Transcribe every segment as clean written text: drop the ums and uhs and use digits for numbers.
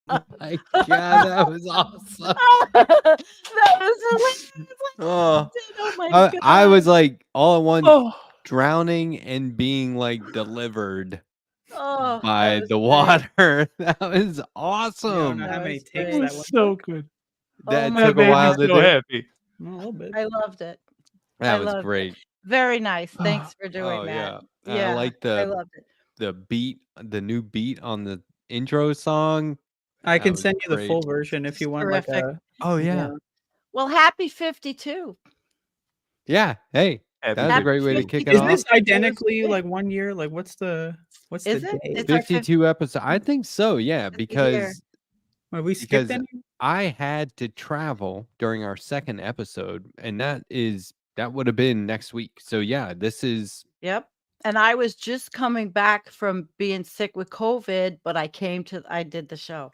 My God, that was awesome. That was hilarious. Oh, Oh my God. I was like all at once Oh, drowning and being like delivered Oh, by that was the great. water. That was I don't awesome. know how That many was takes great. that was was. so good. That my That took a made while me to so do. happy. A little bit. I loved it. That I was loved it. great. Very nice. Thanks for doing Oh that. yeah. I Yeah, like I the loved it. beat, the new beat on the intro song. I That can was send you the great. full version if you want like Terrific. a Oh yeah. Well, happy 52. Yeah. Hey, Happy that was a Happy great way to kick it Is off. this 52. identically That was like 1 year? Like what's the Is day? it? It's our 52 episodes. I think so, yeah, Fifth year. because Have we skipped because any? I had to travel during our second episode, and that would have been next week. So yeah, this is Yep. And I was just coming back from being sick with COVID, but I did the show.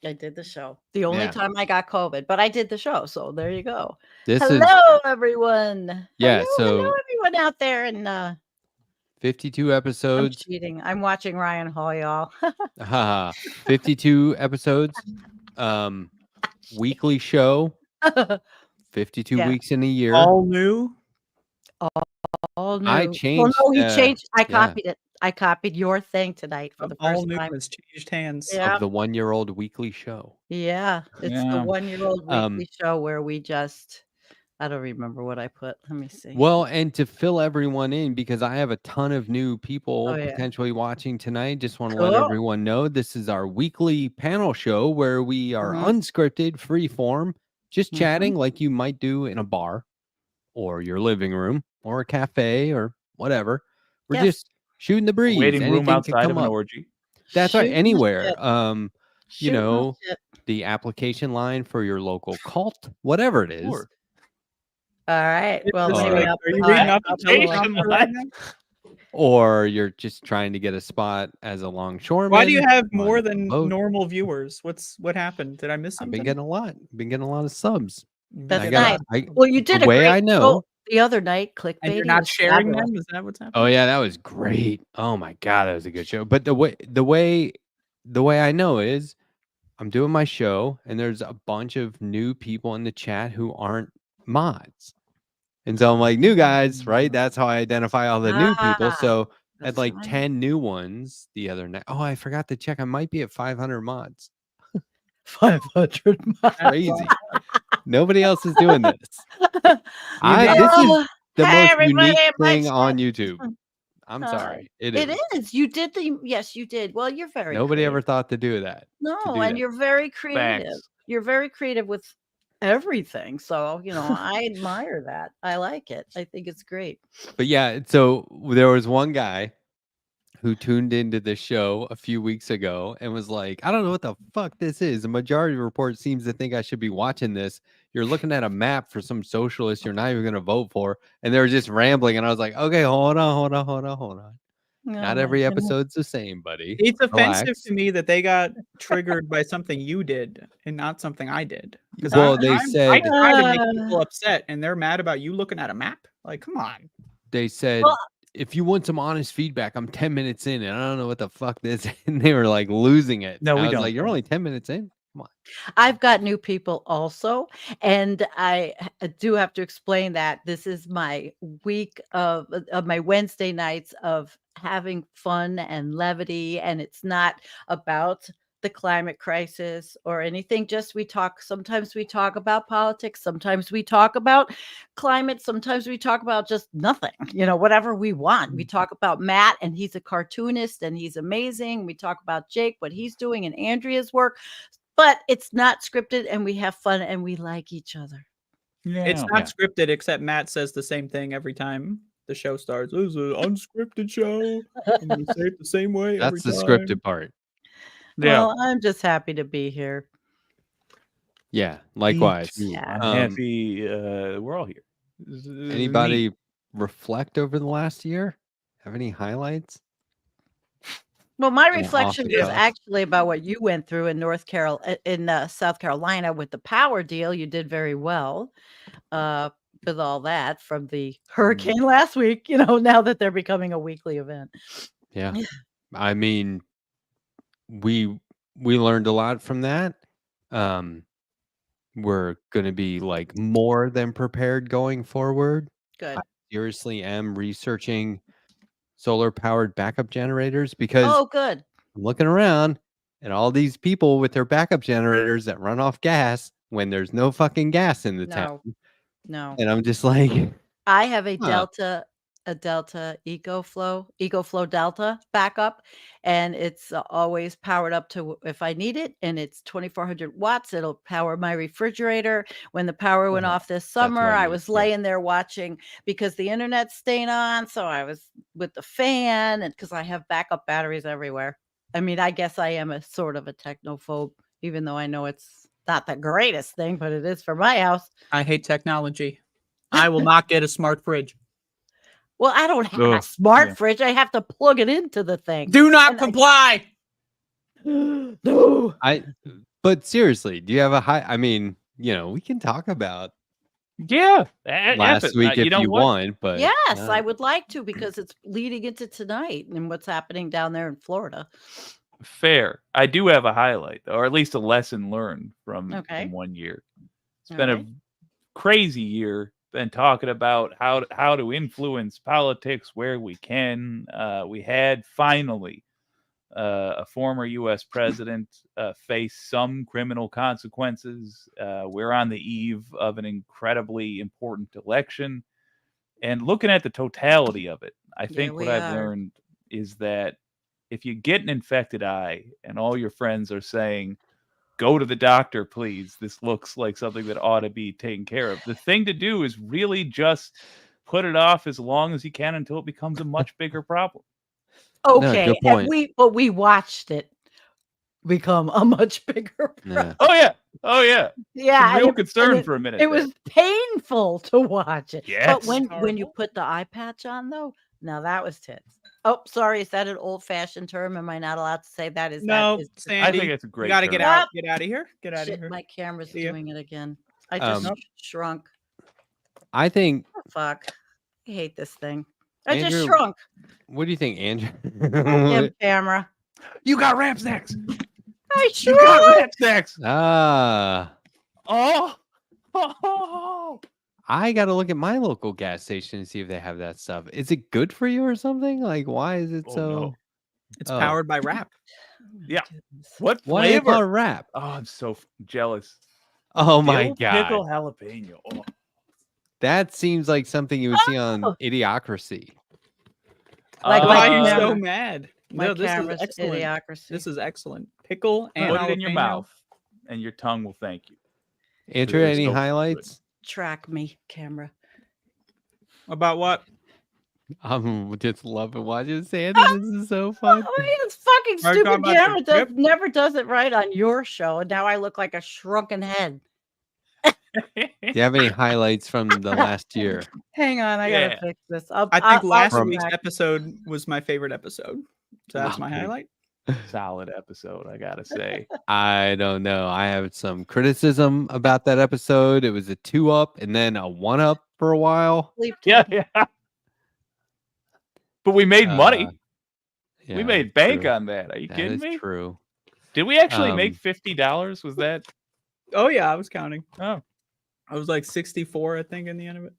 I did the show. The only Yeah. time I got COVID, but I did the show. So there you go. this is Hello, everyone. Yeah, Hello, so everyone out there. And 52 I'm episodes. cheating. I'm watching Ryan Hall, y'all. Haha. 52 episodes. Weekly show, 52 Yeah. weeks in a year. All new? All new. I Well, changed, no, he changed. I yeah. copied it. I copied your thing tonight for the All first new time. has changed hands. Yeah. Of the 1-year-old weekly show. Yeah. It's the Yeah. 1-year-old weekly show where we just, I don't remember what I put. Let me see. Well, and to fill everyone in, because I have a ton of new people Oh, yeah. potentially watching tonight, just want to let Cool. everyone know this is our weekly panel show where we are Mhm. unscripted, free form, just chatting like you might do in a bar or your living room or a cafe or whatever. We're Yes. just shooting the breeze. Waiting room Anything can outside come of an up. orgy. That's right. Shooting the Anywhere. shit. You Shooting the know, shit. the application line for your local cult, whatever it is. Sure. All right. Well, Is it maybe like, I'll are you I'll- reading off I'll the pull up. teleprompter right now? Or you're just trying to get a spot as a longshoreman. Why do you have on more a than boat. normal viewers? What happened? Did I miss I've something? been getting a lot. Been getting a lot of subs. That's I nice. got, Well, you did the a way great I know. show the other night. Clickbait. And you're not sharing them? Is that what's happening? Oh yeah, that was great. Oh my God, that was a good show. But the way I know is I'm doing my show and there's a bunch of new people in the chat who aren't mods. And so I'm like, new guys, right? That's how I identify all the new people. So I had that's like right. 10 new ones the other night. Oh, I forgot to check. I might be at 500 mods. 500 miles. Crazy. Nobody else is doing this. did. This is the Hey, most everybody, unique my thing chat. on YouTube. I'm sorry. It It is. is. You did yes, you did. Well, you're very Nobody creative. ever thought to do that. No, do and that. you're very creative. Facts. You're very creative with everything. So, I admire that. I like it. I think it's great. But yeah, so there was one guy who tuned into the show a few weeks ago and was like, I don't know what the fuck this is. The Majority Report seems to think I should be watching this. You're looking at a map for some socialist you're not even going to vote for. And they were just rambling. And I was like, okay, hold on. Not Oh, every my goodness. episode's the same, buddy. It's offensive Relax. to me that they got triggered by something you did and not something I did. Well, I they I said, try to make people upset, and they're mad about you looking at a map. Like, come on. they said, Well, if you want some honest feedback, I'm 10 minutes in and I don't know what the fuck this is. And they were like losing it. No, I we was don't like, you're care. only 10 minutes in? Come on. I've got new people also, and do have to explain that this is my week of my Wednesday nights of having fun and levity, and it's not about the climate crisis or anything. Just sometimes we talk about politics, sometimes we talk about climate, sometimes we talk about just nothing, whatever we want. We talk about Matt, and he's a cartoonist and he's amazing. We talk about Jake, what he's doing, and Andrea's work. But it's not scripted, and we have fun, and we like each other. It's Yeah. not scripted, except Matt says the same thing every time the show starts. This is an unscripted show. I'm gonna say it the same way every That's the time. scripted part. Yeah. Well, I'm just happy to be here. Yeah. Likewise. Me too. Yeah. I'm happy we're all here. This is neat. Anybody reflect over the last year? Have any highlights? Well, my off reflection the was cuff. actually about what you went through in South Carolina with the power deal. You did very well with all that from the hurricane last week. Now that they're becoming a weekly event. Yeah. I mean, we learned a lot from that. We're going to be like more than prepared going forward. Good. Seriously am researching solar powered backup generators because Oh, good. I'm looking around at all these people with their backup generators that run off gas when there's no fucking gas in the town. No. And I'm just like, I have a Huh. Delta EcoFlow Delta backup, and it's always powered up to if I need it, and it's 2400 watts. It'll power my refrigerator. When the power went off this summer, what I I need, was yeah. laying there watching because the internet's staying on, so I was with the fan, and because I have backup batteries everywhere. I mean, I guess I am a sort of a technophobe, even though I know it's not the greatest thing, but it is for my house. I hate technology. I will not get a smart fridge. Well, I don't have a Ugh, smart yeah. fridge. I have to plug it into the thing. Do not And I- comply. No. but seriously, do you have a high? I mean, we can talk about Yeah. last week if you know you what? want, but Yes, uh, I would like to because it's leading into tonight and what's happening down there in Florida. Fair. I do have a highlight, or at least a lesson learned from Okay. 1 year. It's been a Okay. crazy year. Been talking about how to influence politics where we can. We had finally a former U.S. president face some criminal consequences. We're on the eve of an incredibly important election, and looking at the totality of it, I think what we I've are. learned is that if you get an infected eye and all your friends are saying, go to the doctor, please, this looks like something that ought to be taken care of, the thing to do is really just put it off as long as you can until it becomes a much bigger problem. Okay. good And point. we watched it become a much bigger yeah. Oh yeah. Yeah. Real and concern for a minute. it was painful to watch it. Yes. But when you Horrible. put the eye patch on, though, now that was tits. Oh, sorry. Is that an old-fashioned term? Am I not allowed to say that? No, I Sandy. think it's a great. You got to term. get out. Get out of here. Get out of Shit, here. my camera's See ya. doing it again. I just Um, shrunk. I think. Oh, fuck. I hate this thing. I just Andrew, shrunk. What do you think, Andrew? Damn camera. You got ramp snacks. I You shrunk. got ramp snacks. Oh, Oh. I got to look at my local gas station and see if they have that stuff. Is it good for you or something? Like, why is it Oh, so? no. It's Oh. powered by rap. Yeah. Goodness. What Why is it flavor? called rap? Oh, I'm so jealous. Oh my Dill god, Pickle jalapeno. Oh. that seems like something you would see on Oh. Idiocracy. Like Why are you my so camera. mad? My No, this is camera's excellent. idiocracy. This is excellent. Pickle and Put it in your jalapeno. mouth, and your tongue will thank you. Andrew, It's any so good. highlights? Track me, camera. About what? I'm just loving watching Sandy. This is so fun. Oh, yeah, this fucking Are you talking stupid about the camera trip? never does it right on your show, and now I look like a shrunken head. Do you have any highlights from the last year? Hang on, I gotta Yeah. fix this. I think last come week's back. episode was my favorite episode. So that's my Okay. highlight. Solid episode, I gotta say. I don't know. I have some criticism about that episode. It was a 2-up and then a 1-up for a while. Sleep Yeah, tight. yeah. But we made money. Yeah, We made bank true. on that. Are you That kidding is me? true. Did we actually Um, make $50? Was that? Oh yeah, I was counting. Oh, I was like 64, I think, in the end of it.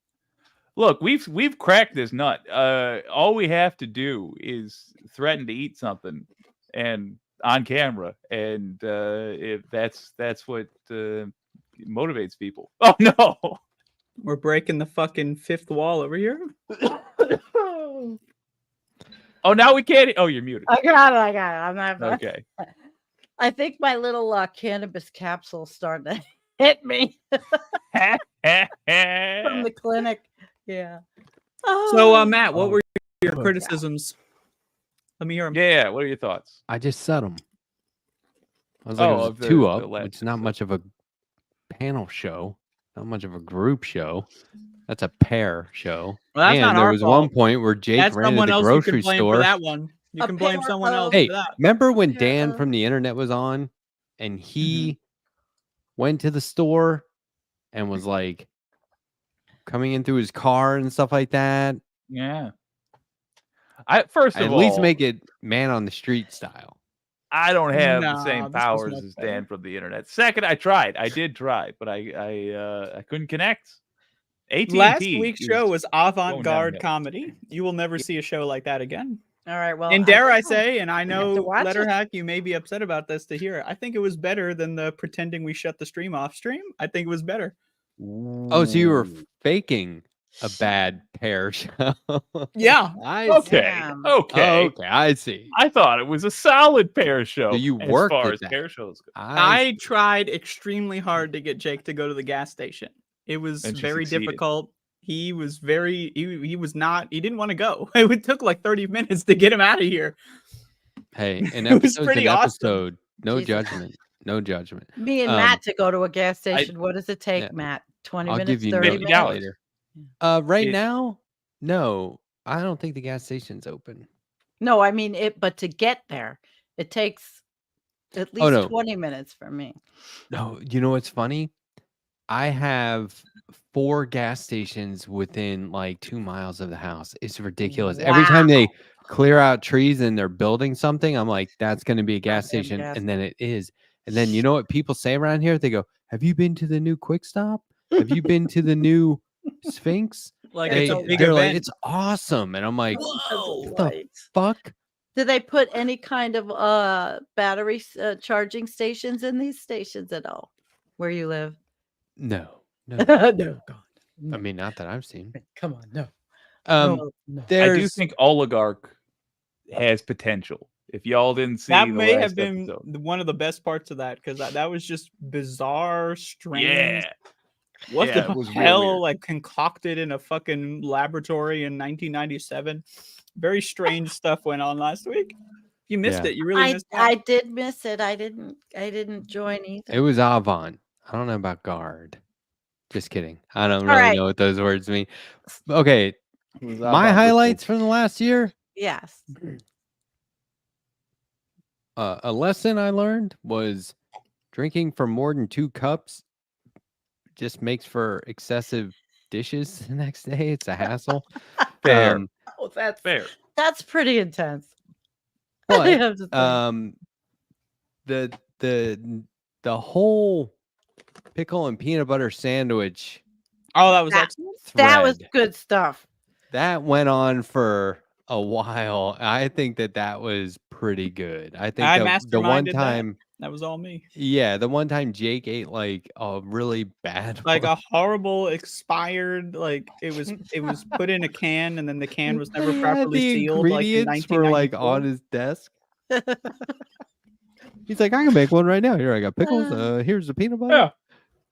look, we've cracked this nut. All we have to do is threaten to eat something, and on camera, and if that's what motivates people. Oh no! We're breaking the fucking fifth wall over here. Oh, now we can't. Oh, you're muted. I got it. I'm not. Okay. I think my little cannabis capsule started to hit me from the clinic. Yeah. So, Oh. Matt, what Oh. were your Oh. criticisms? Let me hear them. Yeah. What are your thoughts? I just said them. I was like, Oh, it was of the- two the up, last which is not episode. much of a panel show, not much of a group show. That's a pair show. Well, that's and not there our was fault. one point where Jake That's ran to someone the else you can grocery blame store. for that one. You A can blame pair someone else of- Hey, for that. remember when Yeah. Dan from the internet was on and he went to the store and was like coming in through his car and stuff like that? Yeah. First of At all, least make it man on the street style. I don't have the Nah, same this was powers much as better. Dan from the internet. Second, I tried. I did try, but I couldn't connect. AT&T Last week's is show was avant-garde downhill. comedy. You will never see a show like that again. All right. Well, And dare I think say, and I have to know watch it. Letterhack, you may be upset about this to hear it. I think it was better than the pretending we shut the stream off stream. I think it was better. Oh, so you were Ooh. faking a bad pair show. Yeah. I see. Okay. Damn. Okay. Okay, I see. I thought it was a solid pair show. So you as worked far at as that. pair shows go. I tried extremely hard to get Jake to go to the gas station. It was And she very succeeded. difficult. He was very he was not he didn't want to go. It took like 30 minutes to get him out of here. Hey, an It was episode's pretty an awesome. episode. No Jesus. judgment. No judgment. Me and Um, Matt to go to a gas station. What does it take, yeah. Matt? 20 I'll minutes, give you 30 $50. minutes? later. Right It- now, no. I don't think the gas station's open. No, I mean it, but to get there, it takes at least no. 20 minutes for me. No, you know what's funny? I have 4 gas stations within like 2 miles of the house. It's ridiculous. Every time they clear out trees and they're building something, I'm like, that's going to be a gas Goddamn station. gas And then it is. And then you know what people say around here? They go, have you been to the new Quick Stop? Have you been to the new Sphinx? Like They, it's a big they're like, event. it's awesome. And I'm like, Whoa, what the fuck? Do they put any kind of battery charging stations in these stations at all where you live? No. No. No, God. I mean, not that I've seen. Come on, no. No. No. I There's do think Oligarch has potential. If y'all didn't see That the may last have been episode. one of the best parts of that because that was just bizarre, strange. Yeah. What Yeah, the it was real hell? weird. Like concocted in a fucking laboratory in 1997. Very strange stuff went on last week. You missed Yeah. it. You really missed I it. did miss it. I didn't join either. It was Avon. I don't know about guard. Just kidding. I don't All really right. know what those words mean. Okay, It was my Avant highlights from the last year. Yes. A lesson I learned was drinking for more than 2 cups just makes for excessive dishes the next day. It's a hassle. Fair. Oh, that's Fair. that's pretty intense. I But have to say. the whole pickle and peanut butter sandwich Oh, that was That- excellent. That was thread, good stuff. that went on for a while. I think that was pretty good. I think I the one masterminded that. time, That was all me. yeah, the one time Jake ate like a really bad Like one. a horrible expired, like it was put in a can and then the can was never They had properly the sealed. Like in ingredients were like 1994. on his desk. He's like, I can make one right now. Here, I got pickles. Here's the peanut butter. Yeah.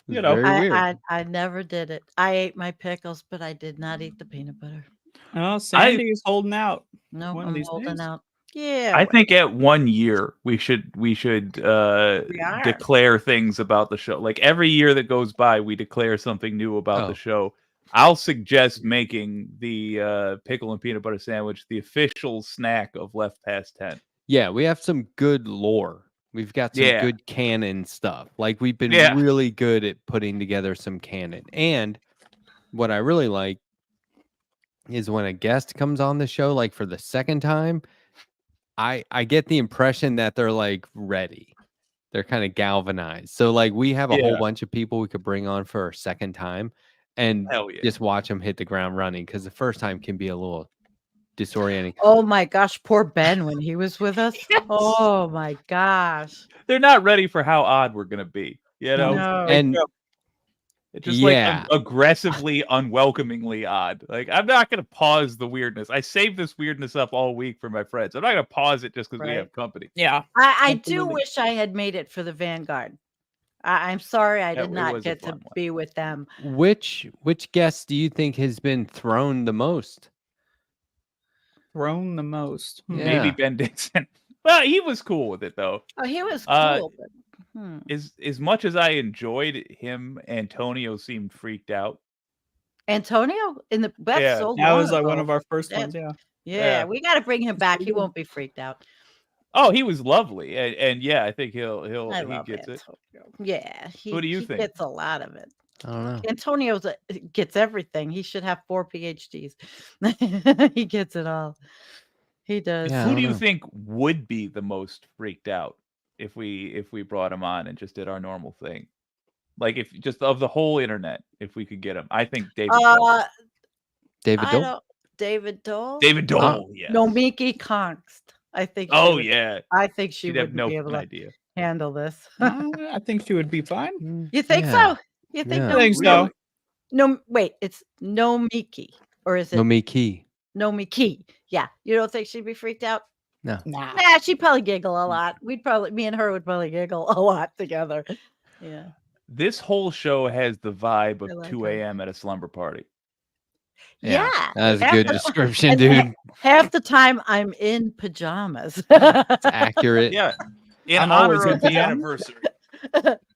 It's you know, very weird. I never did it. I ate my pickles, but I did not eat the peanut butter. Oh, Sandy is holding out. No, One of I'm these holding days. out. Yeah. I think at 1 year we should are. declare things about the show. Like every year that goes by, we declare something new about Oh. the show. I'll suggest making the pickle and peanut butter sandwich the official snack of Left Past 10. Yeah, we have some good lore. We've got some Yeah. good canon stuff. Like we've been Yeah. really good at putting together some canon. And what I really like is when a guest comes on the show, like for the second time, I get the impression that they're like ready. They're kind of galvanized. So like we have a whole Yeah. bunch of people we could bring on for a second time and Hell yeah. just watch them hit the ground running because the first time can be a little disorienting. Oh my gosh, poor Ben when he was with us. Oh my gosh. They're not ready for how odd we're gonna be. You know, No. And it's just yeah. like aggressively, unwelcomingly odd. Like I'm not gonna pause the weirdness. I saved this weirdness up all week for my friends. I'm not gonna pause it just because we Right. have company. Yeah. I do Absolutely. wish I had made it for the Vanguard. I'm sorry I Yeah, did it not was a get to fun one. be with them. which guest do you think has been thrown the most? Thrown the most. Yeah. Maybe Ben Dixon. Well, he was cool with it though. Oh, he was Uh, cool. But, As much as I enjoyed him, Antonio seemed freaked out. Antonio in the that's Yeah. so That long was like one ago. of our first That- ones. Yeah. Yeah, Yeah. we got to bring him back. He pretty good. won't be freaked out. Oh, he was lovely, and yeah, I think he I gets love it. Antonio. Yeah, What do you he think? gets a lot of it. I don't know. Antonio's gets everything. He should have 4 PhDs. He gets it all. He does. Yeah. I Who don't do you know. think would be the most freaked out if we brought him on and just did our normal thing? Like if just of the whole internet, if we could get him, I think David Dole. David I Dole? don't. David Dole. David Dole, yes. No, Miki Kongst. I think. Oh would, yeah, I think she she'd have would no be able to idea. handle this. I think she would be fine. You think Yeah. so? You think Yeah. no? I think so. Really? No, wait. It's no Miki, or is it No Miki. no Miki? Yeah. You don't think she'd be freaked out? No. Nah. Nah, she'd probably giggle a lot. Me and her would probably giggle a lot together. Yeah. This whole show has the vibe I of like 2 her. a.m. at a slumber party. Yeah. That's a Half good the- description, and dude. Half the time I'm in pajamas. It's accurate. Yeah, in I'm always honor in of the pajamas. anniversary.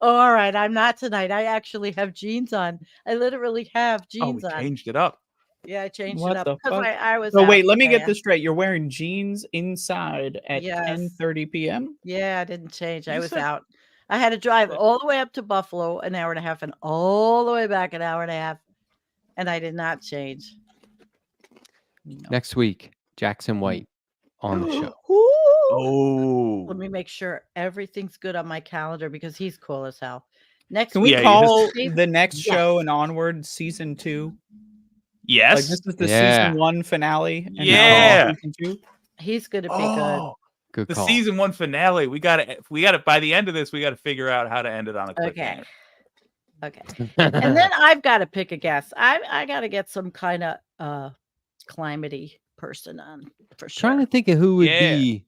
Oh, all right. I'm not tonight. I actually have jeans on. I literally have Oh, jeans we on. changed it up. Yeah, I changed What it up the because fuck? I was. So out wait, let me get today. this straight. You're wearing jeans inside at Yes. 10:30 p.m. Yeah, I didn't change. I You was said- out. I had to drive What? all the way up to Buffalo, an hour and a half, and all the way back an hour and a half, and I did not change. No. Next week, Jackson White on the show. Ooh. Oh, Let me make sure everything's good on my calendar because he's cool as hell. Next Can we Yeah, you call just- the next Yes. show and onward season 2? yes. Like this is the Yeah. season 1 finale. And now Yeah. season 2? He's going to be good. Oh, Good the call. season 1 finale. We got to by the end of this. We got to figure out how to end it on a cliffhanger. Okay. And then I've got to pick a guest. I got to get some kind of climatey person on for sure. Trying to think of who would Yeah. be.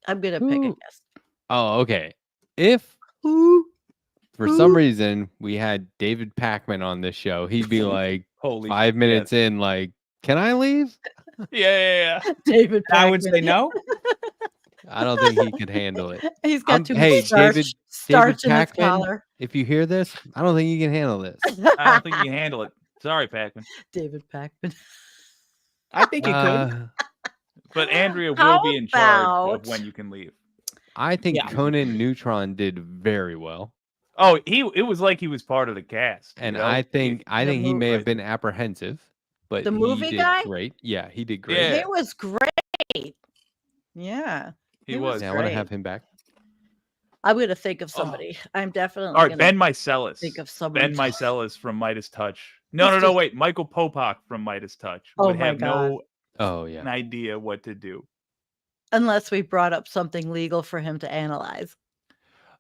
I'm going to pick a Who- guest. Oh, okay. If for some reason we had David Packman on this show, he'd be like Holy 5 minutes in, like, can I leave? Yeah. David I would Packman. say no. I don't think he could handle it. He's got too hey, much starch, David starch in his Packman. collar. If you hear this, I don't think you can handle this. I don't think you can handle it. Sorry, Pac-Man. David Packman. I think he could. Uh, But Andrea will How be in charge of about- when you can leave. I think Yeah. Conan Neutron did very well, Oh, it was like he was part of the cast. and you know? I think The he may have right. been apprehensive, but The he movie did guy? great. Yeah, he did great. Yeah. It was great. Yeah. he he was. was Yeah, I want to great. have him back. I'm going to think of Oh. somebody. I'm definitely All right, gonna Ben Meiselas. think of somebody. Ben Meiselas from Midas Touch. No, Let's no, no, just- wait. Michael Popak from Midas Touch Oh would my have no Oh yeah. idea what to do. Unless we brought up something legal for him to analyze.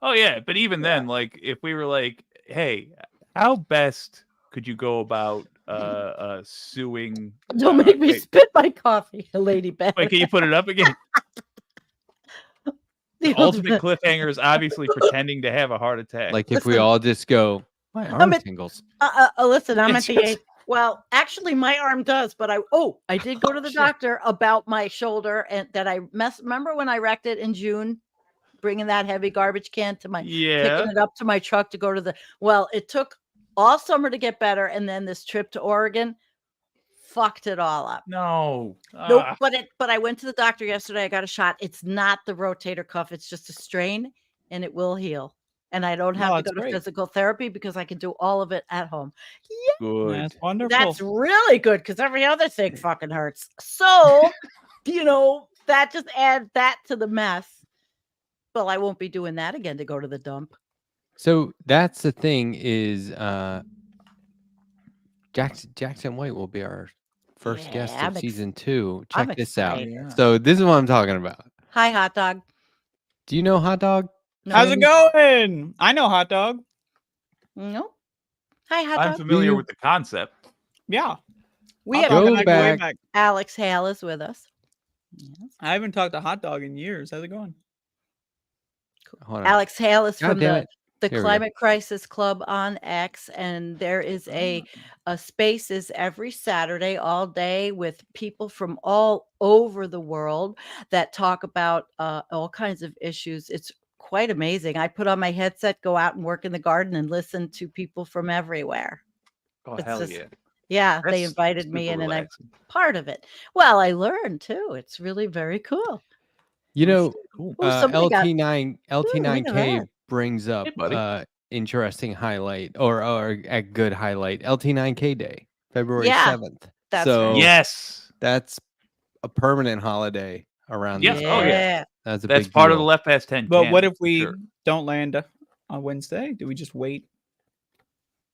Oh yeah, but even then, like if we were like, hey, how best could you go about suing? Don't make me wait, spit my coffee, Lady Ben. wait, can you put it up again? The Ultimate cliffhanger is obviously pretending to have a heart attack. Like if we Listen. all just go, my I'm arm at- tingles. listen, I'm at It's the just- age. Well, actually, my arm does, but I did go to the shit. doctor about my shoulder and that I remember when I wrecked it in June, bringing that heavy garbage can to my yeah. picking it up to my truck to go to the. Well, it took all summer to get better, and then this trip to Oregon fucked it all up. No. Nope, Ah, but I went to the doctor yesterday. I got a shot. It's not the rotator cuff. It's just a strain, and it will heal. and I don't have No, to that's go to great. physical therapy because I can do all of it at home. Good. That's wonderful. That's really good because every other thing fucking hurts. So, that just adds that to the mess. Well, I won't be doing that again to go to the dump. So that's the thing is Jackson White will be our first guest Yeah, of season 2. I'm Check this out. excited. Yeah. So this is what I'm talking about. Hi, hot dog. Do you know Hot Dog? No. How's it going? I know hot dog. No. Hi, hot I'm dog. familiar you? with the concept. Yeah. We Hot have dog Go and I go way back. back. Alex Hale is with us. Yes. I haven't talked to hot dog in years. How's it going? Hold on. Alex Hale is God from damn the it. Here we go. Climate Crisis Club on X, and there is a spaces every Saturday all day with people from all over the world that talk about all kinds of issues. It's quite amazing. I put on my headset, go out and work in the garden, and listen to people from everywhere. Oh, It's hell just- yeah. Yeah, they That's invited me super in, and I'm relaxing. part of it. Well, I learned too. It's really very cool. You know, Cool. Ooh, somebody got- LT9K that. brings up Hey, buddy. interesting highlight or a good highlight. LT9K Day, February Yeah, 7th. that's so right. Yes. that's a permanent holiday around Yeah, these oh, yeah. parts. That's a That's big part of deal. the Left Past 10. But what canon, if we sure. don't land on Wednesday? Do we just wait?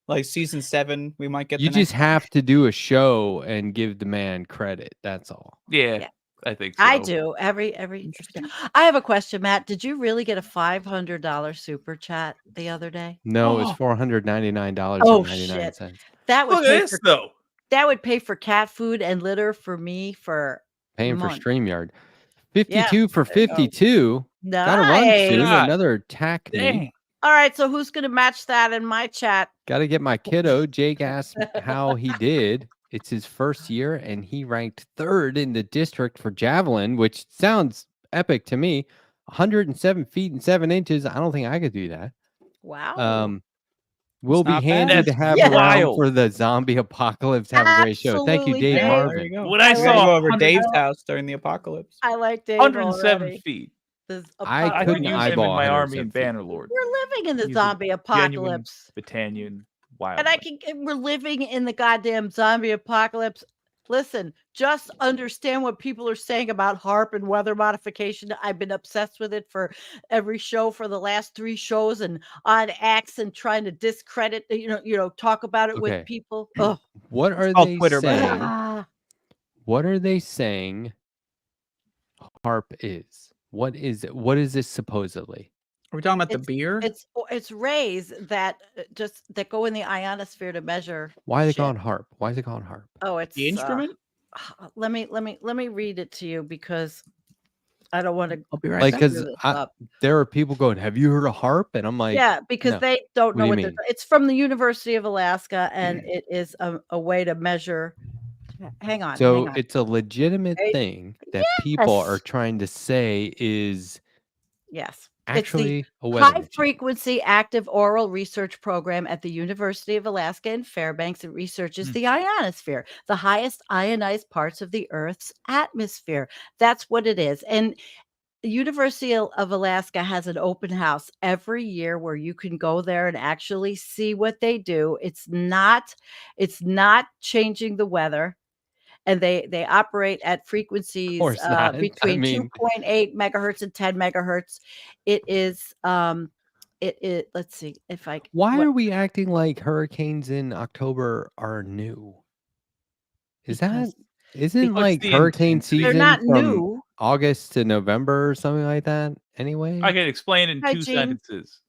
Like season 7, we might get. You the just next one? have to do a show and give the man credit. That's all. Yeah, Yeah. I think so. I do every Interesting. I have a question, Matt. Did you really get a $500 super chat the other day? No, it's Oh. $499.99. Oh, shit. That would Look pay at this, for though. cat food and litter for me for Paying for months. StreamYard. 52 for there you go. 52. Gotta run soon. Nice. God. Another attack me. Dang. All right, so who's gonna match that in my chat? Gotta get my kiddo. Jake asked how he did. It's his first year, and he ranked 3rd in the district for javelin, which sounds epic to me. 107 feet and 7 inches. I don't think I could do that. Wow. Will be not bad. handy to That's have Yeah. around wild. for the zombie apocalypse. Have a great show. Thank you, Absolutely, Dave Dave. Yeah, there Marvin. you go. When I I We saw gotta go over 100 Dave's house during the apocalypse. I like Dave 107 already. feet. This I I apocalypse- could couldn't use him in eyeball my army 107 in feet. Bannerlord. We're living in the He's a zombie Genuine apocalypse. Battanian wild. And we're living in the goddamn zombie apocalypse. Listen, just understand what people are saying about HARP and weather modification. I've been obsessed with it for every show for the last 3 shows and on X and trying to discredit, talk about it Okay. with people. Oh, What are called they Twitter, by the way. saying? What are they saying HARP is? What is it? What is this supposedly? Are we talking about the beer? it's rays that that go in the ionosphere to measure. Why are they shit. calling HARP? Why is it called HARP? Oh, it's The instrument? let me read it to you because I don't want to. I'll be right Like, back. because there are people going, "Have you heard of HARP?" And I'm like, Yeah, because no. they don't What know do you what they're. mean? It's from the University of Alaska, and it is a way to measure. Hang on. So hang on. it's a legitimate Right? thing that people are Yes. trying to say is Yes. actually a High weather machine. frequency active oral research program at the University of Alaska in Fairbanks. It researches the ionosphere, the highest ionized parts of the Earth's atmosphere. That's what it is. And the University of Alaska has an open house every year where you can go there and actually see what they do. It's not changing the weather. And they operate at frequencies course not. I between mean- 2.8 megahertz and 10 megahertz. It is let's see if I Why what- are we acting like hurricanes in October are new? Because Isn't What's like the hurricane intensity? they're season not from new. August to November or something like that? Anyway, I can explain in Hi, 2 Gene. sentences.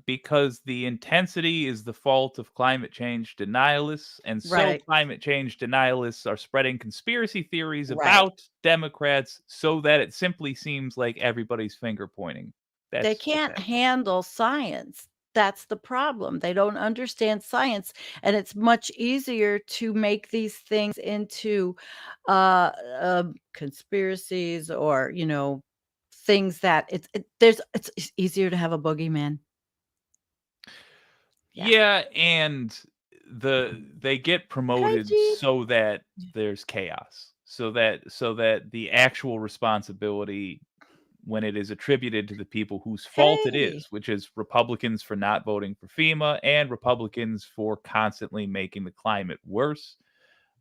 Because the intensity is the fault of climate change denialists, and so Right. climate change denialists are spreading conspiracy theories Right. about Democrats so that it simply seems like everybody's finger pointing. That's They what's can't happening. handle science. That's the problem. They don't understand science, and it's much easier to make these things into conspiracies or things that it's easier to have a boogeyman. Yeah. Yeah, and they get promoted Gene. so that there's chaos. So that the actual responsibility when it is attributed to the people whose fault it Hey. is, which is Republicans for not voting for FEMA and Republicans for constantly making the climate worse.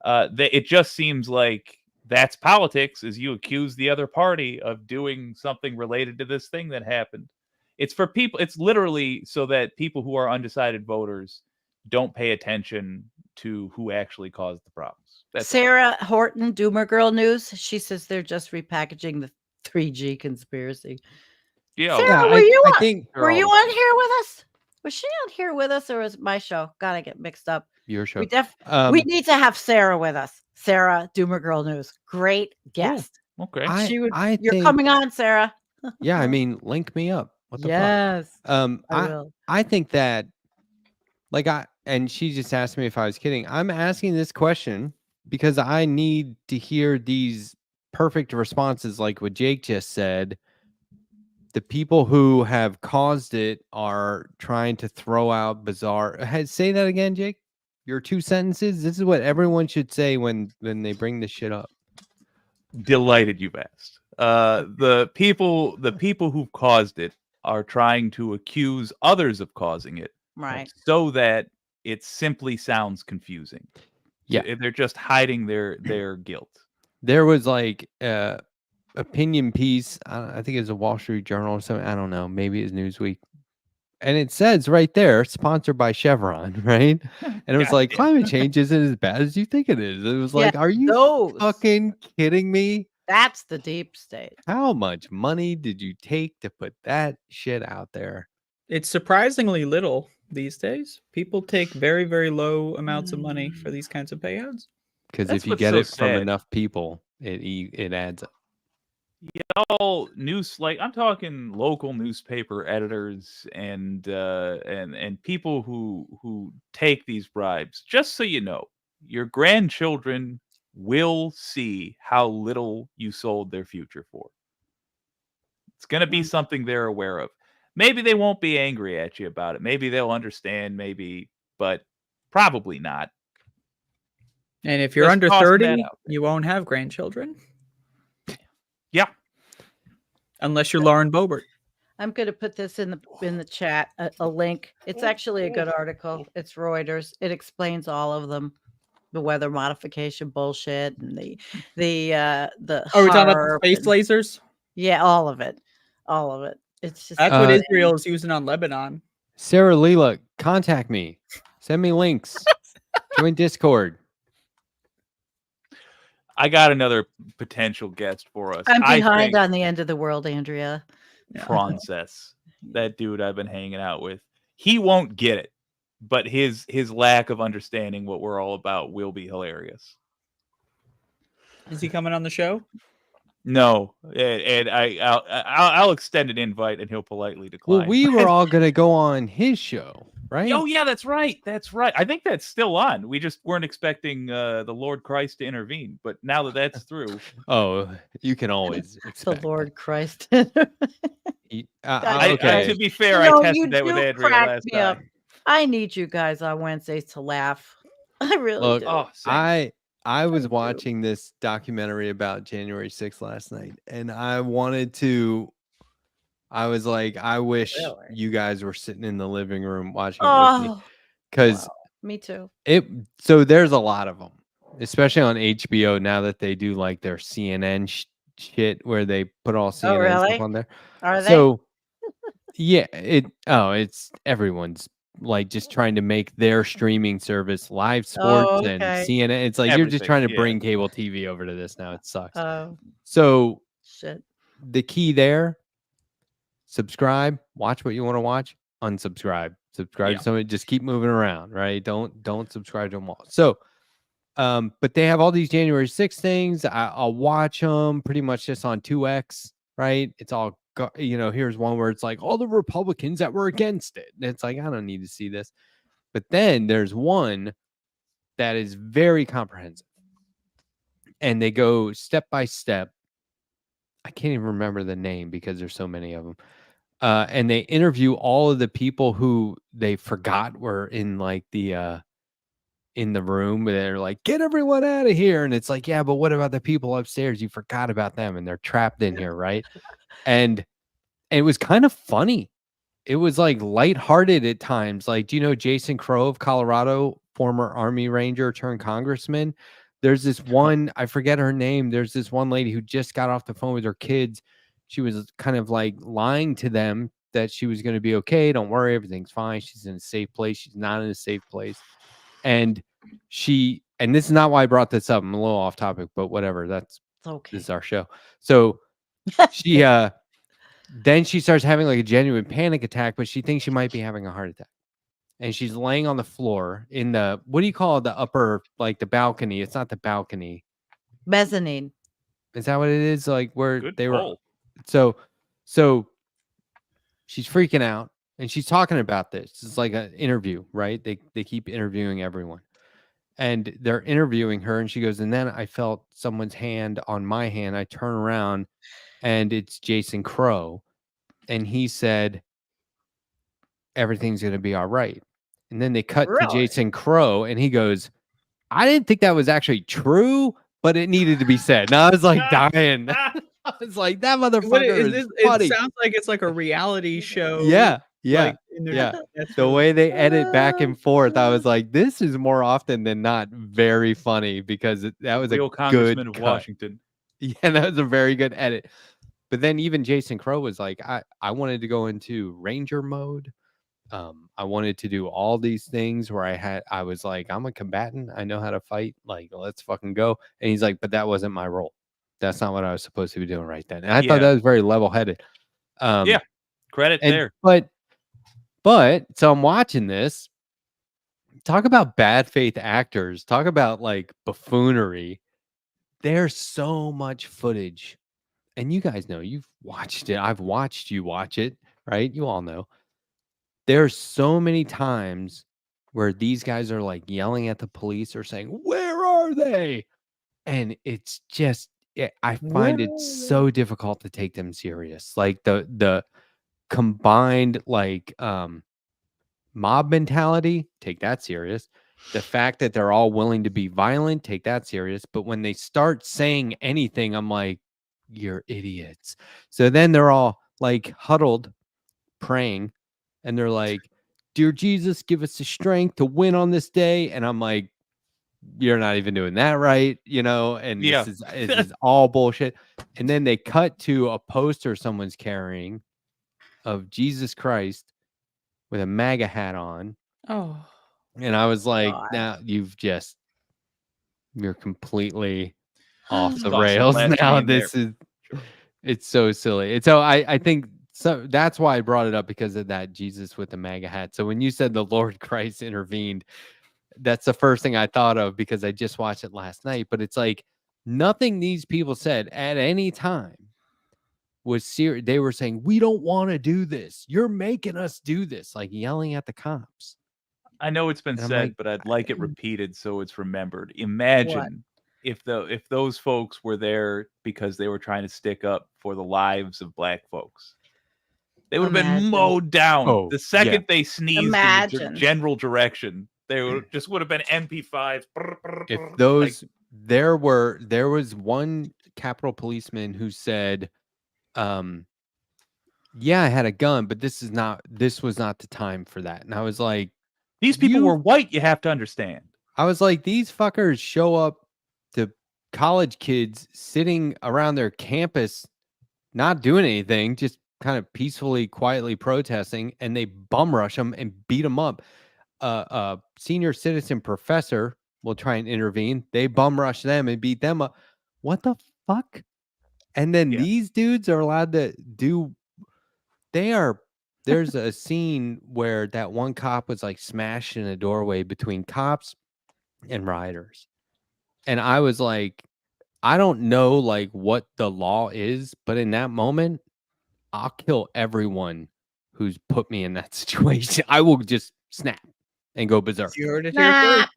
It just seems like that's politics, is you accuse the other party of doing something related to this thing that happened. It's for people, it's literally so that people who are undecided voters don't pay attention to who actually caused the problems. That's all. Sarah Horton, Doomer Girl News. She says they're just repackaging the 3G conspiracy. Yeah, Sarah, Yeah, were you I on? think they're Were all you the on same. here with us? Was she on here with us, or was it my show? God, I get mixed up. your show. We Um, we need to have Sarah with us. Sarah, Doomer Girl News. Great guest. Okay. I You're think, coming on, Sarah. yeah, I mean, link me up. What the fuck? Yes, I I will. I think that, like, and she just asked me if I was kidding. I'm asking this question because I need to hear these perfect responses, like what Jake just said. The people who have caused it are trying to throw out bizarre. Say that again, Jake. Your 2 sentences. This is what everyone should say when they bring this shit up. Delighted you've asked. The people who've caused it are trying to accuse others of causing it, Right. so that it simply sounds confusing. Yeah. They're just hiding their guilt. There was like opinion piece. I think it's a Wall Street Journal or something. I don't know. Maybe it's Newsweek. And it says right there, sponsored by Chevron, right? And it was like, Goddamn. climate change isn't as bad as you think it is. It was Yeah, like, are you those. fucking kidding me? That's the deep state. How much money did you take to put that shit out there? It's surprisingly little these days. People take very, very low amounts of money for these kinds of payouts. Because That's if you what's get so it from sad. enough people, it adds up. All news, like I'm talking local newspaper editors and people who take these bribes. Just so you know, your grandchildren will see how little you sold their future for. It's going to be something they're aware of. Maybe they won't be angry at you about it. Maybe they'll understand, maybe, but probably not. And if you're Just under tossing that 30, out there. you won't have grandchildren. Yeah. Unless you're Lauren Boebert. I'm going to put this in the chat, a link. It's actually a good article. It's Reuters. It explains all of them, the weather modification bullshit and the Are we talking about HAARP the space and- lasers? Yeah, all of it. It's just That's what Uh, Israel is using on Lebanon. Sarah Leela, contact me. Send me links. Join Discord. I got another potential guest for us. I'm I behind think on the end of the world, Andrea. Frances, that dude I've been hanging out with, he won't get it, but his lack of understanding what we're all about will be hilarious. Is he coming on the show? No, and I'll extend an invite, and he'll politely decline. Well, we were all gonna go on his show, right? Oh yeah, that's right. That's right. I think that's still on. We just weren't expecting the Lord Christ to intervene, but now that that's through, Oh, you can always The expect. Lord Christ. Okay. to be fair, You know, I you tested that with do Andrea crack last me up. time. I need you guys on Wednesdays to laugh. I really Look, do. Oh, same. I was do. watching this documentary about January 6th last night, and I wanted to. I was like, I wish Really? you guys were sitting in the living room watching it with me, Oh, because wow. Me too. So there's a lot of them, especially on HBO now that they do like their CNN shit where they put all CNN really? stuff on there. Are they? So yeah, it's everyone's like just trying to make their streaming service live sports and okay. CNN. It's like you're just Everything, trying to yeah. bring cable TV over to this now. It sucks. Oh, So shit. the key there, subscribe, watch what you want to watch, unsubscribe, subscribe Yeah. to somebody, just keep moving around, right? Don't subscribe to them all. So but they have all these January 6th things. I'll watch them pretty much just on 2X, right? It's all here's one where it's like all the Republicans that were against it. And it's like, I don't need to see this. But then there's one that is very comprehensive. And they go step by step. I can't even remember the name because there's so many of them. And they interview all of the people who they forgot were in like the in the room. And they're like, get everyone out of here. And it's like, yeah, but what about the people upstairs? You forgot about them and they're trapped in here, right? And it was kind of funny. It was like lighthearted at times. Like, do you know Jason Crow of Colorado, former Army Ranger turned congressman? There's this one, I forget her name. There's this one lady who just got off the phone with her kids. She was kind of like lying to them that she was going to be okay. Don't worry, everything's fine. She's in a safe place. She's not in a safe place. And this is not why I brought this up. I'm a little off topic, but whatever. It's okay. This is our show. So she then she starts having like a genuine panic attack, but she thinks she might be having a heart attack. And she's laying on the floor in the, what do you call it? The upper, like the balcony. It's not the balcony. Mezzanine. Is that what it is? Like where Good they pull. were. So she's freaking out and she's talking about this. It's like an interview, right? They keep interviewing everyone. And they're interviewing her and she goes, and then I felt someone's hand on my hand. I turn around and it's Jason Crow. And he said, everything's going to be all right. And then they cut to Really? Jason Crow and he goes, I didn't think that was actually true, but it needed to be said. And I was like dying. I was like, that motherfucker is funny. It sounds like it's like a reality show. Yeah. Like, The way they edit back and forth, I was like, this is more often than not very funny because that was Real a congressman good of cut. Washington. Yeah, that was a very good edit. But then even Jason Crow was like, I wanted to go into Ranger mode. I wanted to do all these things where I was like, I'm a combatant. I know how to fight. Like, let's fucking go. And he's like, but that wasn't my role. That's not what I was supposed to be doing right then. And I thought that was very level headed. Yeah. Credit there. But so I'm watching this. Talk about bad faith actors. Talk about like buffoonery. There's so much footage. And you guys know, you've watched it. I've watched you watch it, right? You all know. There's so many times where these guys are like yelling at the police or saying, where are they? And it's just, I find it so difficult to take them serious. Like the combined like mob mentality, take that serious. The fact that they're all willing to be violent, take that serious. But when they start saying anything, I'm like, you're idiots. So then they're all like huddled praying and they're like, dear Jesus, give us the strength to win on this day. And I'm like, you're not even doing that right, and this is all bullshit. And then they cut to a poster someone's carrying of Jesus Christ with a MAGA hat on. Oh. And I was like, God. now you're completely off the Lost rails the last now. name there. It's so silly. And so I think so that's why I brought it up, because of that Jesus with the MAGA hat. So when you said the Lord Christ intervened, that's the first thing I thought of, because I just watched it last night. But it's like nothing these people said at any time was serious. They were saying, we don't want to do this. You're making us do this, like yelling at the cops. I know it's been And I'm said, like, but I'd like it repeated so it's remembered. Imagine if those folks were there because they were trying to stick up for the lives of black folks. They would have been mowed down the second they sneezed in the general direction. They would have been MP5s. If those there was one Capitol policeman who said, yeah, I had a gun, but this was not the time for that. And I was like, these people were white, you have to understand. I was like, these fuckers show up to college kids sitting around their campus, not doing anything, just kind of peacefully, quietly protesting, and they bum rush them and beat them up. A senior citizen professor will try and intervene. They bum rush them and beat them up. What the fuck? And then these dudes are allowed to do. There's a scene where that one cop was like smashed in a doorway between cops and rioters. And I was like, I don't know like what the law is, but in that moment, I'll kill everyone who's put me in that situation. I will just snap and go berserk. You heard it here first.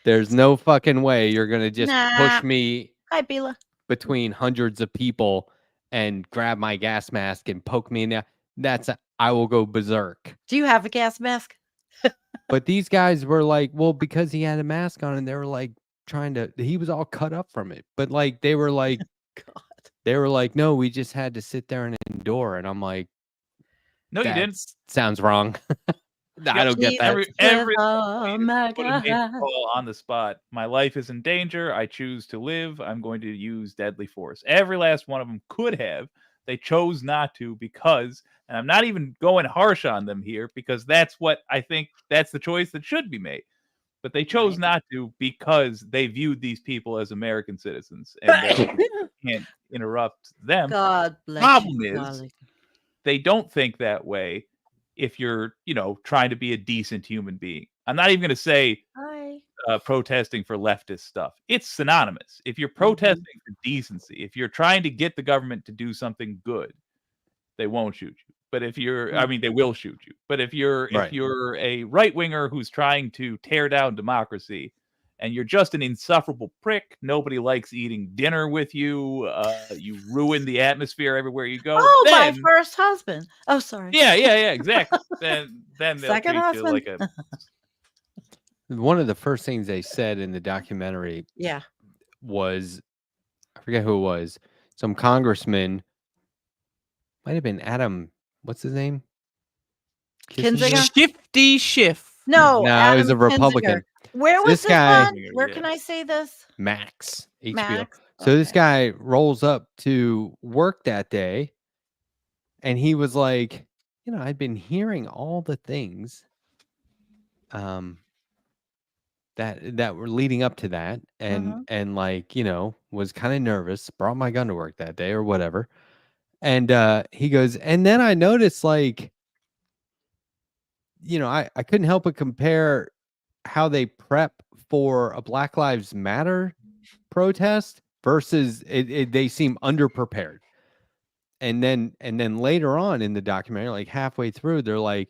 There's no fucking way you're going to just push me between hundreds of people and grab my gas mask and poke me in the I will go berserk. Do you have a gas mask? But these guys were like, well, because he had a mask on, and they were like he was all cut up from it. But like they were like, no, we just had to sit there and endure. And I'm like, No, you didn't. sounds wrong. I don't get that. Every would have made the call on the spot. My life is in danger. I choose to live. I'm going to use deadly force. Every last one of them could have. They chose not to because, and I'm not even going harsh on them here because that's what I think that's the choice that should be made. But they chose not to because they viewed these people as American citizens and they can't interrupt them. God bless Problem you, is, darling. they don't think that way if you're, trying to be a decent human being. I'm not even going to say protesting for leftist stuff. It's synonymous. If you're protesting for decency, if you're trying to get the government to do something good, they won't shoot you. But if you're, they will shoot you. But if you're a right winger who's trying to tear down democracy, and you're just an insufferable prick, nobody likes eating dinner with you. You ruin the atmosphere everywhere you go. Oh, my first husband. Oh, sorry. Yeah, exactly. then they'll Second treat husband. you like a. One of the first things they said in the documentary was, I forget who it was, some congressman, might have been Adam, what's his name? Kinzinger? Shifty Schiff. No, it was a Republican. Kinzinger. Where was this guy? on? Where can I say this? Max. HBO. Max? So this guy rolls up to work that day, and he was like, I'd been hearing all the things that were leading up to that, and like, was kind of nervous, brought my gun to work that day or whatever. And he goes, and then I noticed, like, I couldn't help but compare how they prep for a Black Lives Matter protest versus they seem underprepared. And then later on in the documentary, like halfway through, they're like,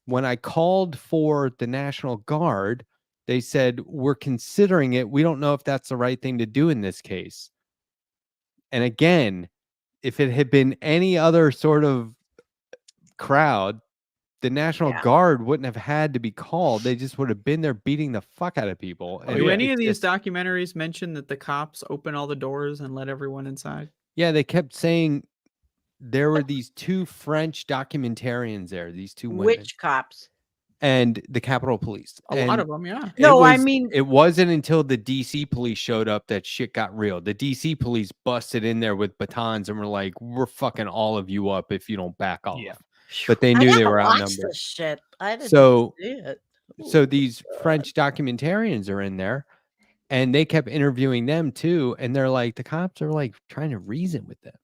when I called for the National Guard, they said, we're considering it. We don't know if that's the right thing to do in this case. And again, if it had been any other sort of crowd, the National Guard wouldn't have had to be called. They just would have been there beating the fuck out of people. Do any of these documentaries mention that the cops open all the doors and let everyone inside? Yeah, they kept saying there were these two French documentarians there, these two women. Which cops? And the Capitol Police. A lot of them, yeah. No, I mean, it wasn't until the DC police showed up that shit got real. The DC police busted in there with batons and were like, we're fucking all of you up if you don't back off. Yeah. But they knew they were outnumbered. Shit. I didn't see it. So these French documentarians are in there, and they kept interviewing them too. And they're like, the cops are like trying to reason with them.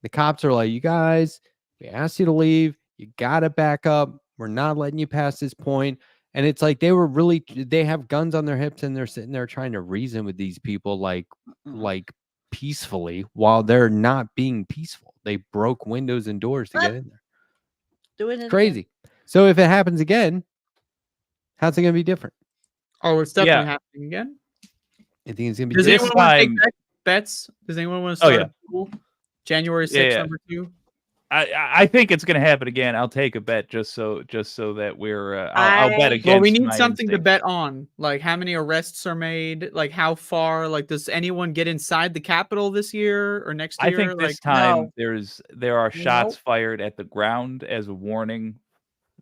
The cops are like, you guys, we asked you to leave. You got to back up. We're not letting you pass this point. And it's like they have guns on their hips, and they're sitting there trying to reason with these people like peacefully, while they're not being peaceful. They broke windows and doors to get in there. Doing it crazy. Again. So if it happens again, how's it going to be different? Oh, it's definitely happening again. I think it's going to be Does different. anyone want to take bets? Does anyone want to start a pool? January 6th, number 2? I think it's going to happen again. I'll take a bet just so that we're. I'll bet against. Well, we need something to bet on. Like how many arrests are made. Like how far. Like does anyone get inside the Capitol this year or next year? I think this time there are shots fired at the ground as a warning,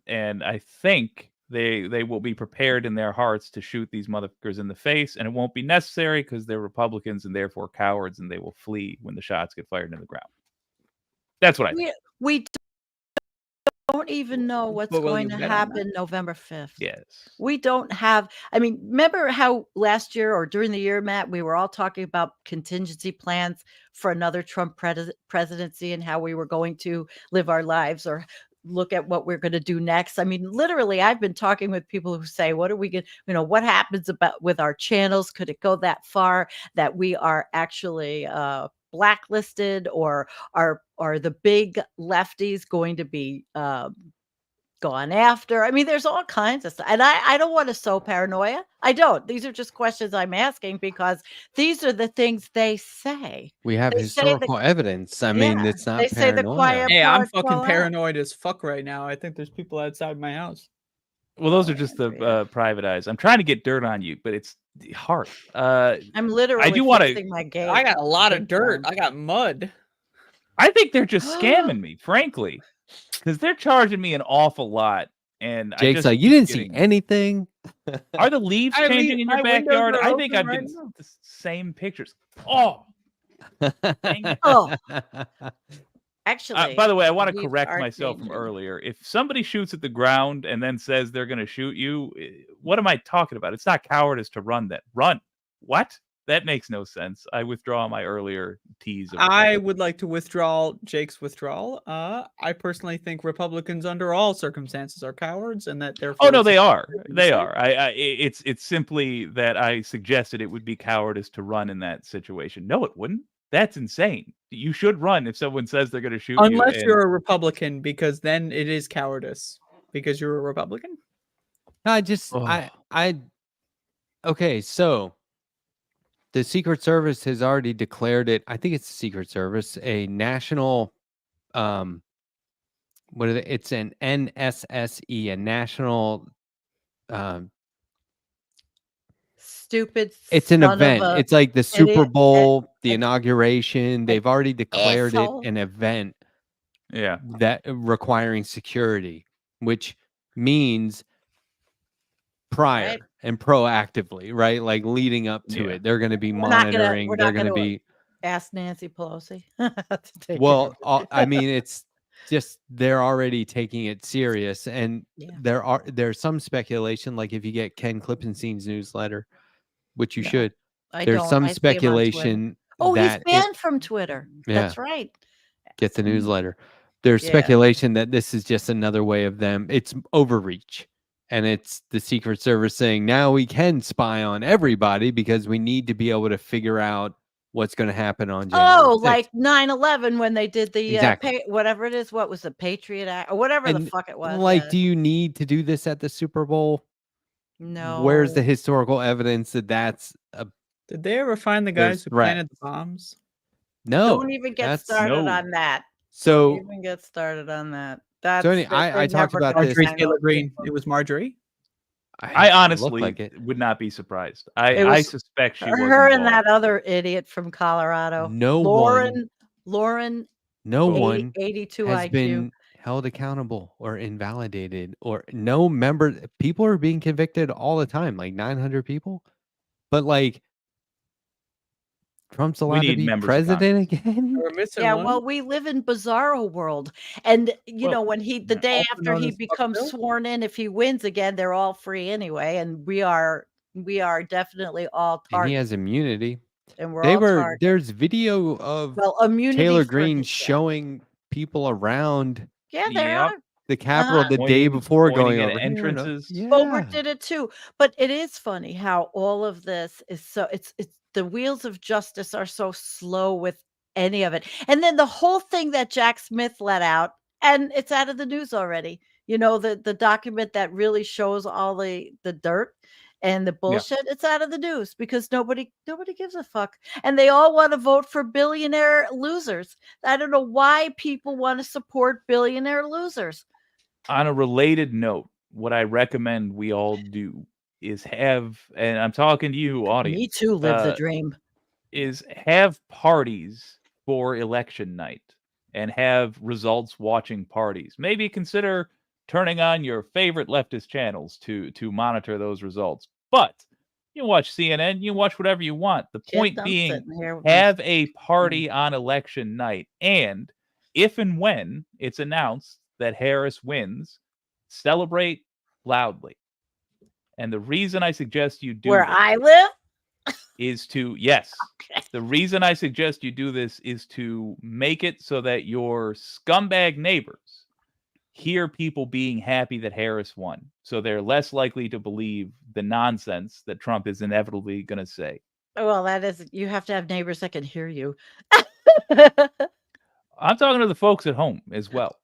and I think they will be prepared in their hearts to shoot these motherfuckers in the face, and it won't be necessary because they're Republicans and therefore cowards, and they will flee when the shots get fired into the ground. That's what I think. We don't even know what's going to happen November 5th. Yes. We don't have, remember how last year or during the year, Matt, we were all talking about contingency plans for another Trump presidency and how we were going to live our lives or look at what we're going to do next. Literally, I've been talking with people who say, what are we going to, what happens with our channels? Could it go that far that we are actually, blacklisted, or are the big lefties going to be gone after? There's all kinds of stuff, and I don't want to sow paranoia. I don't. These are just questions I'm asking because these are the things they say. We have historical evidence. It's not. They say the quiet. Hey, I'm fucking paranoid as fuck right now. I think there's people outside my house. Well, those are just the Andrea. private eyes. I'm trying to get dirt on you, but it's hard. I'm literally do wanna- fixing my gate. I got a lot of Big dirt. time. I got mud. I think they're just scamming me, frankly, because they're charging me an awful lot, and I Jake's just like, you keep didn't see getting- anything. Are the leaves My changing in your my windows backyard? are I think open I'm right getting now. the same pictures. Oh, it. Oh, actually, by the way, I want to leaves correct are myself from changing. earlier. If somebody shoots at the ground and then says they're going to shoot you, what am I talking about? It's not cowardice to run. That run. What? That makes no sense. I withdraw my earlier tease. Of I would like to withdraw Jake's withdrawal. I personally think Republicans, under all circumstances, are cowards, and that therefore. Oh no, they are. what They you are. It's simply that I suggested it would be cowardice to run in that situation. No, it wouldn't. That's insane. You should run if someone says they're going to shoot you. Unless and- you're a Republican, because then it is cowardice. Because you're a Republican. Okay, so the Secret Service has already declared it. I think it's the Secret Service, a national, what are they? It's an NSSE, a national, Stupid. it's an son of event. a It's like the Super idiot, Bowl, the an inauguration. They've already declared it asshole. an event Yeah. that requiring security, which means prior Right. and proactively, right? Like leading up to Yeah. it. They're going to be We're not gonna- monitoring. we're They're not going to gonna be Ask Nancy Pelosi. to take well. care of it. I mean, it's just they're already taking it serious, and Yeah. there's some speculation. Like if you get Ken Klippenstein's newsletter, which you No, should, I there's don't. some I see him on Twitter. speculation Oh, he's that it- banned from Twitter. Yeah. That's right. get the newsletter. There's Yeah. speculation that this is just another way of them. It's overreach. And it's the Secret Service saying now we can spy on everybody because we need to be able to figure out what's going to happen on January Oh, 6th. like 9/11 when they did the Exactly. whatever it is. What was the Patriot Act or whatever the And, fuck it was? like, yeah. do you need to do this at the Super Bowl? No. Where's the historical evidence that that's a Did they ever find the There's guys who planted the bombs? no? Don't even get that's- started No. on that. So Don't even get started on that. That's any- I talked about this- Marjorie Taylor Greene. It was Marjorie. I it looked honestly like it. would not be surprised. It I was suspect she was her and involved. that other idiot from Colorado. No Lauren. No 80 one 82 has IQ. been held accountable or invalidated, or no member. People are being convicted all the time, like 900 people. But like, Trump's allowed to need be members of president again. We're missing Yeah, one. well, we live in bizarro world, and you know Well, when the yeah. day Also after known he as becomes Fuckville? sworn in, if he wins again, they're all free anyway, and we are definitely all And he target, has immunity. and we're They all were target. there's video of Well, immunity Taylor for Greene his- showing people around Yeah, there Yep. are. the Capitol the day Pointing- before pointing going at over here and, entrances. Boebert did it too. But it is funny how all of this is so it's the wheels of justice are so slow with any of it. And then the whole thing that Jack Smith let out, and it's out of the news already. You know, the document that really shows all the dirt and the bullshit, it's out of the news because nobody gives a fuck. And they all want to vote for billionaire losers. I don't know why people want to support billionaire losers. On a related note, what I recommend we all do is have, and I'm talking to you, audience. Me too, live the uh, dream. Is have parties for election night and have results watching parties. Maybe consider turning on your favorite leftist channels to monitor those results. But you can watch CNN, you can watch whatever you want. The point I'm being, sitting here with my have a party on election night, and if and when it's announced that Harris wins, celebrate loudly. And the reason I suggest you do where this I live. is to, yes, Okay. the reason I suggest you do this is to make it so that your scumbag neighbors hear people being happy that Harris won. So they're less likely to believe the nonsense that Trump is inevitably going to say. Well, that is, you have to have neighbors that can hear you. I'm talking to the folks at home as well.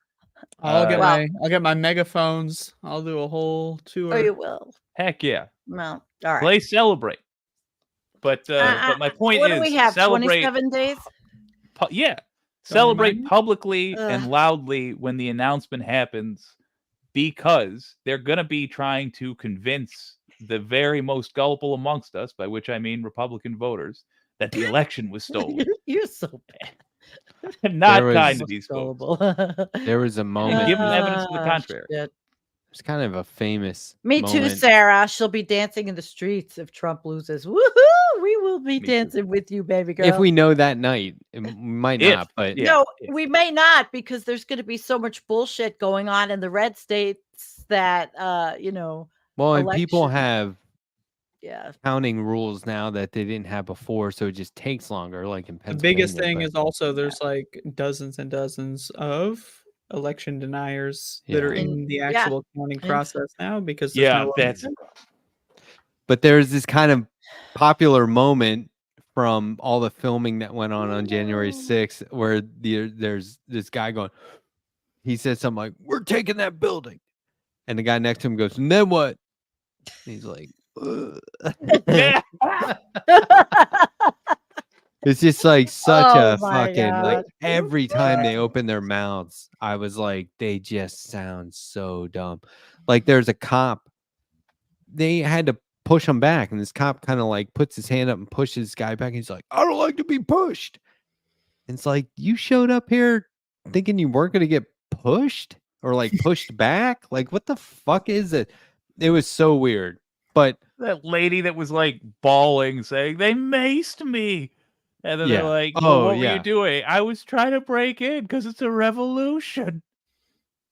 I'll get Well- I'll get my megaphones. I'll do a whole tour. Oh, you will. Heck yeah. Well, all right. Play Celebrate. But my point what is, do we have? celebrate. 27 days? Yeah. Celebrate remind me? publicly Ugh. and loudly when the announcement happens because they're going to be trying to convince the very most gullible amongst us, by which I mean Republican voters, that the election was stolen. You're so bad. Not was- kind to these folks. Gullible. There was a moment. give 'em evidence to the Ah, contrary. shit. It's kind of a famous. Me too, moment. Sarah. She'll be dancing in the streets if Trump loses. Woohoo! We will be too. dancing with you, baby girl. If we know that night, we might If, not, but yeah. No, we may not, because there's going to be so much bullshit going on in the red states that well, and people election- have yeah. counting rules now that they didn't have before, so it just takes longer. Like in The Pennsylvania. biggest thing but- is also there's like dozens and dozens of election deniers that are Yeah. in the Yeah. actual counting And- process now because there's Yeah, no that's But there's this kind of popular moment from all the filming that went on January 6th where there's this guy going, he said something like, "We're taking that building," and the guy next to him goes, "And then what?" And he's like, "Ugh." yeah. It's just like such Oh a my fucking like God. every time they open their mouths, I was like, they just sound so dumb. Like there's a cop, they had to push him back, and this cop kind of like puts his hand up and pushes this guy back. And he's like, "I don't like to be pushed." And it's like, you showed up here thinking you weren't gonna get pushed or like pushed back. Like, what the fuck is it? It was so weird. But That lady that was like bawling, saying, "They maced me." And then Yeah. they're like, Oh, "Well, what were yeah. you doing?" "I was trying to break in because it's a revolution."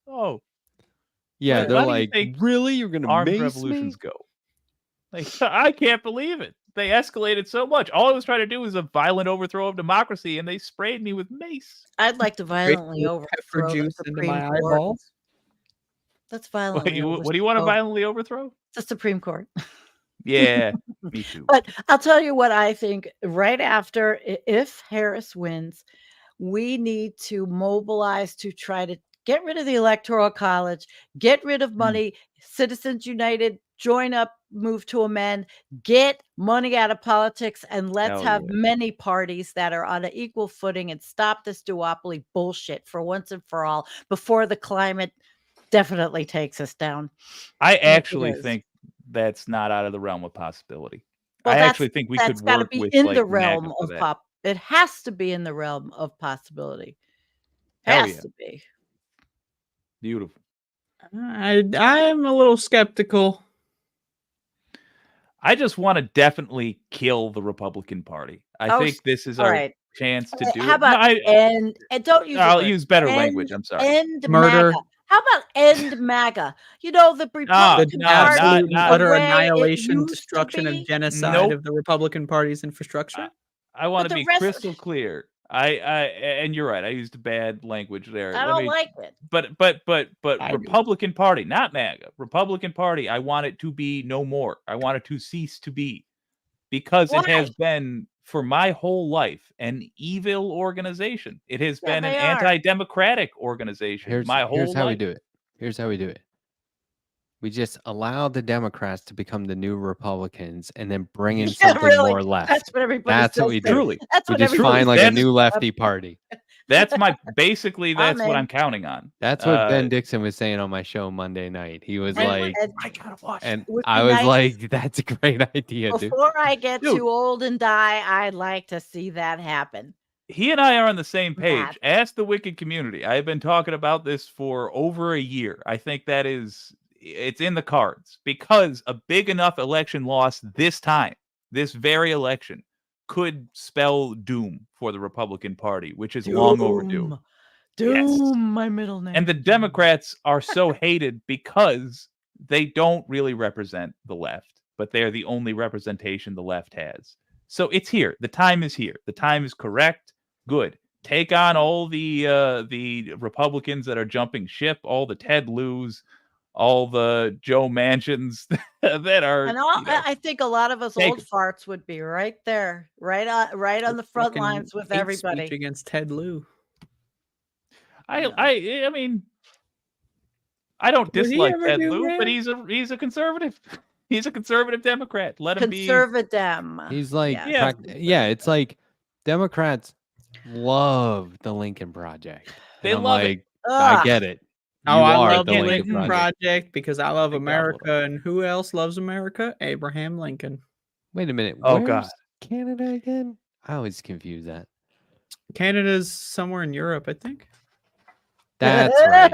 Oh, yeah, Wait, they're how do you like, think really? You're gonna armed mace revolutions me? go. Like, I can't believe it. They escalated so much. All I was trying to do was a violent overthrow of democracy, and they sprayed me with mace. I'd like to violently Pepper overthrow the juice into my Supreme Court. eyeballs. Let's What violently do you want to overthrow violently overthrow? the Supreme Court. Yeah, me too. But I'll tell you what I think right after, if Harris wins, we need to mobilize to try to get rid of the Electoral College, get rid of money, Citizens United, join up, move to amend, get money out of politics, and let's Hell have yeah. many parties that are on an equal footing and stop this duopoly bullshit for once and for all before the climate definitely takes us down. I it actually is. think that's not out of the realm of possibility. Well, I that's- actually think we That's could got to work be with in like the MAGA realm for of that. pop. It has to be in the realm of possibility. Hell Has yeah. to be. Beautiful. I'm a little skeptical. I just want to definitely kill the Republican Party. I Oh, think this is all our right. chance to do How it. No, about and don't use the I'll word use better end- language. I'm sorry. end Murder. MAGA. How about end MAGA? You know, the The Republican no, Party, not- absolute not- utter the way it annihilation, used to destruction, be. and genocide Nope. of the Republican Party's infrastructure. I want to the be rest- crystal clear. And you're right. I used bad language there. I don't like it. But I do. Republican Party, not MAGA. Republican Party. I want it to be no more. I want it to cease to be, because it has been for my whole life an evil organization. It has Yeah, been an they are. anti-democratic organization Here's my whole how we life. do it. Here's how we do it. We just allow the Democrats to become the new Republicans and then bring in Yeah, something really. more left. That's what everybody That's what still we says. do. Truly, That's We what just everybody find like a says. new lefty party. that's my basically that's what in. I'm counting on. That's what Ben Uh, Dixon was saying on my show Monday night. He was And- like, and I gotta watch. and would be I was nice- like, that's a great idea, dude. before I get Dude. too old and die, I'd like to see that happen. He and I are on the same page. Matt. Ask the Wicked community. I have been talking about this for over a year. I think it's in the cards, because a big enough election loss this time, this very election, could spell doom for the Republican Party, which is long overdue. Doom, Yes. my middle name. And the Democrats are so hated because they don't really represent the left, but they're the only representation the left has. So it's here. The time is here. The time is correct. Good. Take on all the Republicans that are jumping ship, all the Ted Lieu's, all the Joe Manchins that are. And all, you know, I think a lot of us take old 'em. farts would be right there, right on the front Fucking lines with hate everybody. speech against Ted Lieu. I mean, I don't Would he dislike ever Ted do Lieu, but that? he's a conservative. He's a conservative Democrat. Let him be. Conservative. He's like, Yeah. Yeah. it's like Democrats love the Lincoln Project. They And I'm love it. like, I Ugh. get it. Oh, I are love the the Lincoln Lincoln Project. Project because I love Big gobble of America. And who else loves America? Abraham Lincoln. Wait a minute. Oh, Where's God. Canada again? I always confuse that. Canada's somewhere in Europe, I think. That's right.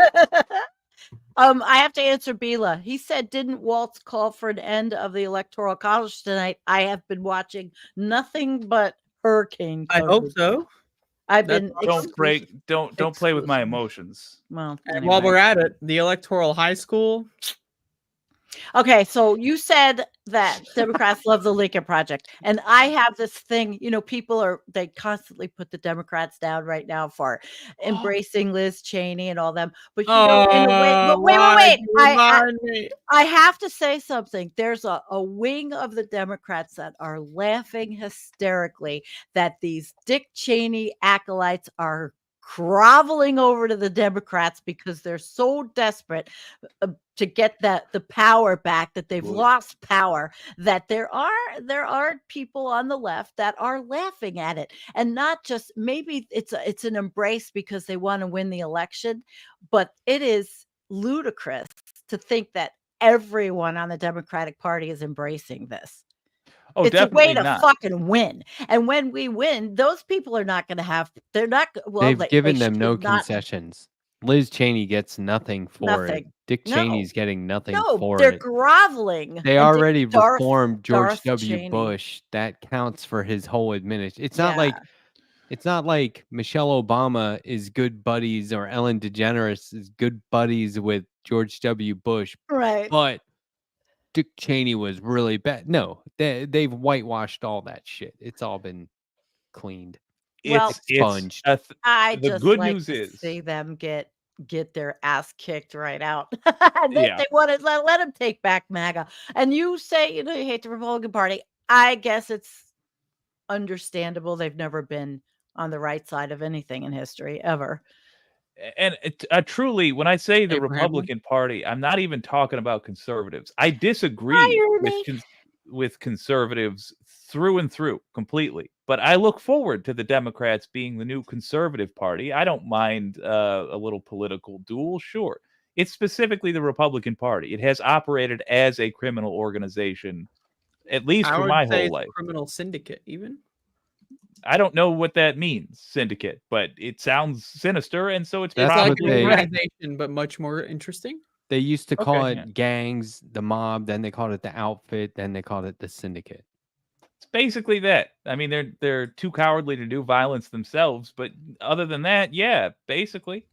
I have to answer Bila. He said, "Didn't Waltz call for an end of the Electoral College tonight?" I have been watching nothing but hurricane I hope coverage. so. I've That's been awesome. Don't play with my exclusive. emotions. Well, And while we're anyway. at it, the Electoral High School. Okay, so you said that Democrats love the Lincoln Project, and I have this thing. They constantly put the Democrats down right now for embracing Liz Cheney and all them. But in a way, but wait, why'd you I remind me? I have to say something. There's a wing of the Democrats that are laughing hysterically that these Dick Cheney acolytes are groveling over to the Democrats because they're so desperate to get the power back, that they've Well- lost power, that there are people on the left that are laughing at it, and not just, maybe it's an embrace because they want to win the election, but it is ludicrous to think that everyone on the Democratic Party is embracing this. Oh, It's a way definitely to not. fucking win. And when we win, those people are not going to have, they're not, well, They've given them should no not, concessions. Liz Cheney gets nothing for it. Nothing. Dick No. Cheney's getting nothing no, for they're it. groveling. They And already Darth- reformed George Darth W. Cheney. Bush. That counts for his whole administration. Yeah. It's not like Michelle Obama is good buddies or Ellen DeGeneres is good buddies with George W. Bush, Right. but Dick Cheney was really bad. No, they've whitewashed all that shit. It's all been cleaned. Well, It's Sponged. I The just good like news to is- see them get their ass kicked right out. Yeah. They want to let them take back MAGA. And you say, you hate the Republican Party. I guess it's understandable. They've never been on the right side of anything in history ever. And truly, when I say the Abraham Republican Party, I'm not even talking about conservatives. I disagree Irony. with conservatives through and through completely. But I look forward to the Democrats being the new conservative party. I don't mind a little political duel, sure. It's specifically the Republican Party. It has operated as a criminal organization, at least I for would my say whole it's a life. criminal syndicate, even. I don't know what that means, syndicate, but it sounds sinister, and so it's That's It's what like probably an they- organization, but much more interesting. They used to call Okay, it yeah. gangs, the mob, then they called it the outfit, then they called it the syndicate. It's basically that. I mean, they're too cowardly to do violence themselves, but other than that, yeah, basically.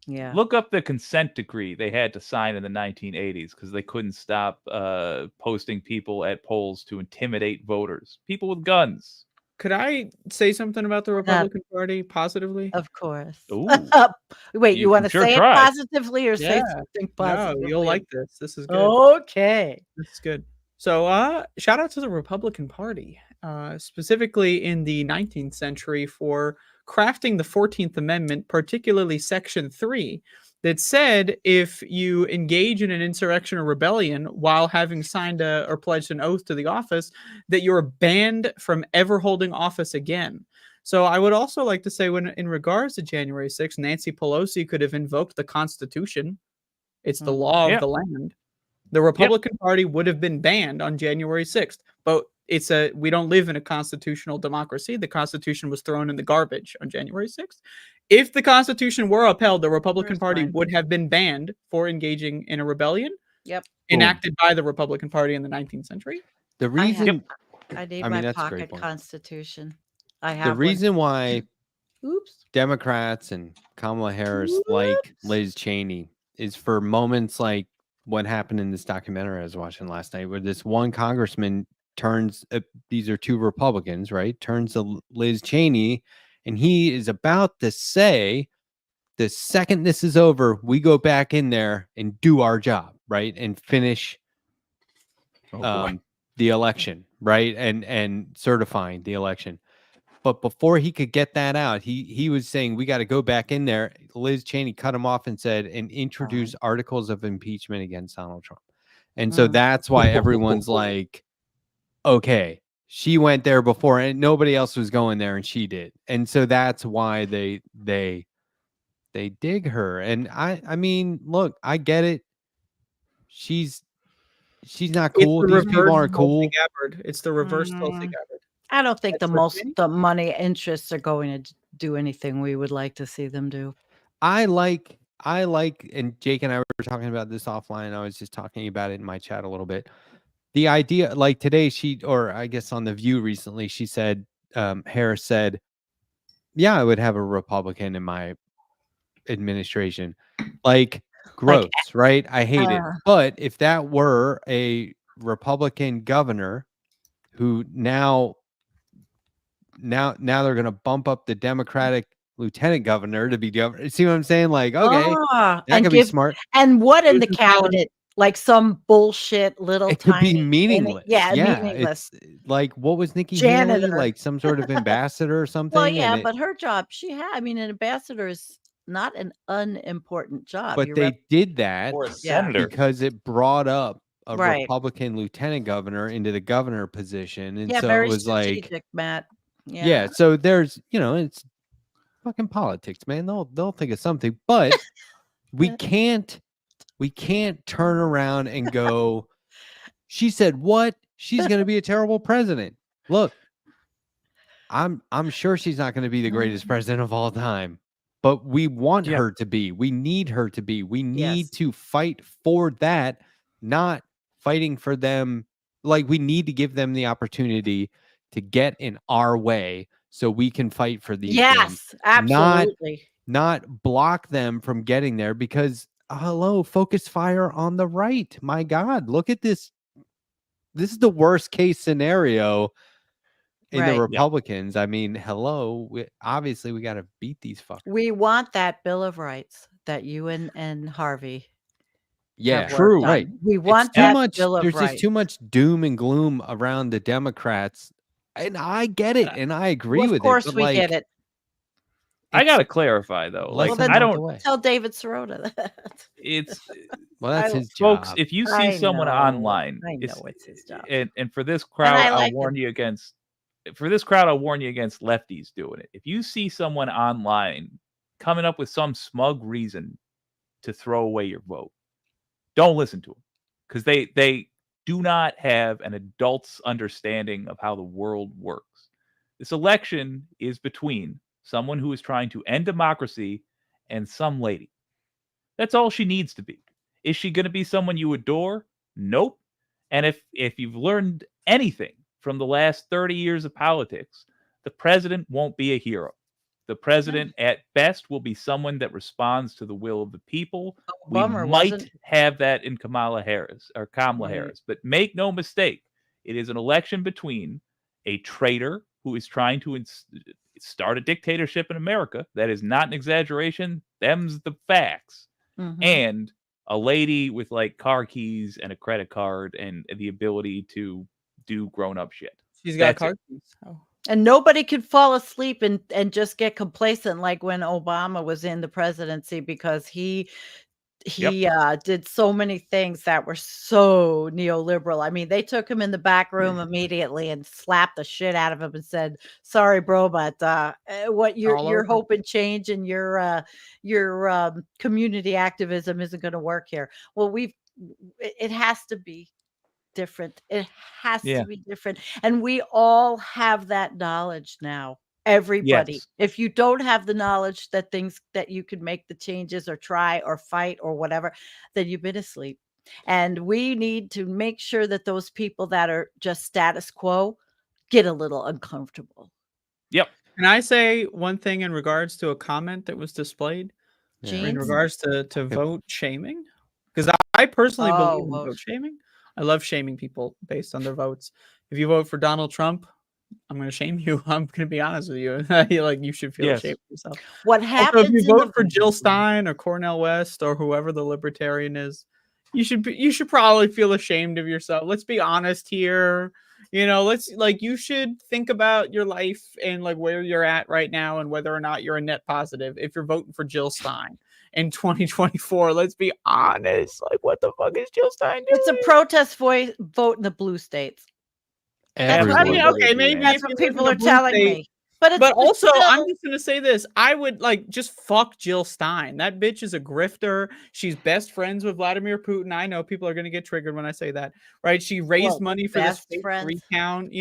Yeah. Look up the consent decree they had to sign in the 1980s because they couldn't stop posting people at polls to intimidate voters. People with guns. Could I say something about the Republican Party positively? Of course. Ooh. Wait, You you want can to sure say try. it positively or say Yeah. something No, positive? you'll like this. This is good. Okay. This is good. So, shout out to the Republican Party, specifically in the 19th century, for crafting the 14th Amendment, particularly Section 3, that said if you engage in an insurrection or rebellion while having signed or pledged an oath to the office, that you're banned from ever holding office again. So I would also like to say, when in regards to January 6th, Nancy Pelosi could have invoked the Constitution. It's the law Yeah. of the land. The Republican Party would have been banned on January 6th, but we don't live in a constitutional democracy. The Constitution was thrown in the garbage on January 6th. If the Constitution were upheld, the Republican Where's Party mine? would have been banned for engaging in a rebellion Yep. enacted by the Republican Party in the 19th century. The I have- reason I need I mean, my that's a great pocket point. constitution. I have the one. reason why Oops. Democrats and Kamala Harris like Liz Cheney is for moments like what happened in this documentary I was watching last night, where this one congressman turns, these are two Republicans, right? Turns to Liz Cheney, and he is about to say, the second this is over, we go back in there and do our job, right? And finish the election, right? And certifying the election. But before he could get that out, he was saying, we got to go back in there. Liz Cheney cut him off and said, and introduce articles of impeachment against Donald Trump. And so that's why everyone's like, okay, she went there before and nobody else was going there and she did. And so that's why they They dig her, and I mean, look, I get it. She's not It's cool. the These people reverse aren't Tulsi cool. Gabbard. It's the reverse Tulsi Mm, Gabbard. I don't think That's what you mean? the money interests are going to do anything we would like to see them do. I like, and Jake and I were talking about this offline. I was just talking about it in my chat a little bit. The idea, like today, or I guess on The View recently, she said, Harris said, yeah, I would have a Republican in my administration. Like, gross, right? I hate it. But if that were a Republican governor who now they're going to bump up the Democratic lieutenant governor to be governor. See what I'm saying? Like, okay, that and could be smart. and what in the Susan Collins. cabinet? Like some bullshit little It could tiny be meaningless. yeah, Yeah, meaningless. it's like, what was Nikki Haley? Janitor. Like some sort of ambassador or something? Well, yeah, and but her job, I mean, an ambassador is not an unimportant job. but You they rep- did that Or a Yeah. senator. because it brought up a Right. Republican lieutenant governor into the governor position. And yeah, so it very was like, strategic, Matt. yeah, so there's, it's fucking politics, man. They'll think of something, but we can't turn around and go, she said what? She's going to be a terrible president. Look, I'm sure she's not going to be the greatest president of all time, but we want Yeah. her to be. We need her to be. We need Yes. to fight for that, not fighting for them. Like, we need to give them the opportunity to get in our way so we can fight for these things. Yes, absolutely. Not block them from getting there, because hello, focus fire on the right. My God, look at this. This is the worst case scenario in Right. the Yeah. Republicans. I mean, hello, obviously we got to beat these fuckers. We want that Bill of Rights that you and Harvey Yeah, have True. worked on. right. We want Too that much. Bill of There's Rights. just too much doom and gloom around the Democrats, and I get it, and I agree Well, with of course, it. we get it. I gotta clarify though. Like, Like, Well, then I don't. away. Tell David Sirota that. It's Well, that's I- his job. folks. If you see I someone know. online, I know it's his job. And for this crowd, I I'll like warn you against. For this crowd, I'll warn you against lefties doing it. If you see someone online coming up with some smug reason to throw away your vote, don't listen to them, because they do not have an adult's understanding of how the world works. This election is between someone who is trying to end democracy and some lady. That's all she needs to be. Is she going to be someone you adore? Nope. And if you've learned anything from the last 30 years of politics, the president won't be a hero. The president, at best, will be someone that responds to the will of the people. We Bummer, might wasn't have that in Kamala Harris, Right. Harris, but make no mistake, it is an election between a traitor who is trying to start a dictatorship in America. That is not an exaggeration. Them's the facts. Mhm. And a lady with like car keys and a credit card and the ability to do grown-up shit. She's got That's car it. keys. Oh. And nobody could fall asleep and just get complacent like when Obama was in the presidency, because he did so many things that were so neoliberal. I mean, they took him in the back room immediately and slapped the shit out of him and said, "Sorry, bro, but what All your over. hope and change and your community activism isn't going to work here." Well, it has to be different. It has Yeah. to be different, and we all have that knowledge now. Everybody. Yes. If you don't have the knowledge that you could make the changes or try or fight or whatever, then you've been asleep. And we need to make sure that those people that are just status quo get a little uncomfortable. Yep. Can I say one thing in regards to a comment that was displayed Yeah. Jeans? in regards to vote shaming? Because I personally believe in vote. vote shaming. I love shaming people based on their votes. If you vote for Donald Trump, I'm going to shame you. I'm going to be honest with you. You should feel Yes. ashamed of yourself. What Also, happens if you in vote for Jill Stein or Cornel West or whoever the libertarian is, you should probably feel ashamed of yourself. Let's be honest here. You should think about your life and like where you're at right now and whether or not you're a net positive. If you're voting for Jill Stein in 2024, let's be honest. Like, what the fuck is Jill Stein doing? It's a protest vote in the blue states. That's what Everywhere. I mean, okay, maybe That's if what you live in people a are blue telling state, me. But it's But also, I'm still, just gonna say this: I would like just fuck Jill Stein. That bitch is a grifter. She's best friends with Vladimir Putin. I know people are gonna get triggered when I say that, right? She raised well, money for this best fake friends. recount.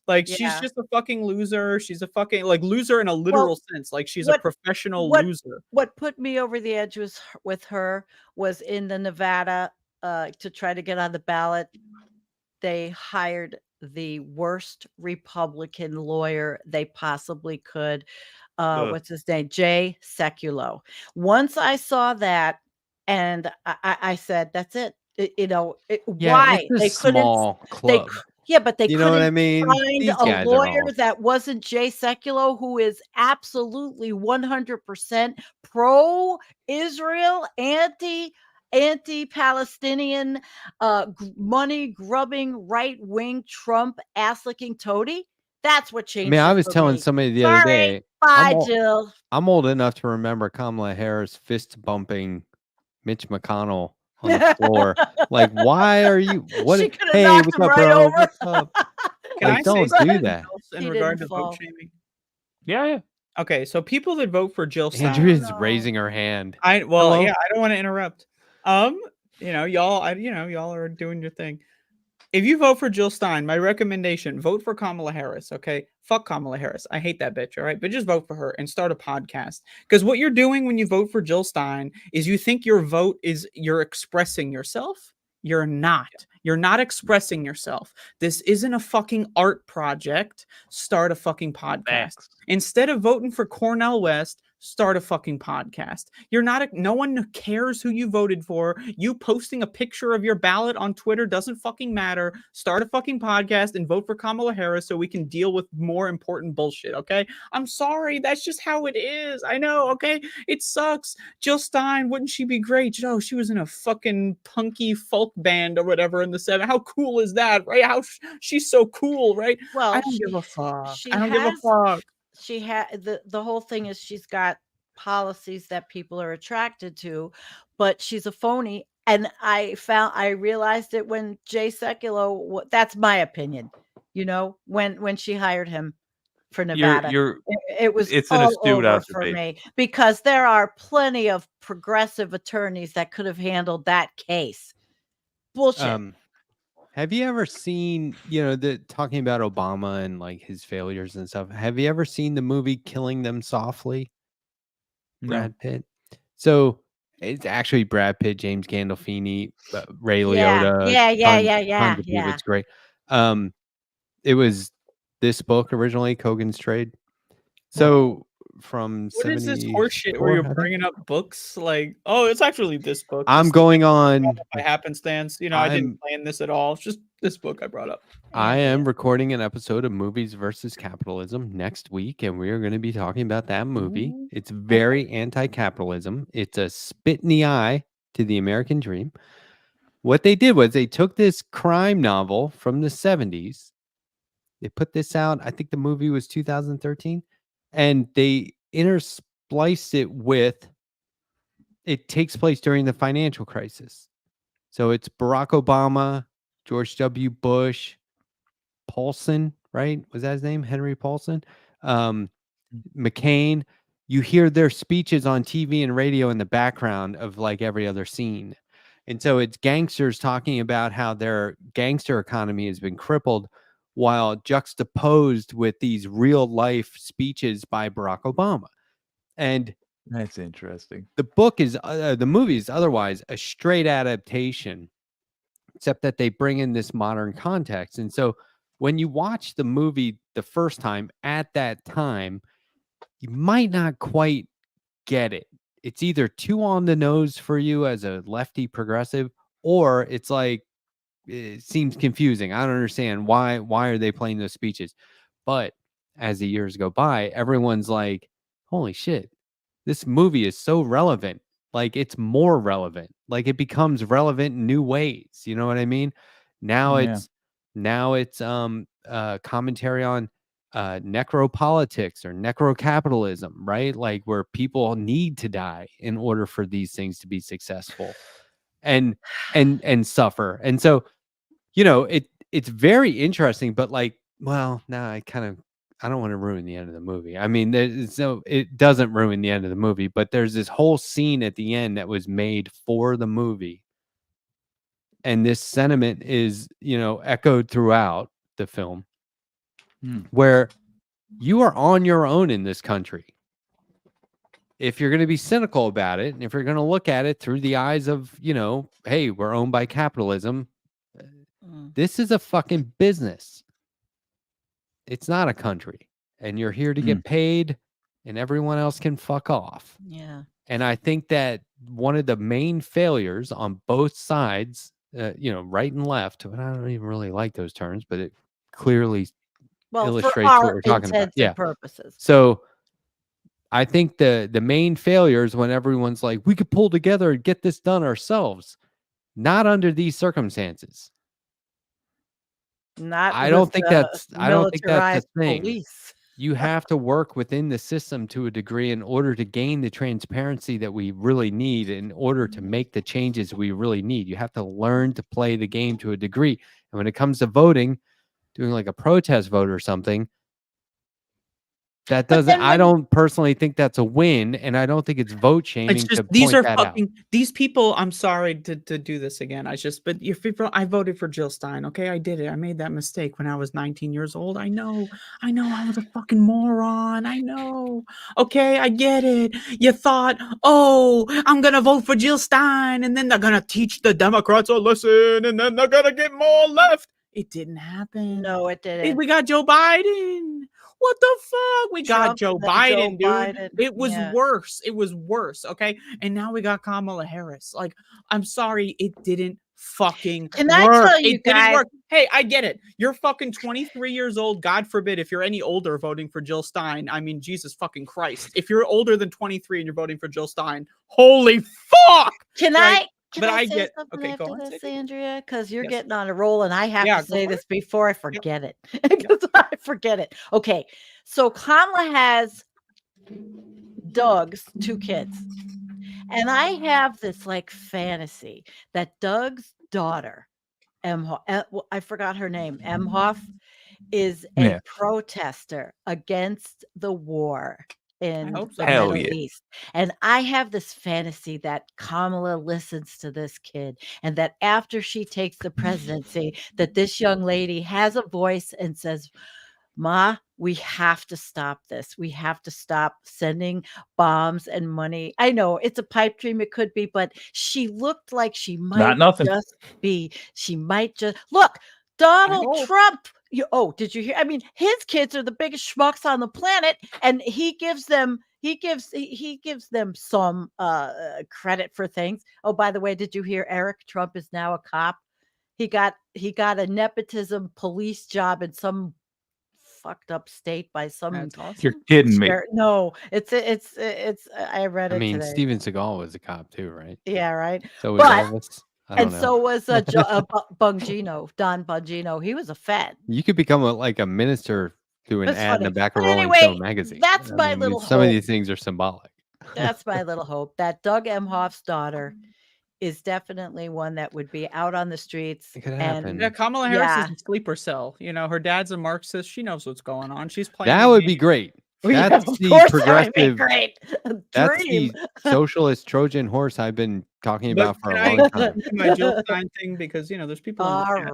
Like she's Yeah. just a fucking loser. She's a fucking like loser in a Well, literal sense. Like she's a what professional what loser. what put me over the edge with her was in the Nevada to try to get on the ballot. They hired the worst Republican lawyer they possibly could. Ugh. What's his name? Jay Sekulow. Once I saw that, and I said, "That's it." Yeah, Why it's a they couldn't? small They club. yeah, but they You know what I couldn't mean? find These a guys are lawyer all that wasn't Jay Sekulow, who is absolutely 100% pro-Israel, anti-Palestinian, money grubbing, right wing Trump ass licking toady. That's what I mean, changed I it was for telling me. somebody the other Sorry, day, bye, I'm old, Jill. I'm old enough to remember Kamala Harris fist bumping Mitch McConnell on the floor. Like, why are you She what could have hey, knocked what's him up, right bro? over. What's up? Can Like, I say don't do something that. else in He regard didn't to vote fall. shaming? Yeah. Okay, so people that vote for Jill Stein. Andrea is no. raising her hand. Yeah, Hello? I don't want to interrupt. Y'all are doing your thing. If you vote for Jill Stein, my recommendation, vote for Kamala Harris, okay? Fuck Kamala Harris. I hate that bitch, all right? But just vote for her and start a podcast. Because what you're doing when you vote for Jill Stein is you think your vote is you're expressing yourself. You're not. You're not expressing yourself. This isn't a fucking art project. Start a fucking podcast. Facts. Instead of voting for Cornel West, start a fucking podcast. No one cares who you voted for. You posting a picture of your ballot on Twitter doesn't fucking matter. Start a fucking podcast and vote for Kamala Harris so we can deal with more important bullshit, okay? I'm sorry, that's just how it is. I know, okay? It sucks. Jill Stein, wouldn't she be great? She was in a fucking punky folk band or whatever in the 70s. How cool is that, right? She's so cool, right? Well, I don't give a fuck. she I don't give a has fuck. she had the whole thing is she's got policies that people are attracted to, but she's a phony. And I realized it when Jay Sekulow. That's my opinion. When she hired him for Nevada, You're it was it's an all astute over for observation. me because there are plenty of progressive attorneys that could have handled that case. Bullshit. Have you ever seen, talking about Obama and like his failures and stuff? Have you ever seen the movie Killing Them Softly? No. Brad Pitt. So it's actually Brad Pitt, James Gandolfini, Ray Yeah, Liotta, tons of people. yeah. It's great. It was this book originally, Kogan's Trade. So from What is this 74, horseshit where I you're think. bringing up books? Like, oh, it's actually this book. I'm This going thing on. by happenstance. I I'm didn't plan this at all. It's just this book I brought up. I am recording an episode of Movies versus Capitalism next week, and we are going to be talking about that movie. Ooh, It's very anti-capitalism. It's a spit in the eye to the American dream. What they did was they took this crime novel from the 70s. They put this out. I think the movie was 2013, and they interspliced it with. It takes place during the financial crisis. So it's Barack Obama, George W. Bush, Paulson, right? Was that his name? Henry Paulson? McCain. You hear their speeches on TV and radio in the background of like every other scene. And so it's gangsters talking about how their gangster economy has been crippled while juxtaposed with these real life speeches by Barack Obama. And That's interesting. the movie is otherwise a straight adaptation, except that they bring in this modern context. And so when you watch the movie the first time at that time, you might not quite get it. It's either too on the nose for you as a lefty progressive, or it's like it seems confusing. I don't understand why are they playing those speeches. But as the years go by, everyone's like, holy shit, this movie is so relevant. Like it's more relevant. Like it becomes relevant in new ways. You know what I mean? Now Yeah. it's commentary on necropolitics or necrocapitalism, right? Like where people need to die in order for these things to be successful and suffer. And so, it's very interesting, but like, well, now I kind of I don't want to ruin the end of the movie. I mean, it doesn't ruin the end of the movie, but there's this whole scene at the end that was made for the movie. And this sentiment is, echoed throughout the film where you are on your own in this country. If you're going to be cynical about it, and if you're going to look at it through the eyes of, hey, we're owned by capitalism, this is a fucking business. It's not a country. And you're here to get paid, and everyone else can fuck off. Yeah. And I think that one of the main failures on both sides, right and left, but I don't even really like those terms, but it clearly illustrates for what our we're talking about. intents and purposes. So I think the main failure is when everyone's like, we could pull together and get this done ourselves. Not under these circumstances. I don't think that's the thing. Police. You have to work within the system to a degree in order to gain the transparency that we really need, in order to make the changes we really need. You have to learn to play the game to a degree. And when it comes to voting, doing like a protest vote or something, that doesn't, I don't personally think that's a win, and I don't think it's vote shaming. It's just, to these point are that out. fucking, these people, I'm sorry to do this again. I voted for Jill Stein. Okay. I did it. I made that mistake when I was 19 years old. I know I was a fucking moron. I know. Okay. I get it. You thought, oh, I'm going to vote for Jill Stein, and then they're going to teach the Democrats a lesson, and then they're going to get more left. It didn't happen. No, it didn't. We got Joe Biden. What the fuck? We got Joe Biden, dude. Biden. It was worse. It was worse. Okay. And now we got Kamala Harris. Like, I'm sorry. It didn't fucking work. Can I tell you It didn't guys? work. Hey, I get it. You're fucking 23 years old. God forbid if you're any older voting for Jill Stein. I mean, Jesus fucking Christ. If you're older than 23 and you're voting for Jill Stein, holy fuck. Can Right? Can But I I say get- something okay, go after on, this, say it. Andrea? Because you're Yes. getting on a roll, and I have Yeah, to say go for this before I forget it. Yep. Because I forget it. Okay, so Kamala has Doug's 2 kids, and I have this like fantasy that Doug's daughter, I forgot her name, Emhoff, is a Yeah. protester against the war in hope so. the Hell Middle yeah. East. And I have this fantasy that Kamala listens to this kid, and that after she takes the presidency, that this young lady has a voice and says, Ma, we have to stop this. We have to stop sending bombs and money. I know it's a pipe dream. It could be, but she looked like she might nothing. just be. She might just look. Donald hope. Trump. Did you hear? I mean, his kids are the biggest schmucks on the planet, and he gives them some credit for things. Oh, by the way, did you hear Eric Trump is now a cop? He got a nepotism police job in some fucked up state by some That's awesome. You're kidding me. No, it's I read it I mean, today. Steven Seagal was a cop too, right? Yeah, right. So was But- Elvis. I don't And know. so was Bongino, Don Bongino. He was a Fed. You could become like a minister through an That's ad in the funny. back of But Rolling anyway, Stone magazine. that's I my mean, little some of hope. these things are symbolic. That's my little hope that Doug Emhoff's daughter is definitely one that would be out on the streets. It could and happen. Yeah, Kamala Harris Yeah. is a sleeper cell. You know, her dad's a Marxist. She knows what's going on. She's playing. That the would be game. great. Yeah, That's of the course that would be progressive. great. That's Dream. the socialist Trojan horse I've been talking But about for can a I long time. do my Jill Stein thing, because there's people. in the All chat that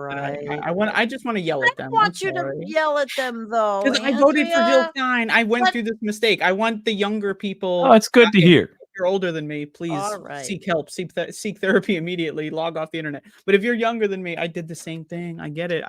I right. I just want to yell at I them. want you to yell at them, though. Because I voted for Jill Andrea. Stein. I went But- through this mistake. I want the younger people. Oh, it's good to hear. If you're older than me, please All right. seek help. Seek therapy immediately. Log off the internet. But if you're younger than me, I did the same thing. I get it.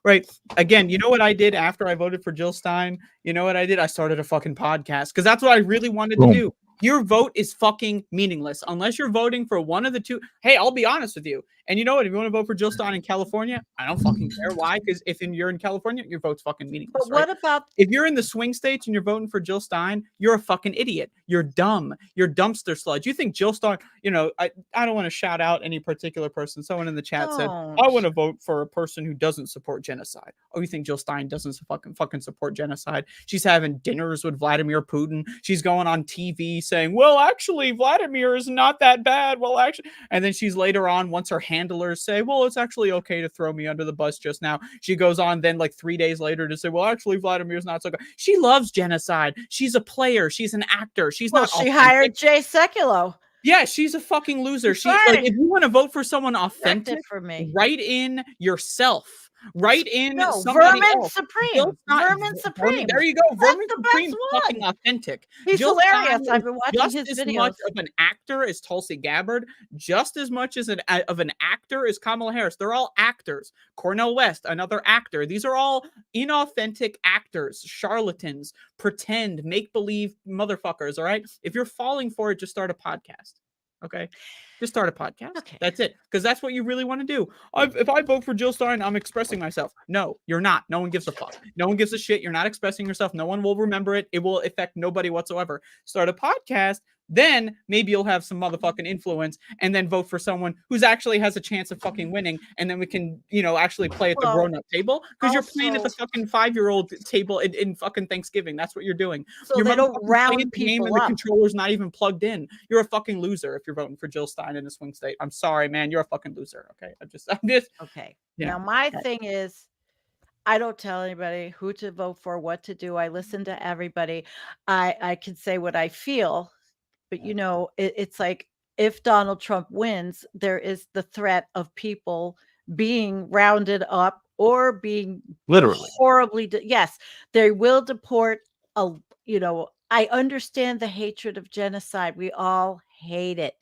Right. Again, you know what I did after I voted for Jill Stein? You know what I did? I started a fucking podcast, because that's what I really wanted to Boom. do. Your vote is fucking meaningless unless you're voting for one of the two. Hey, I'll be honest with you. And you know what? If you want to vote for Jill Stein in California, I don't fucking care. Why? Because you're in California, your vote's fucking meaningless. But right? what about If you're in the swing states and you're voting for Jill Stein, you're a fucking idiot. You're dumb. You're dumpster sludge. You think Jill Stein, I don't want to shout out any particular person. Someone in the chat said, I Don't. want to vote for a person who doesn't support genocide. Oh, you think Jill Stein doesn't fucking support genocide? She's having dinners with Vladimir Putin. She's going on TV saying, well, actually, Vladimir is not that bad. Well, actually, and then she's later on, once her handlers say, well, it's actually okay to throw me under the bus just now. She goes on then like 3 days later to say, well, actually, Vladimir's not so good. She loves genocide. She's a player. She's an actor. She's Well, not she authentic. hired Jay Sekulow. Yeah, she's a fucking loser. She Right. like, if you want to vote for someone Correct authentic, it for me. write in yourself. Write in No, somebody Vermin else. Supreme. Jill Stein- Vermin Supreme. There you go. Vermin the Supreme, best fucking one. authentic. He's Jill hilarious. Stein I've been watching just his as videos. much of an actor as Tulsi Gabbard, just as much as of an actor as Kamala Harris. They're all actors. Cornel West, another actor. These are all inauthentic actors, charlatans, pretend, make-believe motherfuckers, all right? If you're falling for it, just start a podcast. Okay, just start a podcast. Okay. That's it, because that's what you really want to do. If I vote for Jill Stein, I'm expressing myself. No, you're not. No one gives a fuck. No one gives a shit. You're not expressing yourself. No one will remember it. It will affect nobody whatsoever. Start a podcast. Then maybe you'll have some motherfucking influence, and then vote for someone who's actually has a chance of fucking winning, and then we can, actually play at the Well, grown-up table, because you're playing at the also- fucking 5-year-old table in fucking Thanksgiving. That's what you're doing. So Your they don't motherfucking round playing the game people and the up. controller's not even plugged in. You're a fucking loser if you're voting for Jill Stein in a swing state. I'm sorry, man. You're a fucking loser. Okay. I'm just Okay. Yeah. Now my thing is, I don't tell anybody who to vote for, what to do. I listen to everybody. I can say what I feel, but it's like if Donald Trump wins, there is the threat of people being rounded up or being Literally. horribly. Yes, they will deport. I understand the hatred of genocide. We all hate it.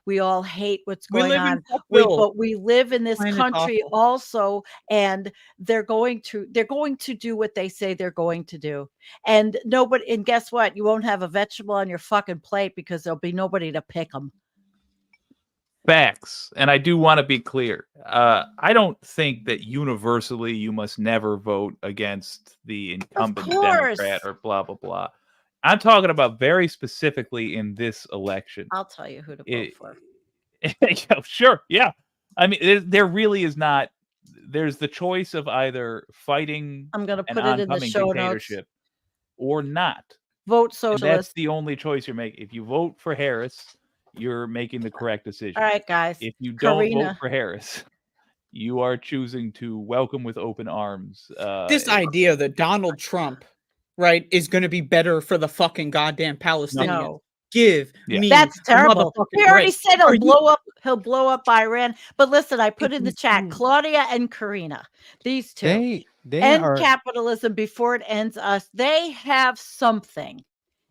We all hate what's We going live on. in Fuckville. But we live in this Planet's country awful. also, and they're going to do what they say they're going to do. And guess what? You won't have a vegetable on your fucking plate because there'll be nobody to pick them. Facts. And I do want to be clear. I don't think that universally you must never vote against the incumbent course. Democrat or blah, blah, blah. I'm talking about very specifically in this election. I'll tell you who to vote It- for. Yeah, sure. Yeah. I mean, there really is not. There's the choice of either fighting I'm going to an put it in the oncoming show notes. dictatorship or not. Vote And that's socialist. the only choice you're making. If you vote for Harris, you're making the correct decision. All right, guys. If you don't vote Karina. for Harris, you are choosing to welcome with open arms. This idea that Donald Trump, right, is going to be better for the fucking goddamn Palestinians. No. Give Yeah. me That's a terrible. motherfucking He already break. said Are he'll blow up Iran. But listen, I put in the chat insane. Claudia and Karina. These two. They End are capitalism before it ends us. They have something.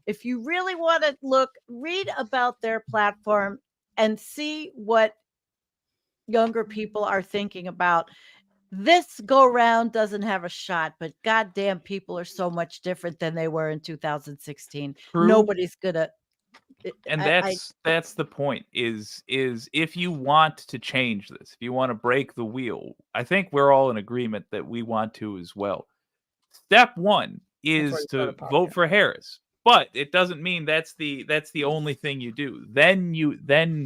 If you really want to read about their platform and see what younger people are thinking about. This go round doesn't have a shot, but goddamn, people are so much different than they were in 2016. True. Nobody's gonna. And I- that's the point is if you want to change this, if you want to break the wheel, I think we're all in agreement that we want to as well. Step one why is you start a to vote podcast. for Harris, but it doesn't mean that's the only thing you do. Then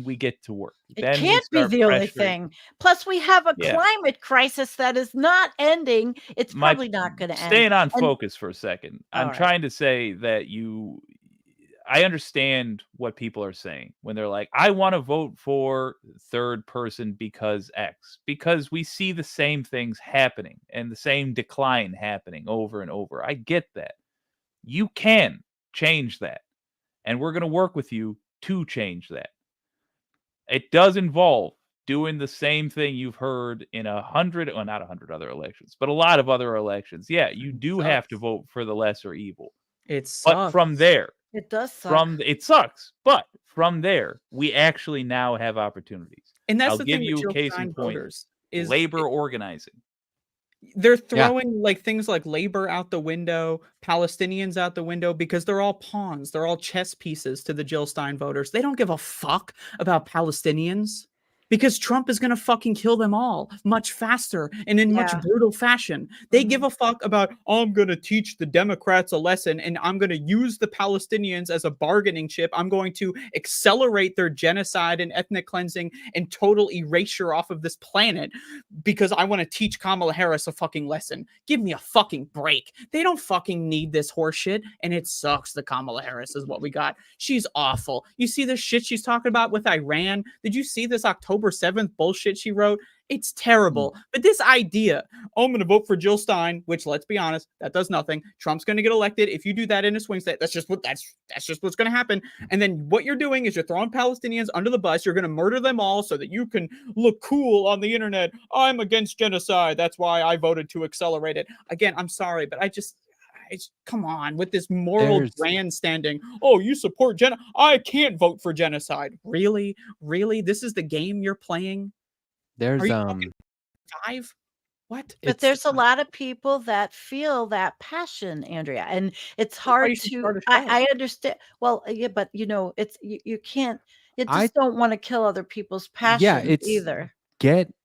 we get to work. It Then we can't be start the only pressuring. thing. Plus, we have a Yeah. climate crisis that is not ending. It's My- probably not going to end. Staying on And- focus for a second. I'm All right. trying to say that I understand what people are saying when they're like, I want to vote for third person because X, because we see the same things happening and the same decline happening over and over. I get that. You can change that. And we're going to work with you to change that. It does involve doing the same thing you've heard in not 100 other elections, but a lot of other elections. Yeah, you do have to Sucks. vote for the lesser evil. It But from sucks. there, It does suck. it sucks. But from there, we actually now have opportunities. And that's I'll the give thing you with a Jill case in Stein point. voters is Labor organizing. they're throwing like things like labor out the window, Palestinians out the window, because they're all pawns. They're all chess pieces to the Jill Stein voters. They don't give a fuck about Palestinians because Trump is going to fucking kill them all much faster and in much Yeah. brutal fashion. They give a fuck about, I'm going to teach the Democrats a lesson and I'm going to use the Palestinians as a bargaining chip. I'm going to accelerate their genocide and ethnic cleansing and total erasure off of this planet because I want to teach Kamala Harris a fucking lesson. Give me a fucking break. They don't fucking need this horseshit, and it sucks that Kamala Harris is what we got. She's awful. You see the shit she's talking about with Iran? Did you see this October October 7th bullshit she wrote, it's terrible. But this idea, oh, I'm going to vote for Jill Stein, which, let's be honest, that does nothing. Trump's going to get elected. If you do that in a swing state, that's just what's going to happen. And then what you're doing is you're throwing Palestinians under the bus. You're going to murder them all so that you can look cool on the internet. I'm against genocide. That's why I voted to accelerate it. Again, I'm sorry, but it's come on with this moral grandstanding. Oh, you support I can't vote for genocide. Really? This is the game you're playing? There's Are you fucking 5? What? But there's a lot of people that feel that passion, Andrea, and it's hard to. I understand. Well, yeah, but it's you can't. You just don't want to kill other people's passion either.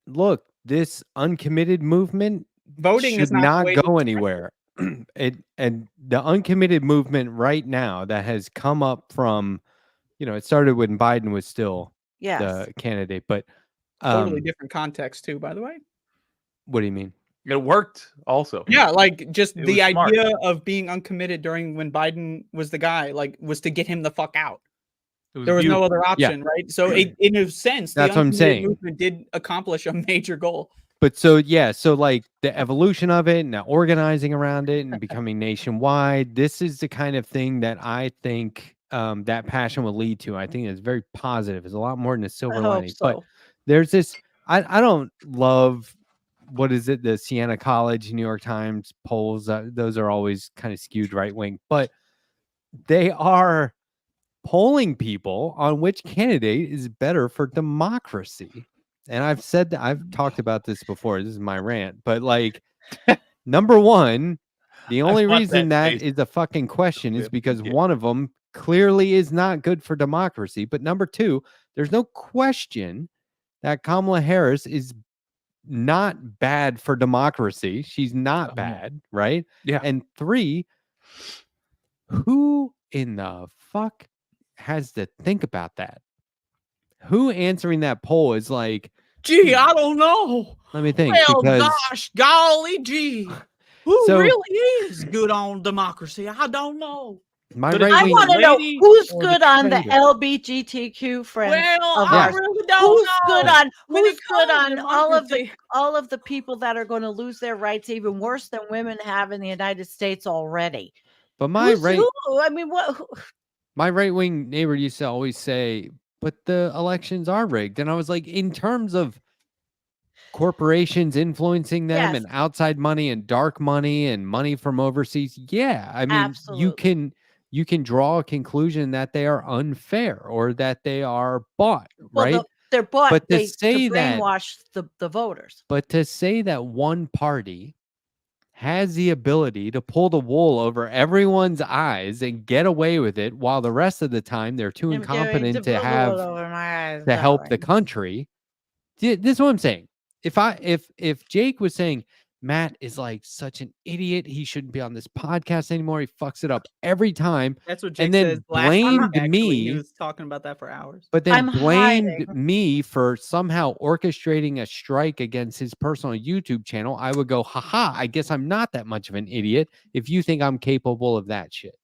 Look, this uncommitted movement voting should is not go anywhere. And the uncommitted movement right now that has come up from, it started when Biden was still the candidate, but totally different context too, by the way. What do you mean? It worked also. Yeah, like just the idea of being uncommitted during when Biden was the guy, like, was to get him the fuck out. There was no other option, right? So in a sense, that's what I'm saying. Movement did accomplish a major goal. But so like the evolution of it and the organizing around it and becoming nationwide, this is the kind of thing that I think that passion will lead to. I think it's very positive. It's a lot more than a silver lining. But there's this, I don't love, what is it, the Siena College, New York Times polls. Those are always kind of skewed right wing, but they are polling people on which candidate is better for democracy. And I've said that, I've talked about this before. This is my rant, but like, number one, the only reason that is a fucking question is because one of them clearly is not good for democracy. But number two, there's no question that Kamala Harris is not bad for democracy. She's not bad, right? Yeah. And three, who in the fuck has to think about that? Who answering that poll is like, gee, I don't know. Let me think. Well, gosh, golly gee. Who really is good on democracy? I don't know. I want to know who's good on the LGBTQ friends. Well, I really don't know. Who's good on all of the people that are going to lose their rights even worse than women have in the United States already. But my right wing neighbor used to always say, but the elections are rigged. And I was like, in terms of corporations influencing them and outside money and dark money and money from overseas, I mean, you can draw a conclusion that they are unfair or that they are bought, right? They're bought, but to brainwash the voters. But to say that one party has the ability to pull the wool over everyone's eyes and get away with it while the rest of the time they're too incompetent to help the country. This is what I'm saying. If Jake was saying Matt is like such an idiot, he shouldn't be on this podcast anymore, he fucks it up every time. That's what Jake and then says. Blamed me. He was talking about that for hours. But then blamed me for somehow orchestrating a strike against his personal YouTube channel. I would go, haha, I guess I'm not that much of an idiot if you think I'm capable of that shit.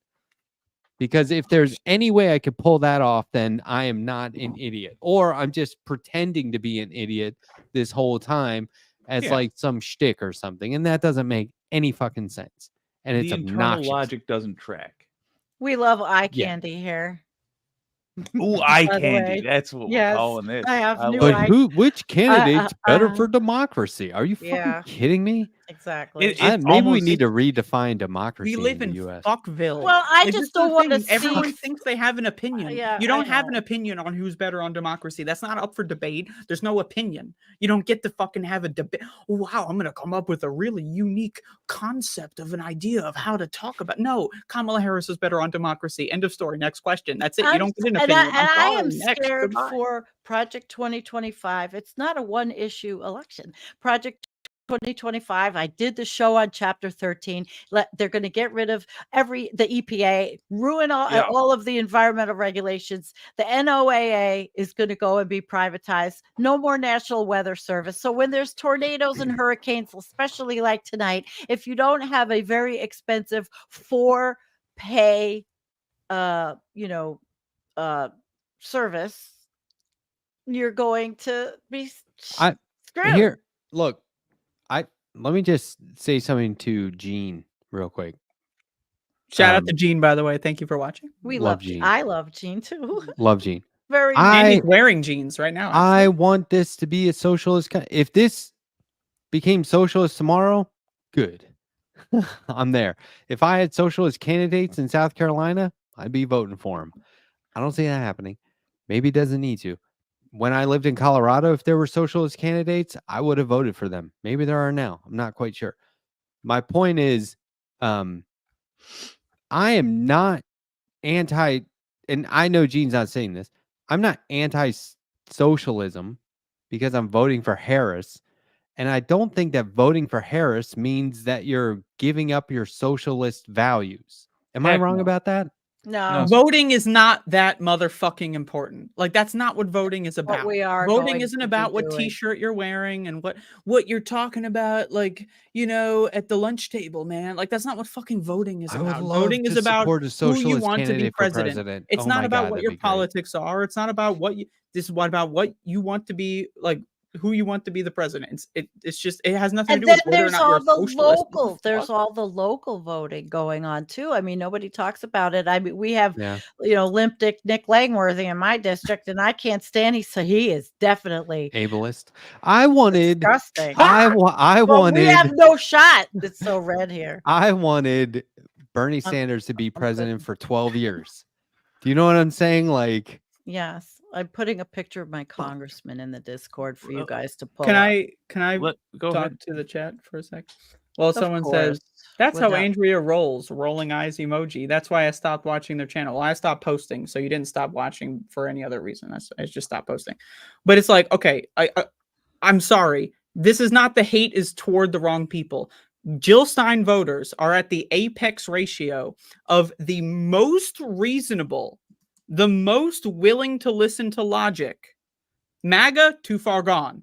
Because if there's any way I could pull that off, then I am not an idiot. Or I'm just pretending to be an idiot this whole time as like some shtick or something. And that doesn't make any fucking sense. And it's obnoxious. Internal logic doesn't track. We love eye candy here. Ooh, eye candy. That's what we're calling this. I have new but which candidate's better for democracy? Are you fucking kidding me? Exactly. Maybe we need to redefine democracy. We live in the US. Fuckville. Well, I just don't want to see. Everyone thinks they have an opinion. You don't have an opinion on who's better on democracy. That's not up for debate. There's no opinion. You don't get to fucking have a debate. Wow, I'm gonna come up with a really unique concept of an idea of how to talk about. No, Kamala Harris is better on democracy. End of story. Next question. That's it. You don't get an opinion. I am scared for Project 2025. It's not a one issue election. Project 2025. I did the show on Chapter 13. They're going to get rid of the EPA, ruin all of the environmental regulations. The NOAA is going to go and be privatized. No more National Weather Service. So when there's tornadoes and hurricanes, especially like tonight, if you don't have a very expensive for-pay, service, you're going to be I- screwed. Here, look, let me just say something to Gene real quick. Shout out to Gene, by the way. Thank you for watching. We love love Gene. Gene. I love Gene too. Love Gene. Very I- And he's wearing jeans right now. I actually. want this to be a socialist. If this became socialist tomorrow, good. I'm there. If I had socialist candidates in South Carolina, I'd be voting for them. I don't see that happening. Maybe it doesn't need to. When I lived in Colorado, if there were socialist candidates, I would have voted for them. Maybe there are now. I'm not quite sure. My point is, I am not anti, and I know Gene's not saying this. I'm not anti-socialism because I'm voting for Harris. And I don't think that voting for Harris means that you're giving up your socialist values. Am I Heck wrong no. about that? no. Voting is not that motherfucking important. Like that's not what voting is What about. we are Voting going isn't to be about what doing. t-shirt you're wearing and what you're talking about, like, you know, at the lunch table, man. Like that's not what fucking voting is I would about. love Voting to is about support a who socialist you want to be candidate for president. president. It's Oh not my about God, what that'd your be great. politics are. It's not about what you. This is what about what you want to be, like who you want to be the president. It's just it has nothing And to do then with whether or there's not you're all a the socialist. What the local. There's fuck? all the local voting going on too. I mean, nobody talks about it. I mean, we have Yeah. limp dick Nick Langworthy in my district, and I can't stand. He is definitely Ableist. I wanted. disgusting. I Well, we have wanted. no shot. It's so red here. I wanted Bernie Sanders to be president for 12 years. Do you know what I'm saying? Like, Yes, I'm putting a picture of my congressman in the Discord for you Well, guys to pull Can up. I Go talk ahead. to the chat for a sec? Well, Of someone course, says that's how without- Andrea rolls, rolling eyes emoji. That's why I stopped watching their channel. Well, I stopped posting, so you didn't stop watching for any other reason. I just stopped posting. But it's like, okay, I'm sorry. This is not the hate is toward the wrong people. Jill Stein voters are at the apex ratio of the most reasonable, the most willing to listen to logic. MAGA, too far gone.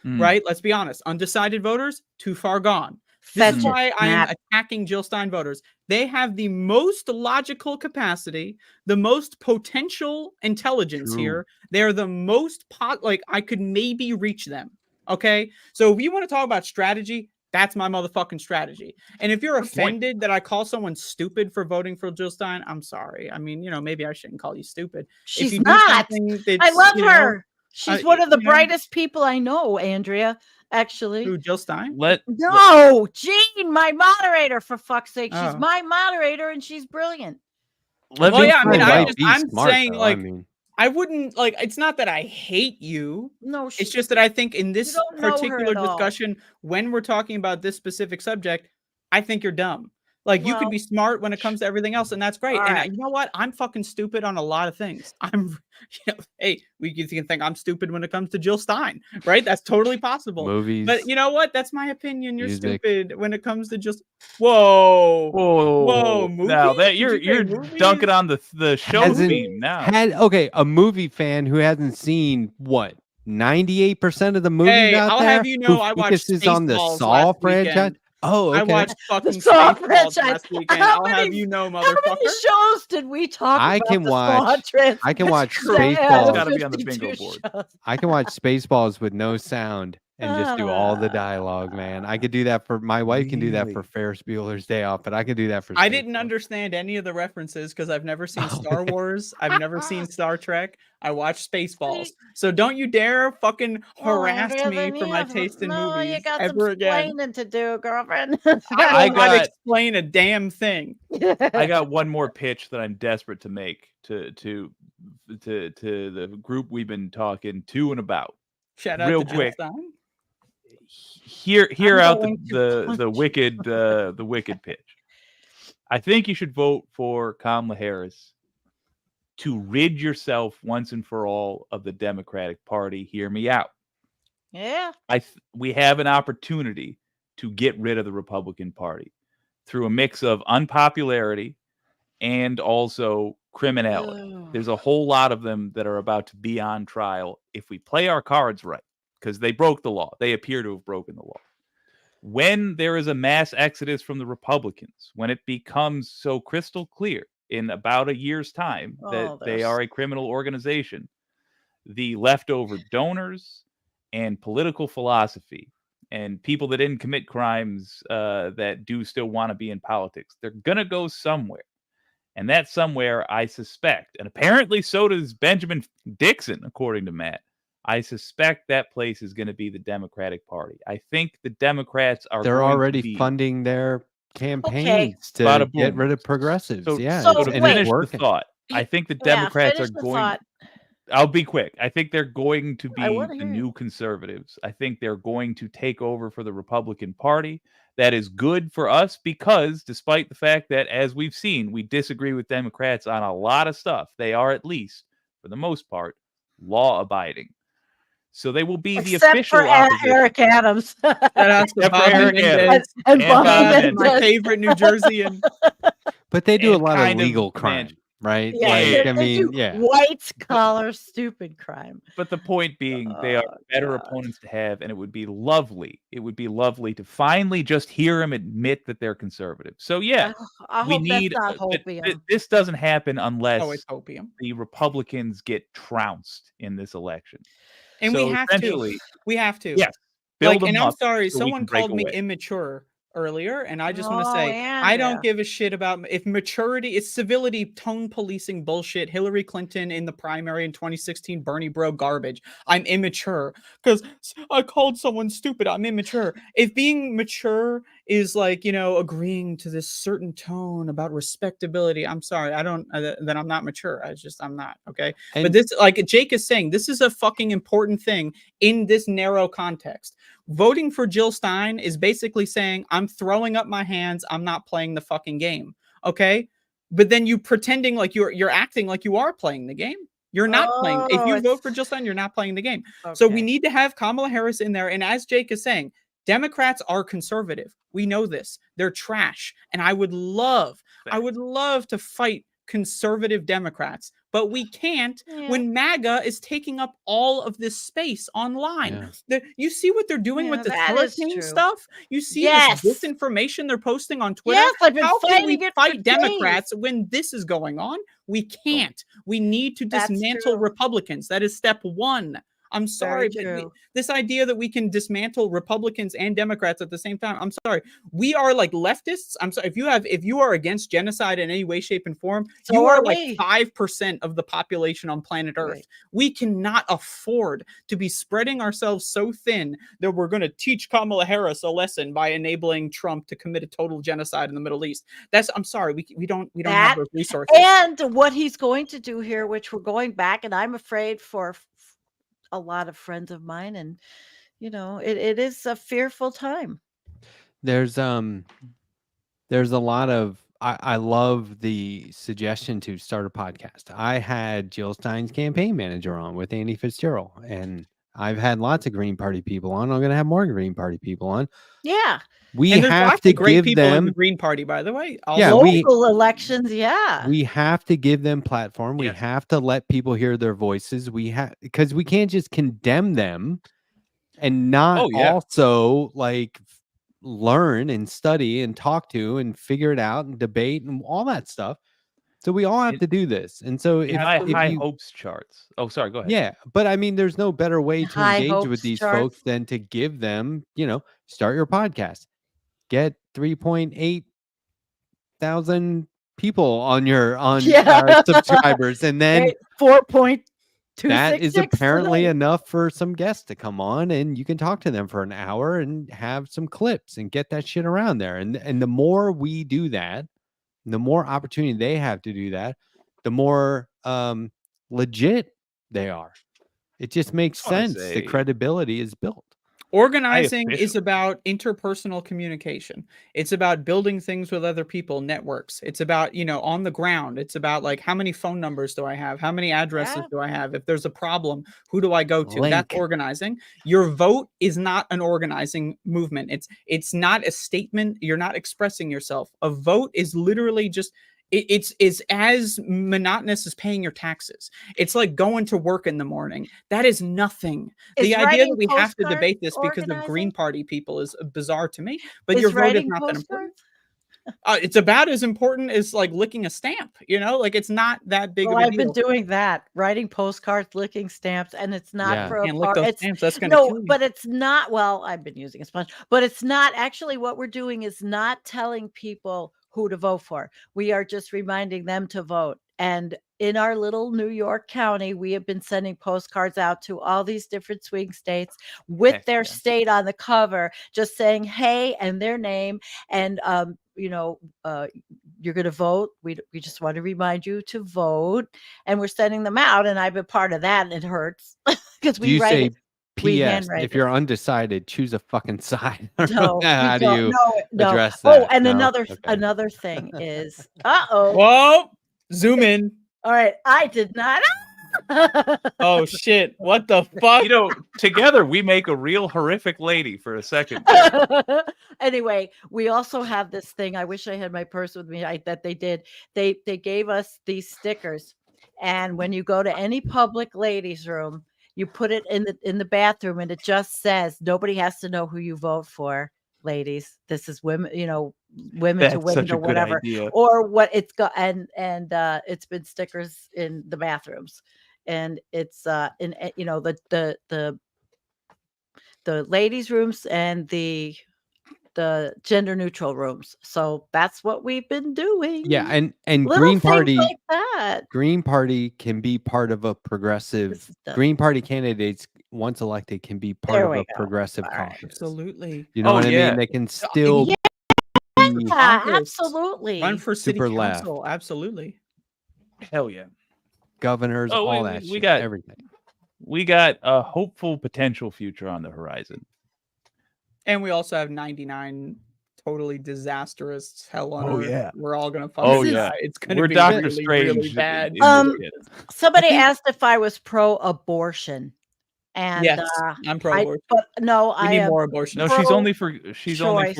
Mm. Right? Let's be honest. Undecided voters, too far gone. This Fetch is it, why I am Matt. attacking Jill Stein voters. They have the most logical capacity, the most potential intelligence True. here. They're the most like I could maybe reach them. Okay. So if you want to talk about strategy, that's my motherfucking strategy. And if you're Good point. offended that I call someone stupid for voting for Jill Stein, I'm sorry. I mean, maybe I shouldn't call you stupid. She's you do not. something I that's, love her. She's one of the you know- brightest people I know, Andrea. Actually, Who, Jill Stein? no, Jean, my moderator. For fuck's sake, she's Oh. my moderator, and she's brilliant. Let Well, me yeah, I mean, She I might just, be I'm smart, saying, though, like, I mean, I wouldn't like. It's not that I hate you. No, It's just that I think in this don't know her particular at all. discussion, when we're talking about this specific subject, I think you're dumb. Like you could Well, be smart when it comes to everything else, and that's great. all And right. you know what? I'm fucking stupid on a lot of things. Hey, you can think I'm stupid when it comes to Jill Stein, right? That's totally possible. movies. But you know what? That's my opinion. You're music. stupid when it comes to just. Whoa. Whoa! Now movies? that Did you're you say you're dunking movies? on the show Hasn't theme now. okay, a movie fan who hasn't seen what 98% of the movies Hey, out I'll there have you know, who I watched focuses on the Spaceballs Saw last franchise. weekend. Oh, okay. I watched fucking Saw Spaceballs franchise. last weekend. How I'll have many- you know, How many motherfucker. shows did we talk I about? can the watch- Saw I can watch trans- Spaceballs. It's gotta be on the 52 bingo board. shows. I can watch Spaceballs with no sound and just do all the Ah. dialogue, man. I could do that for my wife can do that for Really? Ferris Bueller's Day Off, but I could do that for I didn't Spaceballs. understand any of the references because I've never seen Oh, Star Wars. I've never seen Star Trek. I watched Spaceballs. So don't you dare fucking harass Andrea, me then for you my have- taste in no, movies you got ever some again. explaining to do, girlfriend. I will not got- explain a damn thing. I got one more pitch that I'm desperate to make to the group we've been talking to and about. Shout out Real to Jill quick. Stein. Hear I'm out going to the wicked pitch. I think you should vote for Kamala Harris to rid yourself once and for all of the Democratic Party. Hear me out. Yeah. We have an opportunity to get rid of the Republican Party through a mix of unpopularity and also criminality. Ugh. There's a whole lot of them that are about to be on trial if we play our cards right, because they broke the law. They appear to have broken the law. When there is a mass exodus from the Republicans, when it becomes so crystal clear in about a year's time that Oh, they there's- are a criminal organization, the leftover donors and political philosophy and people that didn't commit crimes that do still want to be in politics. They're going to go somewhere. And that somewhere, I suspect, and apparently so does Benjamin Dixon, according to Matt, I suspect that place is going to be the Democratic Party. I think the Democrats are They're going to already be, funding their campaigns Bada to get boom. rid of progressives. So, yeah, so to and finish it's the working. thought, I think the Yeah, Democrats are finish the going. thought. I'll be quick. I think they're going to I be wanna the hear you. new conservatives. I think they're going to take over for the Republican Party. That is good for us because despite the fact that, as we've seen, we disagree with Democrats on a lot of stuff, they are at least, for the most part, law-abiding. So they will be the Except official for opposition. Eric Adams. Shout out to Except for Bobby Eric Mendez. Adams. and And Bobby Bobby my Mendez. favorite New Jerseyan. But they do a And lot of kind of legal crime, financial. right? Yeah, Like, they I mean, do yeah. white collar stupid crime. But the point being, they are Oh, better God. opponents to have, and it would be lovely. It would be lovely to finally just hear them admit that they're conservative. So yeah, I we hope need. that's not but hopium. this doesn't happen unless Oh, it's opium. the Republicans get trounced in this election. And So we have to. essentially, We have to. yes, build Like, them and I'm up sorry, so we someone can break called me away. immature earlier, and I just want to Oh, say I don't Andrea. give a shit about if maturity is civility, tone policing bullshit. Hillary Clinton in the primary in 2016, Bernie bro garbage. I'm immature because I called someone stupid. I'm immature. If being mature is like, you know, agreeing to this certain tone about respectability, I'm sorry, I don't. Then I'm not mature. I'm not. Okay. But And this, like Jake is saying, this is a fucking important thing in this narrow context. Voting for Jill Stein is basically saying, I'm throwing up my hands. I'm not playing the fucking game. Okay. But then you pretending like you're acting like you are playing the game. You're not playing. If Oh, you vote it's- for Jill Stein, you're not playing the game. So we okay. need to have Kamala Harris in there. And as Jake is saying, Democrats are conservative. We know this. They're trash. And I would love to fight conservative Democrats, but we can't Yeah. when MAGA is taking up all of this space online. Yeah. You see what they're doing Yeah, with the that is hurricane true. stuff? You see Yes. this disinformation they're posting on Twitter? Yes, I've been How can fighting we it for fight days. Democrats when this is going on? We can't. We need to That's dismantle true. Republicans. That is step one. I'm sorry, but true. this idea that we can dismantle Republicans and Democrats at the same time. I'm sorry. We are like leftists. I'm sorry if you are against genocide in any way, shape, and form, So you are are like we. 5% of the population on planet Earth. Right. We cannot afford to be spreading ourselves so thin that we're going to teach Kamala Harris a lesson by enabling Trump to commit a total genocide in the Middle East. I'm sorry. We don't have That- those resources. And what he's going to do here, which we're going back, and I'm afraid for a lot of friends of mine, and you know, it is a fearful time. there's a lot of I love the suggestion to start a podcast. I had Jill Stein's campaign manager on with Andy Fitzgerald, and I've had lots of Green Party people on. I'm going to have more Green Party people on. Yeah. We And there's have lots to of great give people in the them Green Party, by the way. Yeah, Also, Local elections, yeah. we have to give them platform. We Yes. have to let people hear their voices. We have because we can't just condemn them and not Oh, yeah. also like learn and study and talk to and figure it out and debate and all that stuff. So we all have It- to do this. And so In if, my if high you, hopes charts. Oh, sorry. Go ahead. yeah, but I mean, there's no better way to High engage with hopes these charts. folks than to give them, start your podcast, get 3.8 thousand people on Yeah. subscribers, and then 4.266. that is apparently today. enough for some guests to come on, and you can talk to them for an hour and have some clips and get that shit around there. And the more we do that, the more opportunity they have to do that, the more legit they are. It just makes I wanna sense. The say- credibility is built. organizing is official. about interpersonal communication. It's about building things with other people, networks. It's about, on the ground. It's about like, how many phone numbers do I have? How many addresses Yeah. do I have? If there's a problem, who do I go to? Link. That's organizing. Your vote is not an organizing movement. It's not a statement. You're not expressing yourself. A vote is literally just it's as monotonous as paying your taxes. It's like going to work in the morning. That is nothing. Is The idea writing that we have to postcards debate this because of organizing? Green Party people is bizarre to me. But Is your vote is writing not that important. postcards? It's about as important as like licking a stamp, like it's not that big Well, of a I've been deal. doing that, writing postcards, licking stamps, and it's not Yeah. for a Can't lick part. those It's stamps, that's gonna no, kill you. but it's not. Well, I've been using a sponge, but it's not actually what we're doing is not telling people who to vote for. We are just reminding them to vote. And in our little New York County, we have been sending postcards out to all these different swing states with Heck their yeah. state on the cover, just saying hey and their name. And you're going to vote. We just want to remind you to vote, and we're sending them out. And I've been part of that, and it hurts because Do you say we P.S. handwrite if it. you're undecided, choose a fucking side? I don't know. No, we How do don't. you No. address Oh, that? and No? another Okay. thing is, oh, Whoa, zoom in. all right, I did not. Oh shit, what the fuck? Together we make a real horrific lady for a second. Anyway, we also have this thing. I wish I had my purse with me. That they did. They gave us these stickers, and when you go to any public ladies' room, you put it in the bathroom, and it just says nobody has to know who you vote for. Ladies, this is women. Women to That's women such a or good whatever, idea. or what it's got, and it's been stickers in the bathrooms, and it's in the ladies' rooms and the gender neutral rooms. So that's what we've been doing. Yeah, and Little Green things Party like that. Green Party can be part of a progressive This is the- Green Party candidates once elected can be part There of we a go. progressive All right. caucus. Absolutely. You know Oh, what I yeah. mean? They can still Yeah, be Congress, absolutely. Run for city Super left. council. Absolutely. Hell yeah. governors, Oh, all we- that we shit, got- everything. We got a hopeful potential future on the horizon. And we also have 99 totally disastrous hell on Oh, earth. yeah. We're all gonna fucking Oh, This is- yeah. die. It's gonna We're be Doctor really, Strange really bad. in Um, this shit. Somebody think- asked if I was pro-abortion, and Yes, I'm pro-abortion. but no, We I need am more abortion. No, pro- she's only for choice.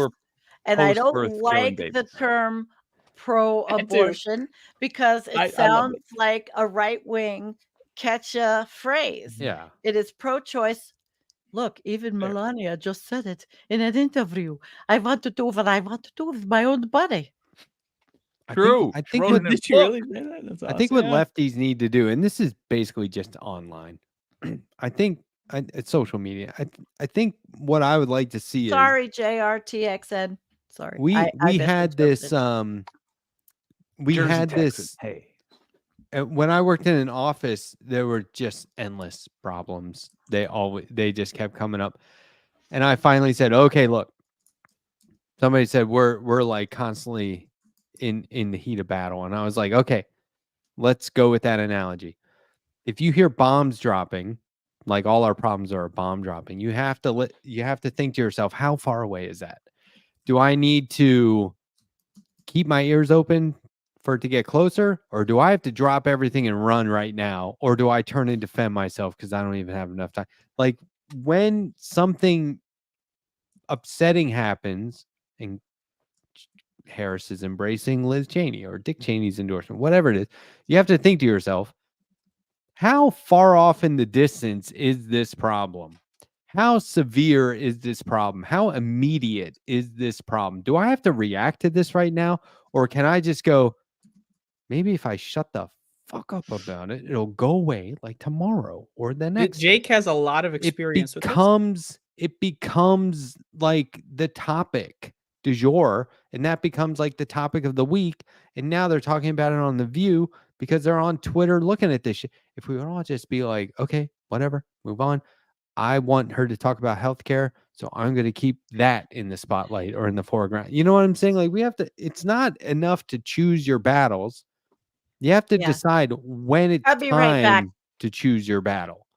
And I don't post-birth killing like the babies. term pro-abortion because it I love sounds it. like a right-wing catch phrase. Yeah. It is pro-choice. Look, even Fair. Melania just said it in an interview. I want to do what I want to do with my own body. True. I She think wrote what, it in Did she book. really say that? That's I think awesome. what lefties need to do, and this is basically just online. I think it's social media. I think what I would like to see is Sorry, JRTXN. Sorry. we I had this misinterpreted. we Jersey, had Texas. this Hey. when I worked in an office, there were just endless problems. They just kept coming up. And I finally said, okay, look. Somebody said we're like constantly in the heat of battle. And I was like, okay, let's go with that analogy. If you hear bombs dropping, like all our problems are a bomb dropping, you have to think to yourself, how far away is that? Do I need to keep my ears open for it to get closer, or do I have to drop everything and run right now, or do I turn and defend myself because I don't even have enough time? Like when something upsetting happens and Harris is embracing Liz Cheney or Dick Cheney's endorsement, whatever it is, you have to think to yourself, how far off in the distance is this problem? How severe is this problem? How immediate is this problem? Do I have to react to this right now? Or can I just go, maybe if I shut the fuck up about it, it'll go away like tomorrow or the next day. Jake has a lot of experience with this. It becomes like the topic du jour, and that becomes like the topic of the week. And now they're talking about it on The View because they're on Twitter looking at this shit. If we would all just be like, okay, whatever, move on. I want her to talk about healthcare, so I'm going to keep that in the spotlight or in the foreground. You know what I'm saying? Like it's not enough to choose your battles. You have to Yeah. decide when it's I'll be right back. time to choose your battle.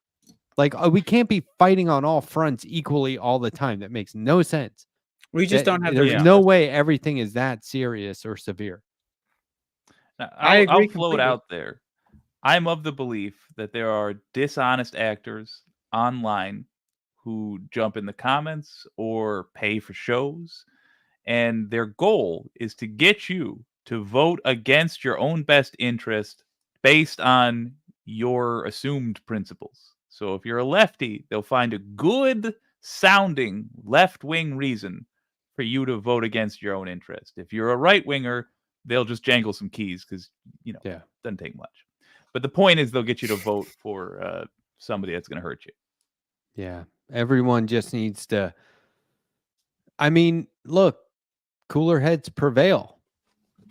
Like we can't be fighting on all fronts equally all the time. That makes no sense. We just don't have the There's Yeah. no way everything is that serious or severe. Now, I I'll agree float completely. out there. I'm of the belief that there are dishonest actors online who jump in the comments or pay for shows, and their goal is to get you to vote against your own best interest based on your assumed principles. So if you're a lefty, they'll find a good sounding left-wing reason for you to vote against your own interest. If you're a right winger, they'll just jangle some keys because Yeah. it doesn't take much. But the point is, they'll get you to vote for somebody that's going to hurt you. Yeah. Everyone just needs to. I mean, look, cooler heads prevail. It's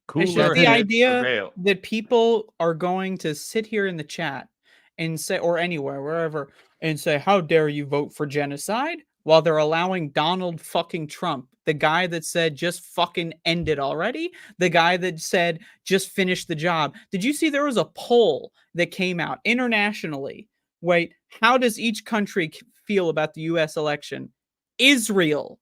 Cooler just the heads idea prevail. that people are going to sit here in the chat and say, or anywhere, wherever, and say, how dare you vote for genocide? While they're allowing Donald fucking Trump, the guy that said, just fucking end it already, the guy that said, just finish the job. Did you see there was a poll that came out internationally? Wait, how does each country feel about the US election? Israel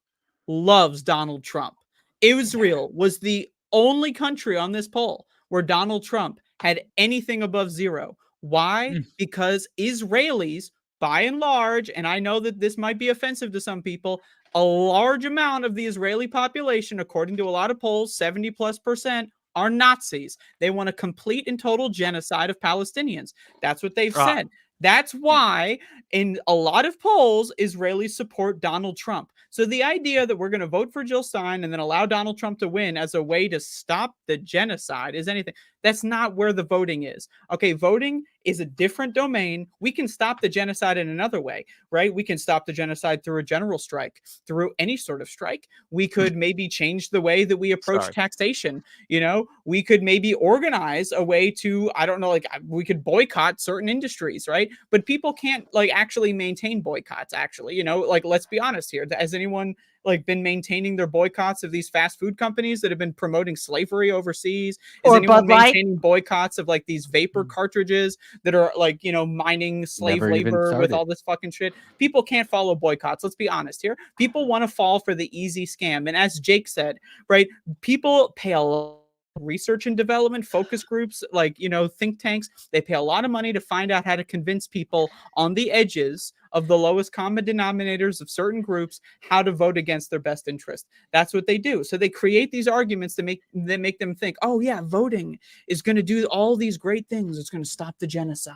loves Donald Trump. Israel was the only country on this poll where Donald Trump had anything above 0. Why? Because Israelis, by and large, and I know that this might be offensive to some people, a large amount of the Israeli population, according to a lot of polls, 70+%, are Nazis. They want a complete and total genocide of Palestinians. That's what they've said. That's why in a lot of polls, Israelis support Donald Trump. So the idea that we're going to vote for Jill Stein and then allow Donald Trump to win as a way to stop the genocide is anything. That's not where the voting is. Okay, voting is a different domain. We can stop the genocide in another way, right? We can stop the genocide through a general strike, through any sort of strike. We could maybe change the way that we approach taxation. You know, we could maybe organize a way to, I don't know, like we could boycott certain industries, right? But people can't like actually maintain boycotts, actually, you know, like let's be honest here. Has anyone like been maintaining their boycotts of these fast food companies that have been promoting slavery overseas? Is Or anyone Bud Light? maintaining boycotts of like these vapor cartridges that are like, you know, mining slave Never even labor with started. all this fucking shit? People can't follow boycotts. Let's be honest here. People want to fall for the easy scam. And as Jake said, right, people pay a lot research and development focus groups, like, you know, think tanks. They pay a lot of money to find out how to convince people on the edges of the lowest common denominators of certain groups how to vote against their best interest. That's what they do. So they create these arguments that make them think, oh yeah, voting is going to do all these great things. It's going to stop the genocide.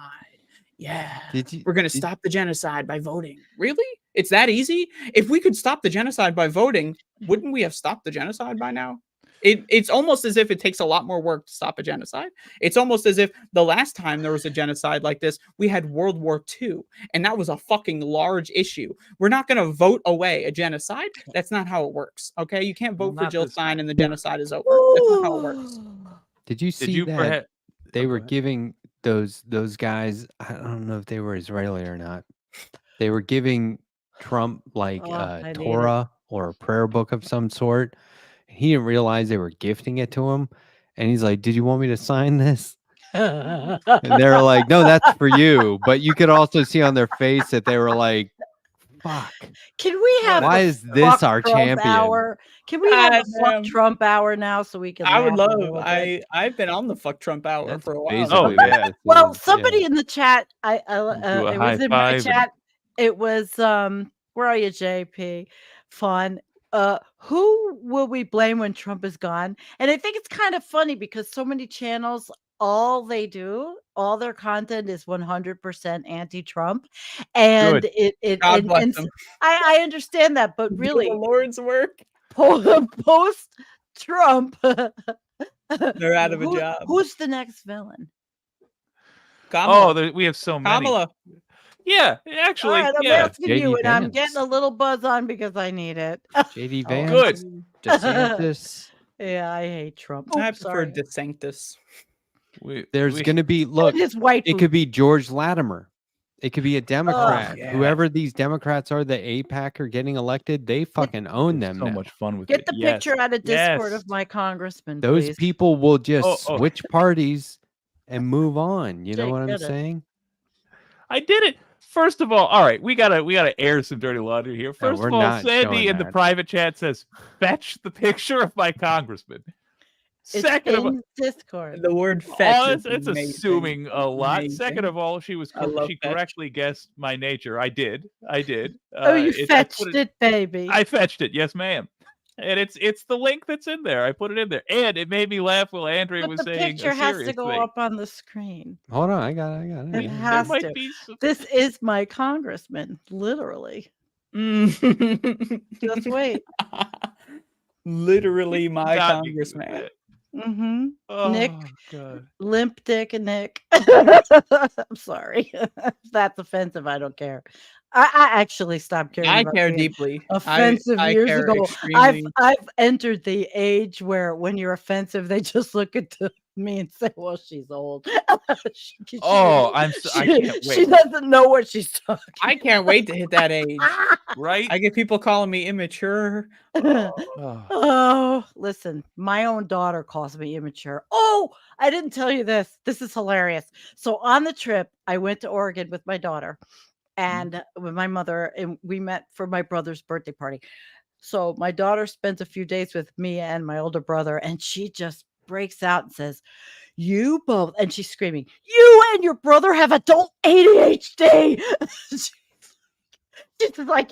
Yeah, we're going to stop the genocide by voting. Really? It's that easy? If we could stop the genocide by voting, wouldn't we have stopped the genocide by now? It's almost as if it takes a lot more work to stop a genocide. It's almost as if the last time there was a genocide like this, we had World War II, and that was a fucking large issue. We're not going to vote away a genocide. That's not how it works, okay? You can't vote for Jill Stein and the genocide is over. That's not how it works. Did you see that they were giving those guys, I don't know if they were Israeli or not, they were giving Trump like Torah or a prayer book of some sort. He didn't realize they were gifting it to him. And he's like, did you want me to sign this? And they were like, no, that's for you. But you could also see on their face that they were like, fuck. Can we have why is this our Trump champion? Hour? Can we have a fuck Trump hour now so we can? I would love. I've been on the fuck Trump hour for a while. Oh yeah. Well, somebody in the chat, it was in my chat. It was where are you, JP? Fun. Who will we blame when Trump is gone? And I think it's kind of funny because so many channels, all they do, all their content is 100% anti-Trump, and God bless them. I understand that, but really, the Lord's work. Post Trump, they're out of a job. Who's the next villain? Kamala. Oh, we have so many. Kamala. Yeah, actually, right, I'm asking you, and I'm getting a little buzz on because I need it. JD Vance. Good. DeSantis. Yeah, I hate Trump. I prefer DeSantis. There's going to be, look, it could be George Latimer. It could be a Democrat. Whoever these Democrats are, the AIPAC are getting elected, they fucking own them so now. much fun with it. Get the picture out of Discord of my congressman, Those please. people will just switch parties and move on. You know what I'm saying? I did it. First of all right, we gotta air some dirty laundry here. First of all, Sandy in the private chat says, "Fetch the picture of my congressman." Second of all, Discord, the word "fetch" it's assuming a lot. Amazing. Second of all, she correctly guessed my nature. I did. Oh, you fetched it, baby. I fetched it. Yes, ma'am. And it's the link that's in there. I put it in there, and it made me laugh while Andrea was saying. The picture has to go up on the screen. Hold on, I got it. It has to. This is my congressman, literally. Just wait. Literally my Not because of congressman. that. Mm-hmm. Oh, Nick. God. Limp Dick and Nick. I'm sorry. If that's offensive, I don't care. I actually stopped caring I about care being deeply. offensive I years care ago. extremely. I've entered the age where when you're offensive, they just look at me and say, "Well, she's old." Oh, I can't She wait. doesn't know what she's talking. I can't wait to hit that age. Right? I get people calling me immature. Oh. Oh, listen, my own daughter calls me immature. Oh, I didn't tell you this. This is hilarious. So on the trip, I went to Oregon with my daughter and with my mother, and we met for my brother's birthday party. So my daughter spent a few days with me and my older brother, and she just breaks out and says, "You both," and she's screaming, "You and your brother have adult ADHD." She's like,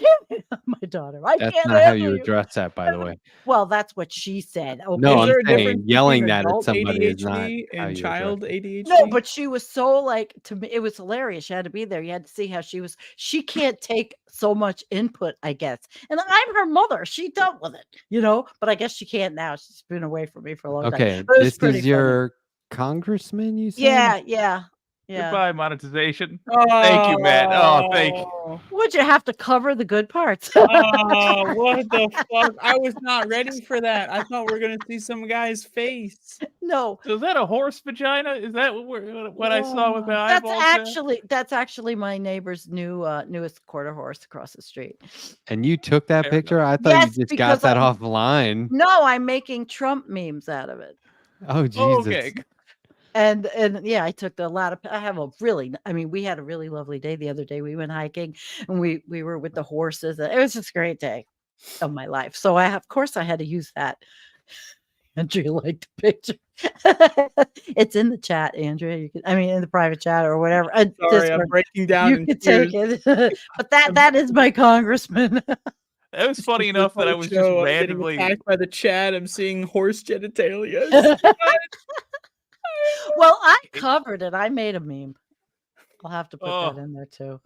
my daughter, I That's can't not how handle you you. address that, by the way. Well, that's what she said. Okay. No, Is I'm there a saying difference yelling between that at adult somebody is not ADHD how and you address child it. ADHD? No, but she was so like to me, it was hilarious. She had to be there. You had to see how she can't take so much input, I guess. And I'm her mother. She dealt with it, but I guess she can't now. She's been away from me for a long time. Okay, But it was this pretty is funny. your congressman, you said? Yeah. Goodbye, monetization. Thank you, Matt. Oh, thank you. Would you have to cover the good parts? Oh, what the fuck? I was not ready for that. I thought we were gonna see some guy's face. No. So is that a horse vagina? Is that what I saw with my That's eyeballs? actually my neighbor's newest quarter horse across the street. And you took that Fair enough. picture? I thought Yes, you just because got that I'm- offline. No, I'm making Trump memes out of it. Oh, Jesus. Okay. And yeah, I took a lot of. I have a really. I mean, we had a really lovely day the other day. We went hiking, and we were with the horses. It was just a great day of my life. So of course, I had to use that. Andrea liked the picture. It's in the chat, Andrea. In the private chat or whatever. Sorry, I'm Discord. breaking down. You in could tears. take it, but that is my congressman. It was funny enough that I was just I'm randomly. getting attacked by the chat. I'm seeing horse genitalia. Well, I covered it. I made a meme. I'll have to put Oh. that in there too.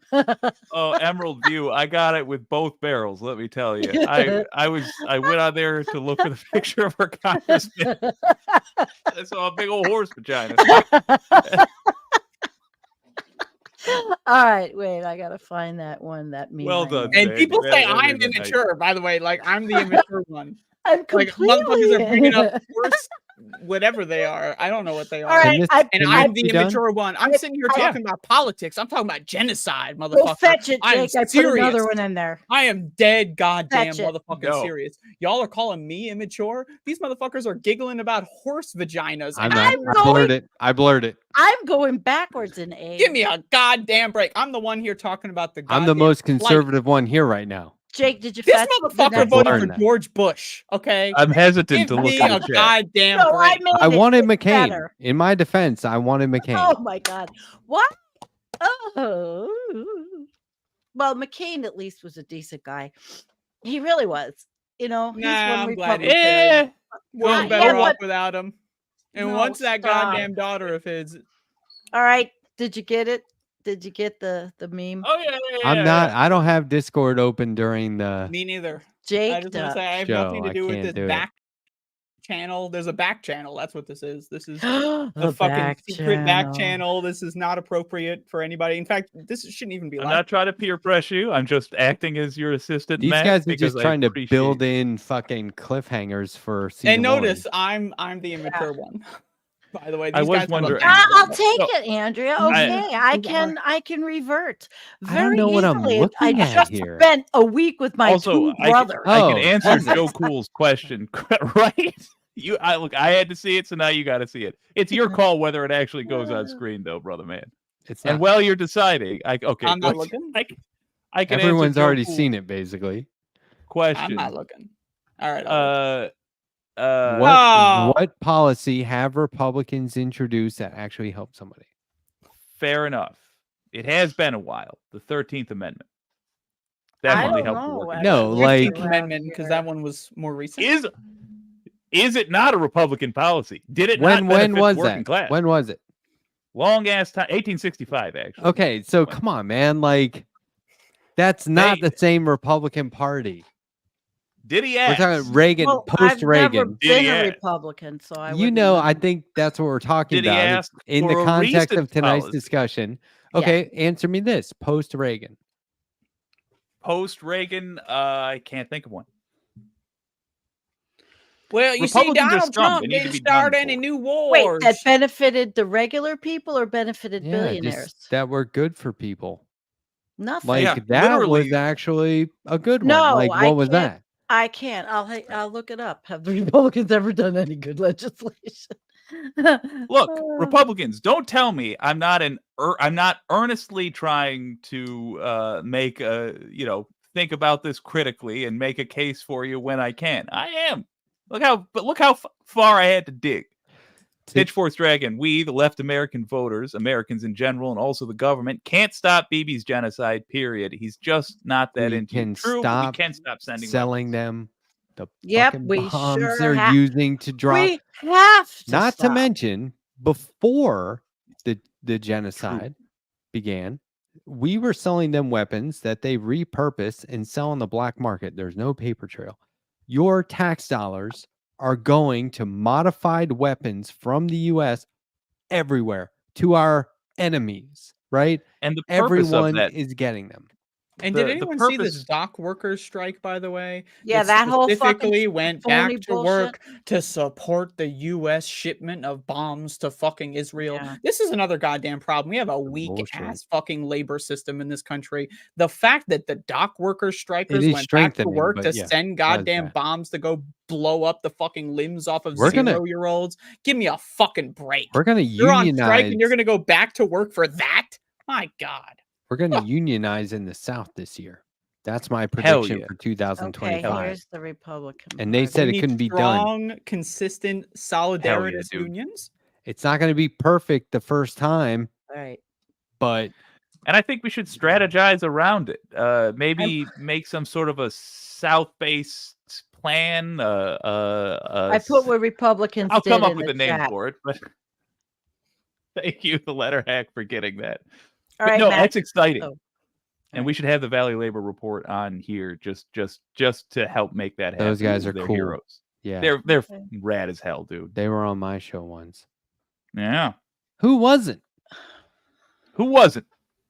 Oh, Emerald View. I got it with both barrels, let me tell you. I went on there to look for the picture of our congressman. I saw a big old horse vagina. All right, wait. I gotta find that one. That meme. Well I done, made. And people Yeah, say that I'm is a nice- immature, by the way. Like, I'm the immature one. I'm Like, completely. motherfuckers are bringing up horse, whatever they are. I don't know what they are. All right, this- I, And Can I'm this the be done? immature one. I'm sitting here Yeah. talking about politics. I'm talking about genocide, go motherfucker. fetch it, I'm Jake. I put serious. another one in there. I am dead goddamn Fetch it. motherfucking No. serious. Y'all are calling me immature? These motherfuckers are giggling about horse vaginas. I'm and not. I'm I blurred it. I blurred it. I'm going backwards in age. Give me a goddamn break. I'm the one here talking about the I'm the goddamn most plight. conservative one here right now. Jake, did you This fetch the motherfucker next voted Learn for that. George Bush, okay? I'm hesitant Give to look me at a the chat. goddamn No, I break. made I it. wanted It's McCain. better. In my defense, I wanted McCain. Oh my God. What? Oh. Well, McCain at least was a decent guy. He really was. He's Nah, one I'm glad he Republican. Eh, We're Yeah, better off but- without him. And No, once that stop. goddamn daughter of his, All right. Did you get it? Did you get the meme? Oh yeah. I'm not. I don't have Discord open during the. me neither. I Jake, just want to say I have show, nothing to I do with can't this do it. back channel. There's a back channel. That's what this is. This is the a fucking back secret back channel. This is not appropriate for anybody. In fact, this shouldn't even be I'm like. not trying to peer pressure you. I'm just acting as your assistant. These Matt, guys are because just I trying to appreciate- build in fucking cliffhangers for season And notice one. I'm the immature one. By the way, I these was guys have a wondering- back I'll channel. take So, it, Andrea. I- Okay, I These are- can revert. I don't Very know what I'm easily. looking I at just here. spent a week with my Also, two I can- brothers. I Oh, can answer Jesus. Joe Cool's question, right? I had to see it, so now you got to see it. It's your call whether it actually goes on screen, though, brother man. It's And not. while you're deciding, okay, I'm not go- looking. I can. Everyone's answer Joe already Cool's seen it, basically. question. I'm not looking. All right. I'll look. What Oh. what policy have Republicans introduced that actually help somebody? Fair enough. It has been a while. The 13th Amendment I definitely don't helped. the know, working No, actually. like- 15th Amendment, because that one was more recent. Is it not a Republican policy? Did it When not benefit was the working that? class? When was it? Long ass time, 1865 actually. Okay, so come on, man. Like That's not They- the same Republican Party. Did he We're ask? talking Reagan, Well, post I've never Reagan. been Yeah. a Republican, so I You wouldn't know, I think that's what we're talking Did he about. ask In the for a context of recent tonight's policy? discussion. Yeah. Okay, answer me this: post Reagan. Post Reagan, I can't think of one. Well, you see, Republicans are Donald scum. They Trump need to didn't be start done any for. new Wait, wars. that benefited the regular people or benefited Yeah, billionaires? just that were good for people. Nothing. Like Yeah, that was literally. actually a good one. No, Like I what was can't. that? I can't. I'll look it up. Have the Republicans ever done any good legislation? Look, Uh, Republicans, don't tell me I'm not I'm not earnestly trying to make a think about this critically and make a case for you when I can. I am. Look how far I had to dig. To- Pitchfork's Dragon, we, the left American voters, Americans in general, and also the government, can't stop Bibi's genocide, period. He's just not that We into you. can True, but we stop can stop sending selling weapons. them the Yep, fucking we bombs sure they're have. using to drop. We have to Not to stop. mention, before the genocide began, we were selling them weapons that they repurpose and sell on the black market. There's no paper trail. Your tax dollars are going to modified weapons from the US everywhere to our enemies, right? And the purpose of Everyone that, is getting them. And the- did the anyone see this purpose- dock workers strike, by the way? Yeah, that whole fucking specifically went back phony to work to support the U.S. shipment of bombs to fucking Israel. Yeah. This is another goddamn problem. We have a weak Bullshit. ass fucking labor system in this country. The fact that the dock workers strikers is went back to strengthening, work but to yeah, send that is goddamn bad. bombs to go blow up the fucking limbs off of We're gonna- 0-year-olds. Give me a fucking break. We're going to You're on strike unionize. and you're gonna go back to work for that? My God. We're going to unionize in the South this year. That's my Hell prediction yeah. for Okay, 2025. here's the Republican. And they Party. said We it need couldn't be done. strong, consistent, solidaritous dude. unions. It's not going to be perfect the first time, Right. but and I think we should strategize around it. Maybe make some sort of a South-based plan. I put what Republicans I'll did come up in with the a name chat. for it, but thank you, the letter hack, for getting that. All But right, no, Matt. that's exciting. Oh, And we should have the Valley Labor Report on here just to help make that happen. Those guys because are they're cool. heroes. yeah, They're Okay. fucking rad as hell, dude. they were on my show once. Yeah. Who wasn't? Who wasn't?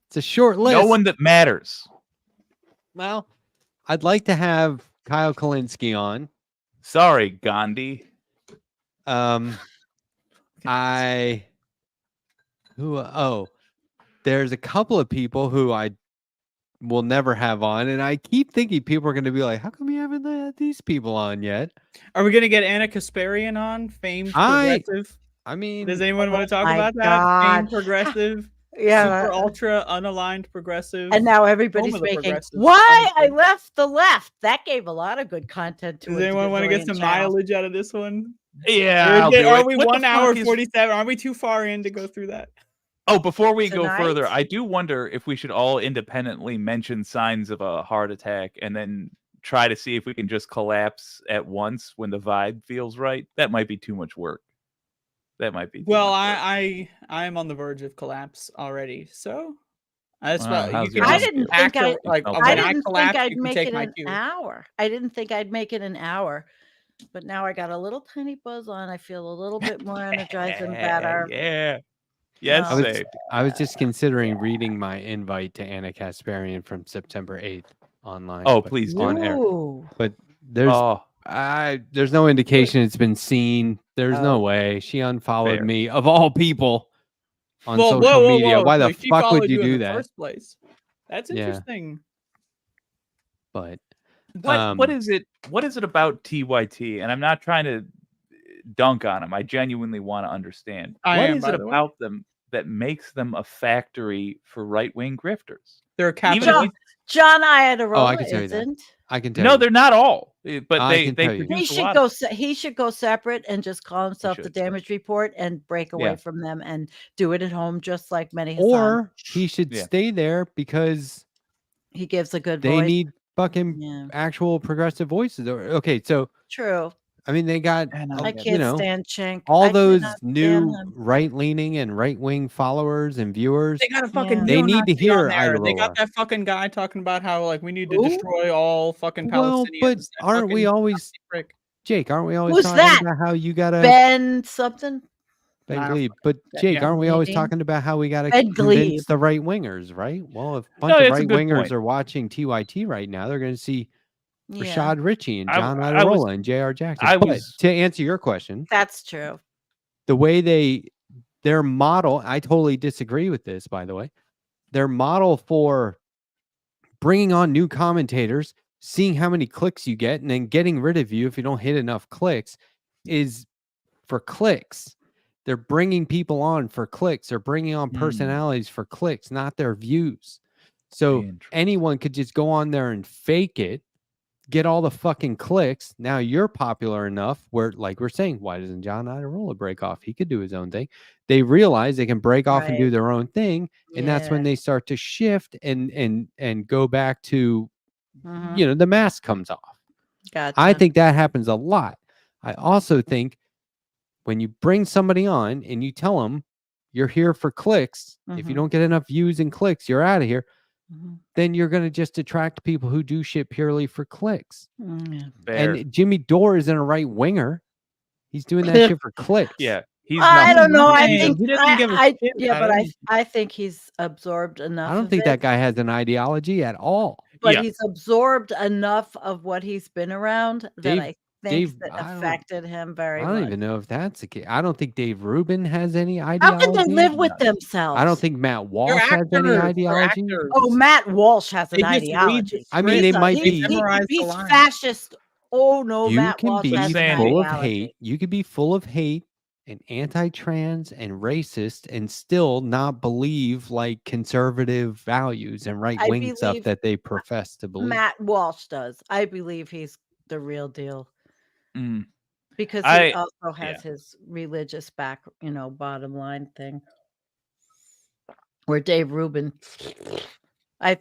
It's a short list. No one that matters. Well, I'd like to have Kyle Kalinske on. Sorry, Gandhi. There's a couple of people who I will never have on, and I keep thinking people are going to be like, "How come you haven't had these people on yet?" Are we gonna get Anna Kasparian on? Famed progressive. I mean, Does anyone want to talk my about that? God. Famed progressive. Yeah. Super ultra unaligned progressive. And now everybody's Home of the making progressives, why I honestly. left the left. That gave a lot of good content to Does a anyone want to get gazillion some channels. mileage out of this one? Yeah, I'll do Are it. we What the 1 hour fuck is- 47? Are we too far in to go through that? Oh, before we go Tonight? further, I do wonder if we should all independently mention signs of a heart attack and then try to see if we can just collapse at once when the vibe feels right. That might be too much work. That might be. Too Well, much work. I am on the verge of collapse already. So that's Wow, why how's you your can I health just didn't feel? think actor- like I when I I didn't collapse, think I'd you can make take it my an cue. hour. I didn't think I'd make it an hour. But now I got a little tiny buzz on. I feel a little bit more energized and better. Yeah. Yes, No. Sage. I was just considering reading my invite to Anna Kasparian from September 8th online. Oh, but please do. on air. Ooh. But there's Oh, there's no indication it's been seen. There's Oh. no way. She unfollowed Fair. me of all people on Well, social whoa, whoa, media. whoa. Why So the she fuck would followed you in do the that? First place. That's Yeah. interesting. But what is it? What is it about TYT? And I'm not trying to dunk on them. I genuinely want to understand. I What am, is by it the way. about them that makes them a factory for right-wing grifters? They're a Even capital. if John Iadarola I can tell you that. isn't. I can tell No, you. they're not all, but I they can they tell you. He produce a should lot. go. He should go separate and just call himself the should. Damage Report and break away Yeah. from them and do it at home, just like many. Hassan. Or he should Yeah. stay there because He gives a good they voice. need fucking Yeah, actual progressive voices. Okay, so true. I mean, they got And I you can't know, stand Cenk. all I those cannot stand new him. right-leaning and right-wing followers and viewers. They got a fucking Yeah. They need to neo-Nazi hear on there. They got Iderola. that fucking guy talking about how like we need to Who? destroy all fucking Well, but Palestinians. That aren't we fucking always, Nazi prick. Jake? Aren't we always Who's talking that? about how you gotta Ben something? Ben I don't Glebe? fucking But know. Jake, Yeah. aren't we always Glebe. talking about how we gotta Ben convince Glebe. the right wingers, right? Well, if a bunch No, of it's a right good wingers point. are watching TYT right now, they're going to see Yeah, Rashad Ritchie and I- John I was- Iderola and J.R. Jackson. I But was- to answer your question, that's true. the way their model, I totally disagree with this, by the way. Their model for bringing on new commentators, seeing how many clicks you get, and then getting rid of you if you don't hit enough clicks is for clicks. They're bringing people on for clicks. They're bringing on personalities for clicks, not their views. So Interesting. anyone could just go on there and fake it, get all the fucking clicks. Now you're popular enough where, like we're saying, why doesn't John Iderola break off? He could do his own thing. They realize they can break off and do Right. their own thing, and that's when Yeah. they start to shift and go back to, Mhm. you know, the mask comes off. Gotcha. I think that happens a lot. I also think when you bring somebody on and you tell them you're here for clicks, if you Mhm. don't get enough views and clicks, you're out of here. Mhm. Then you're going to just attract people who do shit purely for clicks. Yeah. Fair. And Jimmy Dore isn't a right winger. He's doing that shit for clicks. Yeah, he's I not. don't know. I Hey, think he doesn't give a shit yeah, about but anything. I think he's absorbed enough. I don't of think it, that guy has an ideology at all. but Yeah. he's absorbed enough of what he's been around that Dave- I think Dave, that I don't- affected him very I don't much. even know if that's the case. I don't think Dave Rubin has any How ideology. can they live with themselves? I don't think Matt Walsh They're has actors. any They're ideology. actors. Oh, Matt Walsh has They an just read the ideology. I mean, script. they He's a- might he's- be. memorize the he's lines. fascist. Oh no, You Matt can Walsh be has an saying- full of ideology. hate. You could be full of hate and anti-trans and racist and still not believe like conservative values and right-wing stuff believe that they profess to believe. Matt Walsh does. I believe he's the real deal Mm. because he I- also has his religious bottom line thing. Where Dave Rubin,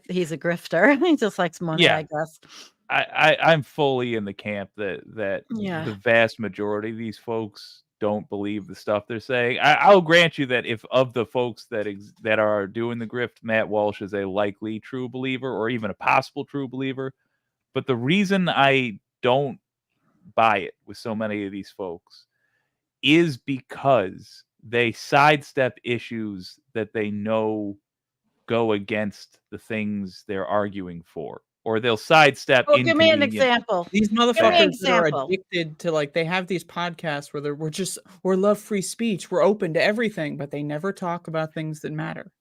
he's a grifter. He just likes money, Yeah. I guess. I'm fully in the camp that Yeah. the vast majority of these folks don't believe the stuff they're saying. I'll grant you that if of the folks that are doing the grift, Matt Walsh is a likely true believer or even a possible true believer. But the reason I don't buy it with so many of these folks is because they sidestep issues that they know go against the things they're arguing for, or they'll sidestep. Well, give me an inconvenient- example. These me an motherfuckers that are example. addicted to like they have these podcasts where we're love free speech, we're open to everything, but they never talk about things that matter.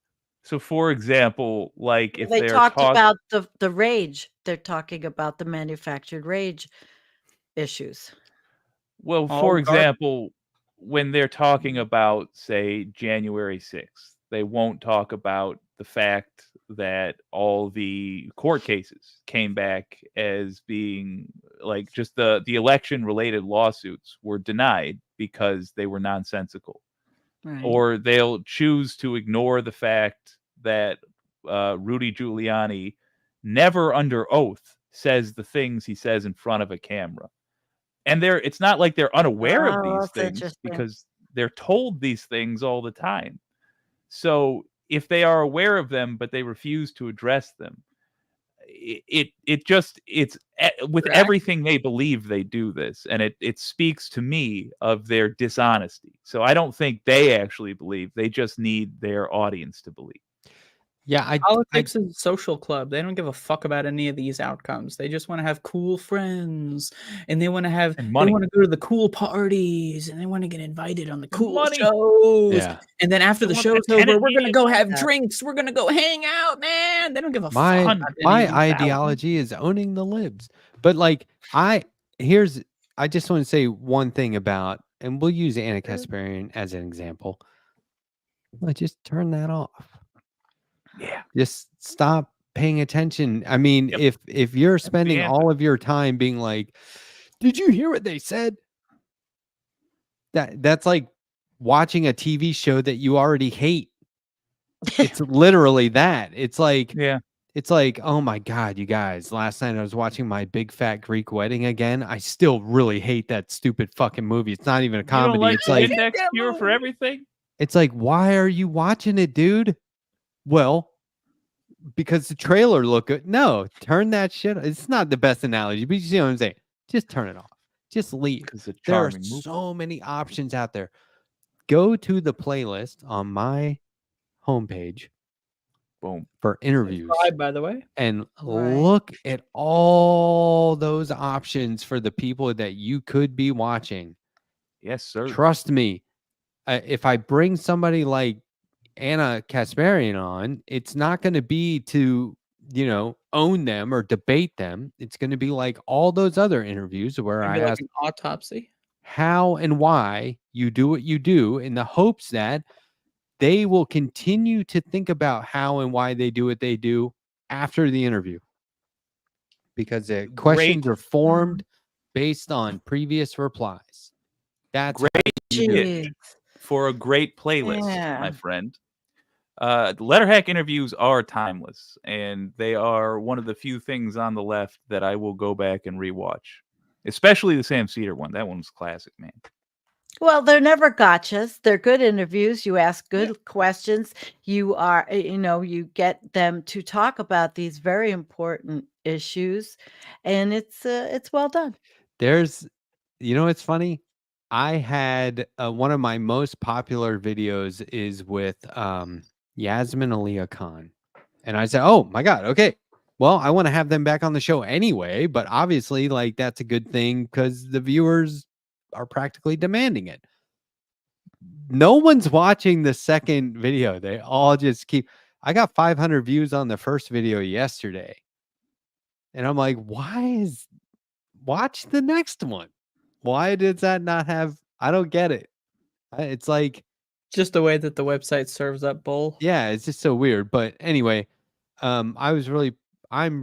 So, for example, like if They they're talked talk- about the rage. They're talking about the manufactured rage issues. well, all for gar- example, when they're talking about, say, January 6th, they won't talk about the fact that all the court cases came back as being like just the election related lawsuits were denied because they were nonsensical. Right. Or they'll choose to ignore the fact that Rudy Giuliani never under oath says the things he says in front of a camera. And it's not like they're unaware of Oh, these that's things interesting. because they're told these things all the time. So if they are aware of them, but they refuse to address them, it's with They're everything they believe they do this, and it speaks to me of their dishonesty. So I don't think they actually believe, they just need their audience to believe. Yeah, Politics is a social club. They don't give a fuck about any of these outcomes. They just want to have cool friends, and they want to have And they money. want to go to the cool parties, and they want to get invited on the cool money. shows. yeah. And then after They the want show's the over, tenant we're gonna meeting. go have Yeah. drinks. We're gonna go hang out, man. They don't give a My fuck. about any my of these outcomes. ideology is owning the libs. But like I just want to say one thing about, and we'll use Anna Kasparian as an example. Like, just turn that off. Yeah. Just stop paying attention. I mean, Yep. if you're spending answer. all of your time being like, did you hear what they said? That's like watching a TV show that you already hate. It's literally that. It's like Yeah. It's like, oh my God, you guys, last night I was watching My Big Fat Greek Wedding again. I still really hate that stupid fucking movie. It's not even a You don't comedy. like It's the like, index cure for everything? it's like, why are you watching it, dude? Well, because the trailer looked good. No, turn that shit. It's not the best analogy, but you see what I'm saying. Just turn it off. Just leave. It's a There are charming movie. so many options out there. Go to the playlist on my homepage Boom. for interviews Subscribe, by the way. and Right. look at all those options for the people that you could be watching. Yes, sir. Trust me, if I bring somebody like Anna Kasparian on, it's not going to be to, own them or debate them. It's going to be like all those other interviews where I Maybe like ask an autopsy. how and why you do what you do in the hopes that they will continue to think about how and why they do what they do after the interview. Because the questions are formed based on previous replies. That's how Great you do it. shit. Jeez. For a great playlist, Yeah. my friend. Letterhack interviews are timeless, and they are one of the few things on the left that I will go back and rewatch. Especially the Sam Cedar one. That one was classic, man. Well, they're never gotchas. They're good interviews. You ask good questions. You are, you get them to talk about these very important issues, and it's well done. There's, it's funny. I had one of my most popular videos is with Yasmin Aliyah Khan. And I said, oh my God, okay. Well, I want to have them back on the show anyway, but obviously, like, that's a good thing because the viewers are practically demanding it. No one's watching the second video. They all just I got 500 views on the first video yesterday. And I'm like, watch the next one. Why does that not have, I don't get it. It's like, Just the way that the website serves up bull. yeah, it's just so weird. But anyway, I'm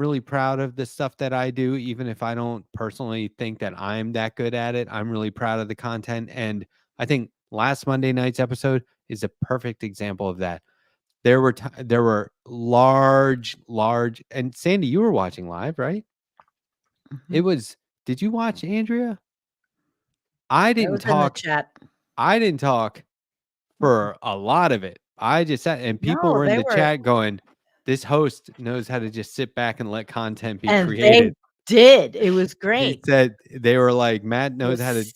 really proud of the stuff that I do, even if I don't personally think that I'm that good at it. I'm really proud of the content. And I think last Monday night's episode is a perfect example of that. There were large, and Sandy, you were watching live, right? It was, did you watch, Andrea? I That didn't was in the talk. chat. I didn't talk for a lot of it. I just sat and people No, were in they the were- chat going, this host knows how to just sit back and let content be And created. they did. It was He great. said they were like, Matt It knows how to, was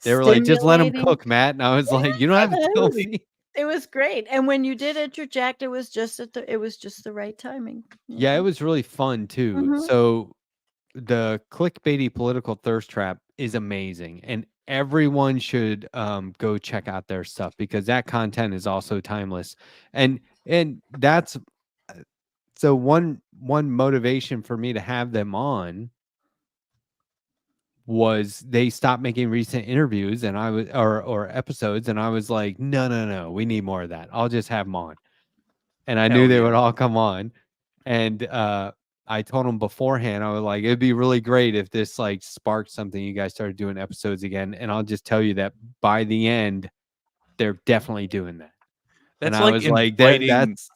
they were like, just let him stimulating. cook, Matt. And I was like, you don't have to tell Absolutely. me. It was great. And when you did interject, it was just the right timing. Yeah, it was really fun too. Mhm. So the clickbaity political thirst trap is amazing. And everyone should go check out their stuff because that content is also timeless. And that's so one motivation for me to have them on was they stopped making recent interviews and I was or episodes and I was like, no, we need more of that. I'll just have them on. And I knew Hell they yeah. would all come on. And I told them beforehand, I was like, it'd be really great if this like sparked something. You guys started doing episodes again. And I'll just tell you that by the end, they're definitely doing that. That's and I like was like, inviting that's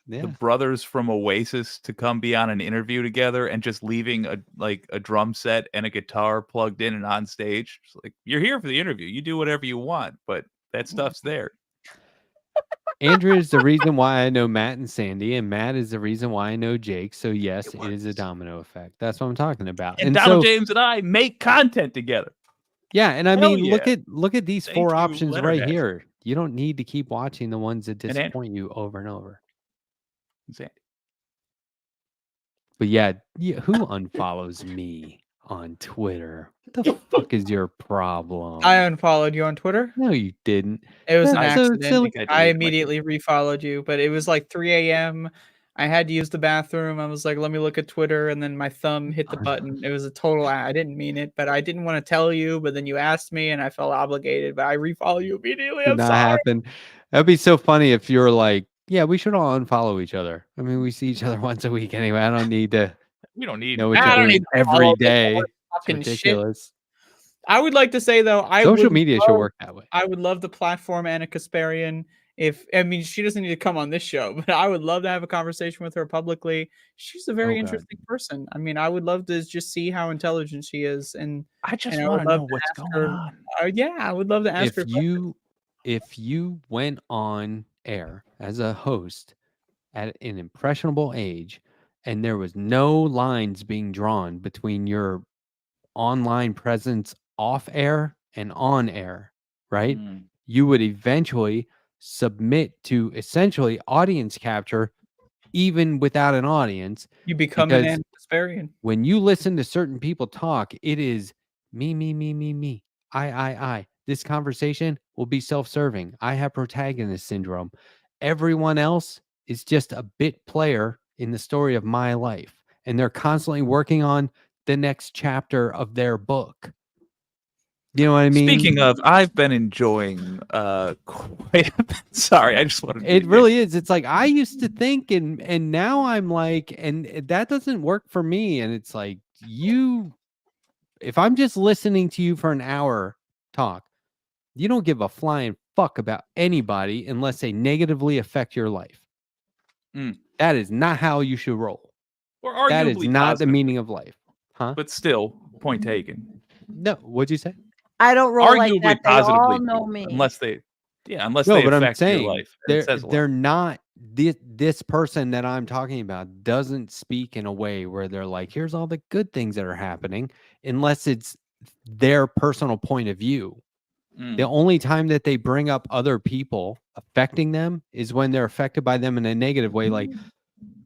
the brothers from Oasis to come be on an interview together and just leaving a drum set and a guitar plugged in and on stage. It's like, you're here for the interview. You do whatever you want, but that stuff's there. Andrew is the reason why I know Matt and Sandy, and Matt is the reason why I know Jake. So yes, it is a works. domino effect. That's what I'm talking about. And Donald James and I make content together. Yeah, and I Hell mean, yeah. look at these Thank four you, options right Letterhack. here. You don't need to keep watching the ones that Andrew. disappoint you over and over. Sandy. But yeah, who unfollows me on Twitter? What the fuck is your problem? I unfollowed you on Twitter. No, you didn't. It was an That's so accident. silly. think I I deleted my immediately refollowed you, but it was like 3 a.m. I had to use the bathroom. I was like, let me look at Twitter, and then my thumb hit the button. It was a total. I didn't mean it, but I didn't want to tell you. But then you asked me, and I felt obligated. But I refollowed you immediately. Did I'm not sorry. happen. That'd be so funny if you're like, yeah, we should all unfollow each other. I mean, we see each other once a week anyway. I don't need to We don't need know what I you're don't doing need to follow every people day. with It's fucking shit. ridiculous. I would like to say though, Social media should work that way. I would love the platform Anna Kasparian If I mean, she doesn't need to come on this show, but I would love to have a conversation with her publicly. She's a very God. interesting person. I mean, I would love to just see how intelligent she is, and I just I want would to love know to what's ask going her. on. Yeah, I would love to ask her. If you went on air as a host at an impressionable age and there was no lines being drawn between your online presence off air and on air, right? Mm. You would eventually submit to essentially audience capture even without an audience. You become an because Antiquarian. when you listen to certain people talk, it is me, I. This conversation will be self-serving. I have protagonist syndrome. Everyone else is just a bit player in the story of my life, and they're constantly working on the next chapter of their book. You know what I mean? Speaking of, I've been enjoying quite a bit. Sorry, I just wanted to It really is. It's like I used to think, and now I'm like, and that doesn't work for me. And it's like if I'm just listening to you for an hour talk, you don't give a flying fuck about anybody unless they negatively affect your life. Mm. That is not how you should roll. or That is arguably not the positive, meaning of life, huh? but still, point taken. No, what'd you say? I don't roll like Arguably that. They all positively, know me. unless they No, they but I'm affect your saying life. and it says a lot. they're not. This person that I'm talking about doesn't speak in a way where they're like, here's all the good things that are happening, unless it's their personal point of view. Mm. The only time that they bring up other people affecting them is when they're affected by them in a negative way, like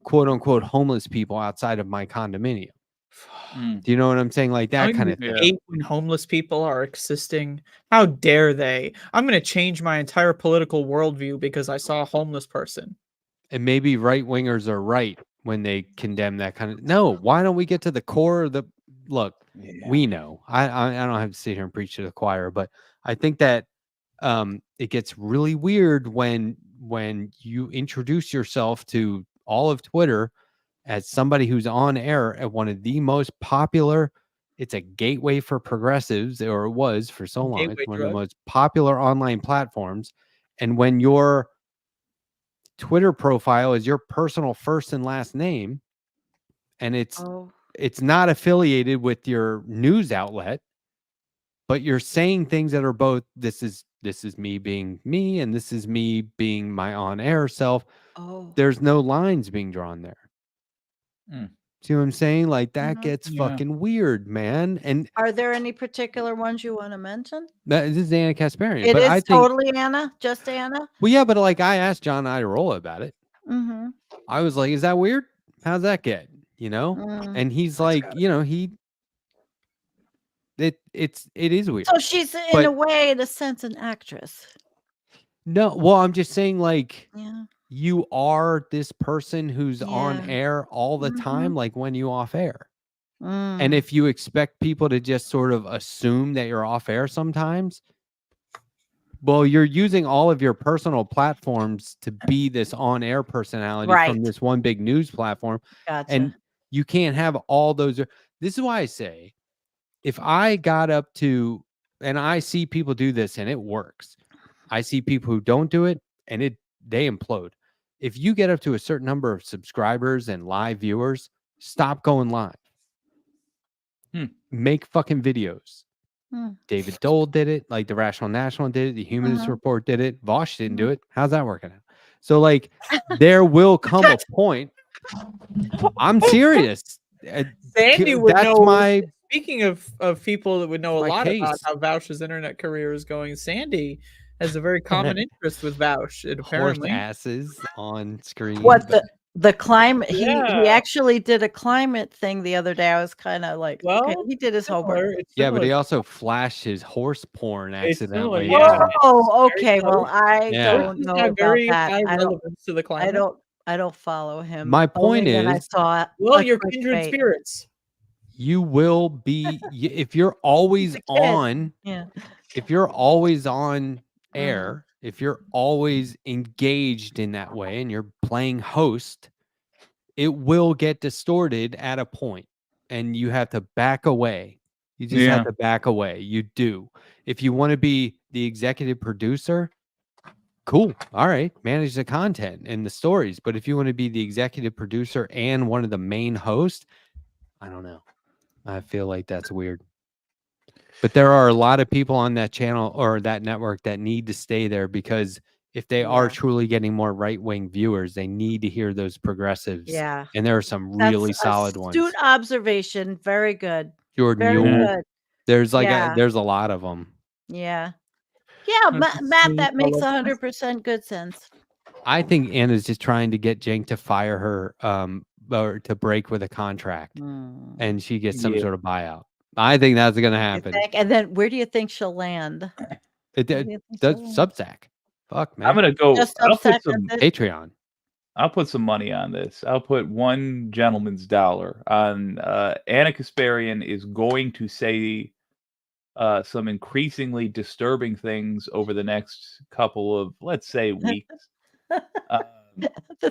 quote unquote homeless people outside of my condominium. Mm. Do you know what I'm saying? Like that Don't kind you of thing. hate when homeless people are existing? How dare they? I'm going to change my entire political worldview because I saw a homeless person. And maybe right wingers are right when they condemn that kind of. No, why don't we get to the core of the look? Yeah. We know. I don't have to sit here and preach to the choir, but I think that it gets really weird when you introduce yourself to all of Twitter as somebody who's on air at one of the most popular. It's a gateway for progressives, or it was for so long. Gateway It's one of the drug. most popular online platforms, and when your Twitter profile is your personal first and last name, and it's Oh, not affiliated with your news outlet, but you're saying things that are both this is me being me and this is me being my on-air self. oh. There's no lines being drawn there. Mm. See what I'm saying? Like that Mhm. gets Yeah. fucking weird, man. And Are there any particular ones you want to mention? this is Anna Kasparian. It But is I think, totally Anna, just Anna. well, yeah, but like I asked John Iadarola about it. Mm-hmm. I was like, is that weird? How's that get? You know? Mm. And he's That's like, gotta you know, it is weird. So she's in But- a way, in a sense, an actress. No, well, I'm just saying, like, Yeah. you are this person who's on Yeah. air all the Mhm. time, like when you off air. Mm. And if you expect people to just sort of assume that you're off air sometimes, well, you're using all of your personal platforms to be this on air personality Right. from this one big news platform. Gotcha. And you can't have all those. This is why I say, if I got up to, and I see people do this and it works. I see people who don't do it and they implode. If you get up to a certain number of subscribers and live viewers, stop going live. Make fucking videos. Hmm. David Dole did it, like the Rational National did it, the Humanist Uh-huh. Report did it, Vosh didn't do it. How's that working out? So like there will come a point. I'm serious. Sandy would That's know. my Speaking of people that would know a my lot about case. how Vouch's internet career is going, Sandy has a very common interest with Vouch. It horse apparently. asses on screen. What but- the climate? He Yeah. actually did a climate thing the other day. I was kind of like, okay, Well, he did his homework. Similar, it's Yeah, but he similar. also flashed his horse porn It's similar, accidentally. yeah. Oh, It's very okay. Well, close. I Yeah. don't Horses know have about very that. high I don't. relevance to the climate. I don't follow him. My point Only when I is- saw Well, a you're quick kindred bait. spirits. You will be if you're always kid. on, Yeah. if you're always on air, if you're always engaged in that way and you're playing host, it will get distorted at a point and you have to back away. You just Yeah. have to back away. You do. If you want to be the executive producer, cool. All right, manage the content and the stories. But if you want to be the executive producer and one of the main hosts, I don't know. I feel like that's weird. But there are a lot of people on that channel or that network that need to stay there because if they are Yeah. truly getting more right-wing viewers, they need to hear those progressives. Yeah. And there are some That's really solid ones. astute observation. Very good. Jordan Very Yule. good. There's like Yeah. there's a lot of them. Yeah. Yeah, Let's Matt, see, that makes follow- 100% good sense. I think Anna's just trying to get Cenk to fire her or to break with a contract Mm. and she gets some Yeah. sort of buyout. I think that's going to You happen. think? And then where do you think she'll land? It Where does do you think she'll land? Substack. Fuck, man. I'm gonna go. Just I'll put Substack, some. that's it? Patreon. I'll put some money on this. I'll put one gentleman's dollar on Anna Kasparian is going to say some increasingly disturbing things over the next couple of, let's say, weeks.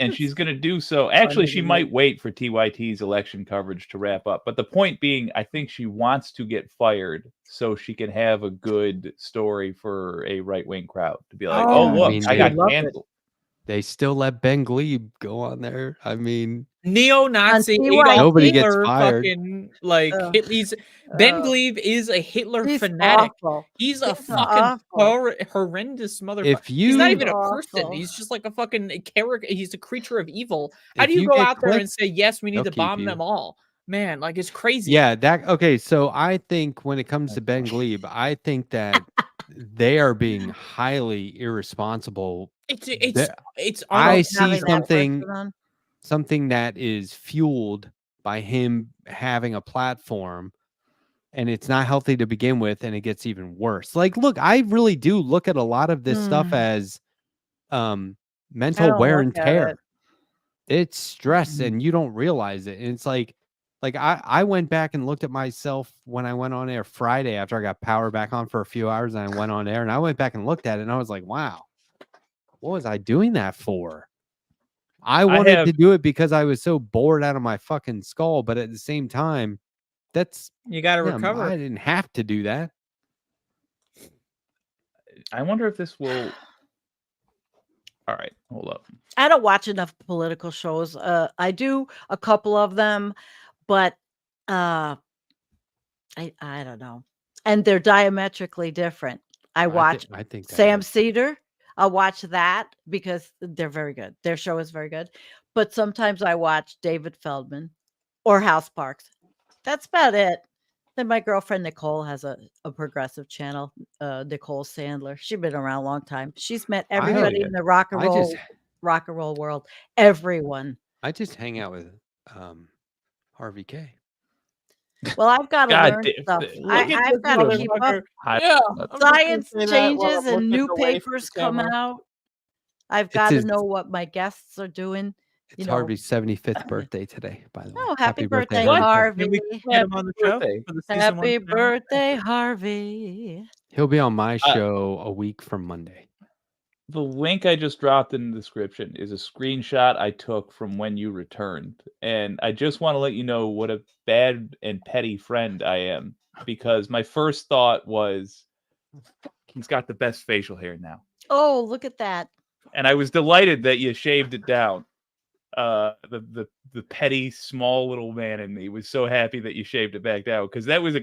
And she's going to do so. Actually, she might wait for TYT's election coverage to wrap up. But the point being, I think she wants to get fired so she can have a good story for a right-wing crowd to be like, Oh, oh, look, I mean, I they got love it. canceled. They still let Ben Glebe go on there. I mean, Neo-Nazi On Adolf TYT? Nobody gets Hitler fired. fucking like Ugh. he's Ben Oh, Glebe is a Hitler he's fanatic. awful. He's a He's fucking awful. horrendous motherfucker. if He's not you even a person. awful. He's just like a fucking character. He's a creature of evil. How if do you you go get out there clicked, and say, yes, we need they'll to keep bomb you. them all? Man, like it's crazy. Yeah, okay. So I think when it comes to Ben Glebe, I think that they are being highly irresponsible. It's I unbelievable. see Having that something person on. something that is fueled by him having a platform and it's not healthy to begin with and it gets even worse. Like, look, I really do look at a lot of this stuff as I mental don't wear look and at tear. it. It's stress Mhm. and you don't realize it. And it's like I went back and looked at myself when I went on air Friday after I got power back on for a few hours and I went on air and I went back and looked at it and I was like, wow, what was I doing that for? I wanted to do it because I was so bored out of my fucking skull, but at the same time, that's You got to yeah, recover. I didn't have to do that. I wonder if this will. All right, hold up. I don't watch enough political shows. I do a couple of them, but I don't know. And they're diametrically different. I watch I think that Sam is- Cedar. I'll watch that because they're very good. Their show is very good. But sometimes I watch David Feldman or House Parks. That's about it. Then my girlfriend Nicole has a progressive channel, Nicole Sandler. She's been around a long time. She's met everybody in the rock and roll world. Everyone. I just hang out with Harvey K. Well, I've got to God learn damn, stuff. look I've at got to this keep up. motherfucker. Hi- Yeah, Science I'm just gonna say that while changes I'm and looking new away from the papers come camera. out. I've It's got to his- know what my guests are doing. It's You know- Harvey's 75th birthday today, by the way. Oh, happy birthday, Harvey. Harvey. Can we get him on the show birthday. for the season one Happy finale? birthday, Harvey. He'll be on my show a week from Monday. The link I just dropped in the description is a screenshot I took from when you returned. And I just want to let you know what a bad and petty friend I am. Because my first thought was, he's got the best facial hair now. Oh, look at that. And I was delighted that you shaved it down. The petty, small little man in me was so happy that you shaved it back down. Because that was a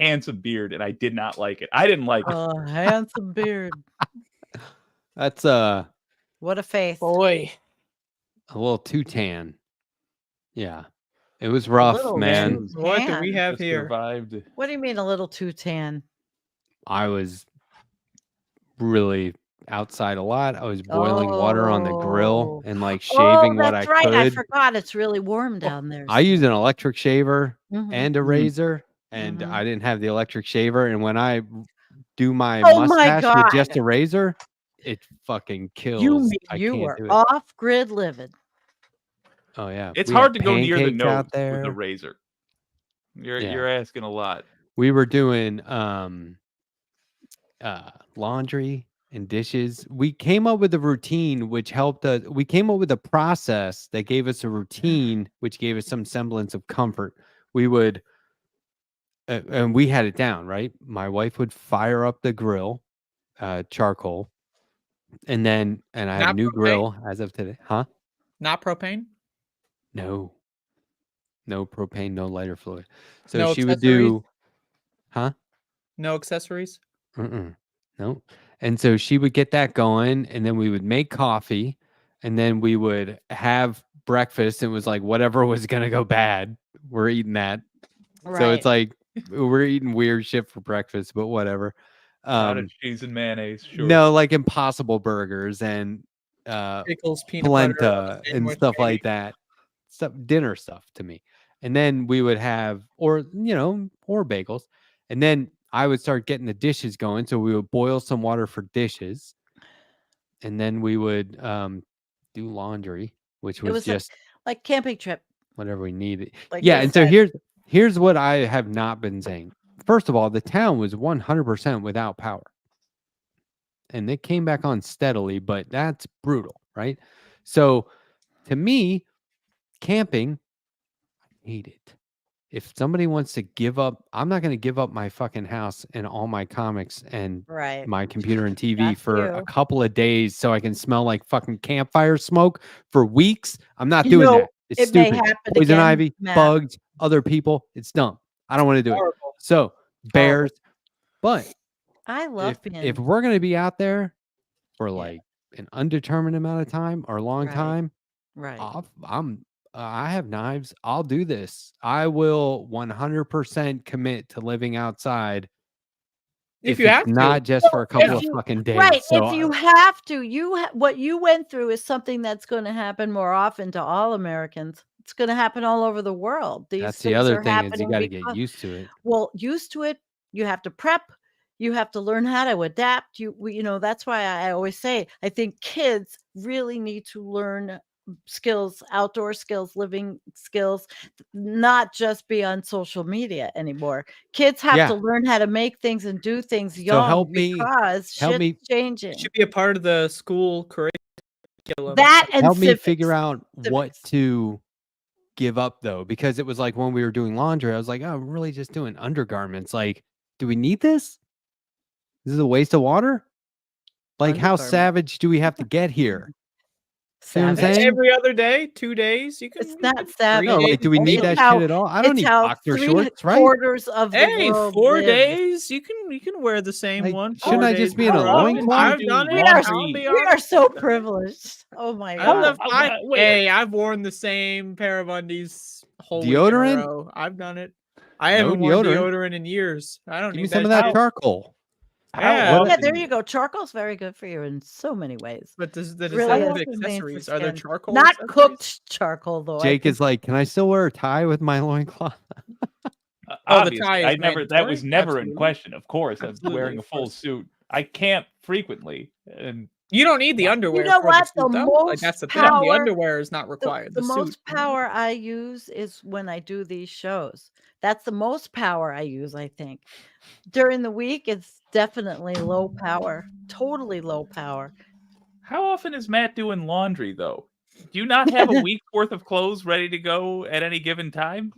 handsome beard and I did not like it. I didn't like it. A handsome beard. That's What a face. Boy, a little too tan. Yeah. It was rough, little man. too what do tan. we have Just here? survived. What do you mean a little too tan? I was really outside a lot. I was boiling water on the grill Oh. and like shaving what I that's right. I could. forgot it's really warm down there. I use an electric shaver Mhm. and a razor, and Mhm. I didn't have the electric shaver. And when I do my Oh my mustache with just God. a razor, it fucking kills. You mean I you can't were do it. off-grid living. Oh yeah, It's we had hard to go near the pancakes nose out with there. the razor. Yeah. You're asking a lot. We were doing laundry and dishes. We came up with a routine which helped us. We came up with a process that gave us a routine which gave us some semblance of comfort. We would and we had it down, right? My wife would fire up the grill, charcoal, And I have a Not new propane? grill as of today. Huh? Not propane? No. No propane, no lighter fluid. So No she would accessories? do, huh? No accessories? No. And so she would get that going, and then we would make coffee, and then we would have breakfast. It was like whatever was gonna go bad, we're eating that. So it's Right. like we're eating weird shit for breakfast, but whatever. Cottage cheese and mayonnaise. Sure. No, like Impossible Burgers and Pickles, peanut butter on a polenta and sandwich, stuff maybe? like that. Stuff, dinner stuff to me. And then we would have, or bagels. And then I would start getting the dishes going. So we would boil some water for dishes, and then we would do laundry, which It was was just like camping trip. whatever we needed. Like Yeah, they and so said. here's what I have not been saying. First of all, the town was 100% without power. And it came back on steadily, but that's brutal, right? So to me, camping, I hate it. If somebody wants to give up, I'm not going to give up my fucking house and all my comics and Right. my computer and TV That's for a you. couple of days so I can smell like fucking campfire smoke for weeks. I'm not You doing know, that. It's it may stupid. happen Poison again, ivy, Matt. bugs, other people. It's dumb. I don't want to do it. Horrible. So bears, but I love if being we're going to be out there for Yeah. like an undetermined amount of time or a long Right. time, right. I have knives. I'll do this. I will 100% commit to living outside If you it's have to. not just for a couple if of you- fucking days. Right. So if you have to, what you went through is something that's going to happen more often to all Americans. It's going to happen all over the world. These that's the things other are thing is you happening got to get because- used to it. Well, used to it. You have to prep. You have to learn how to adapt. That's why I always say I think kids really need to learn skills, outdoor skills, living skills, not just be on social media anymore. Kids have Yeah. to learn how to make things and do things So young help me- because help shit's me- changing. It should be a part of the school curriculum. That and Help me civics. figure out what Civics. to give up though, because it was like when we were doing laundry, I was like, oh, I'm really just doing undergarments. Like, do we need this? This is a waste of water. Like, how Undergarment. savage do we have to get here? See what I'm Savage. saying? Every other day, 2 days. You can. It's you not can savage. No, create like, do we It's need that how- shit at all? I don't It's need how boxer shorts, right? 3/4 of the Hey, world 4 lives. days. You can wear the same Like, one. shouldn't 4 I days just be in a in row. loincloth? I've done it. We are- I'll be We honest. are so privileged. Oh my I god. love. Wait. Hey, I've worn the same pair of undies whole week in a Deodorant? row. I've done it. I No haven't worn deodorant. deodorant in years. I don't Give me need some of that shit. charcoal. Yeah. Yeah, there you go. Charcoal's very good for you in so many ways. But does Really that have helps with maintenance accessories? Are there skin. charcoal? Not accessories? cooked charcoal though. Jake is like, can I still wear a tie with my loincloth? Oh, the Obviously, tie is that was mandatory? never in Absolutely. question. Of course, I'm Absolutely, wearing a of full course. suit. I camp frequently, and You don't need the underwear. know for what? The, suit, The though. Like most that's the thing. The power- underwear is not required. The The, most suit. power I use is when I do these shows. That's the most power I use, I think. During the week, it's definitely low power. Totally low power. how often is Matt doing laundry though? Do you not have a week's worth of clothes ready to go at any given time?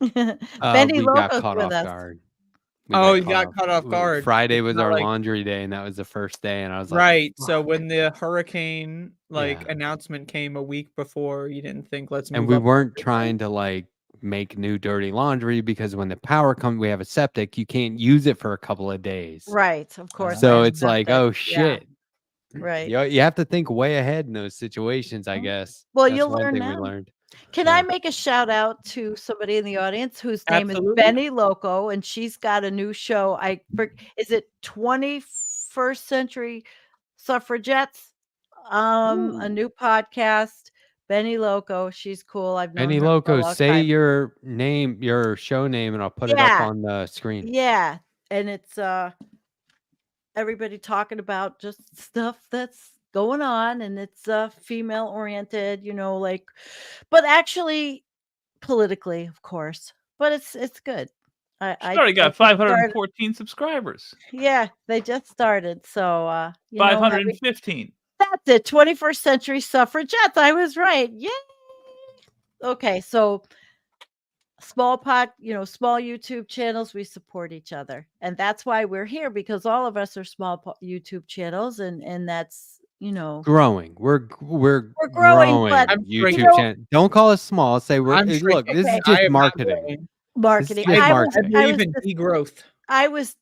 Benny We got Loco's caught with off us. guard. Oh, you got caught off guard. Friday was Not our like- laundry day, and that was the first day. And I was like, Right. So "Fuck." when the hurricane Yeah. announcement came a week before, you didn't think let's move and we up weren't laundry. trying to like make new dirty laundry because when the power comes, we have a septic. You can't use it for a couple of days. Right, of course. So I it's like, accept oh that. Yeah, shit. right. You have to think way ahead in those situations, I Mhm. guess. Well, That's you'll one learn thing now. we learned. Can Yeah. I make a shout out to somebody in the audience whose name Absolutely. is Benny Loco, and she's got a new show. Is it 21st Century Suffragettes? A new podcast. Benny Loco, she's cool. I've known Benny her for a Loco, long say time. your name, your show name, and I'll put it up Yeah. on the screen. Yeah, and it's everybody talking about just stuff that's going on, and it's female oriented, but actually politically, of course. But it's good. She's already got just started- 514 subscribers. Yeah, they just started. So you know, 515. that's it. 21st Century Suffragettes. I was right. Yay. Okay, so small small YouTube channels, we support each other. And that's why we're here, because all of us are small YouTube channels, and that's, growing. We're we're growing, but I'm YouTube shrinking. channel. Don't call us small. Say we're I'm look. This is shrinking. just I am not marketing. growing. marketing. just I marketing. believe in degrowth. I was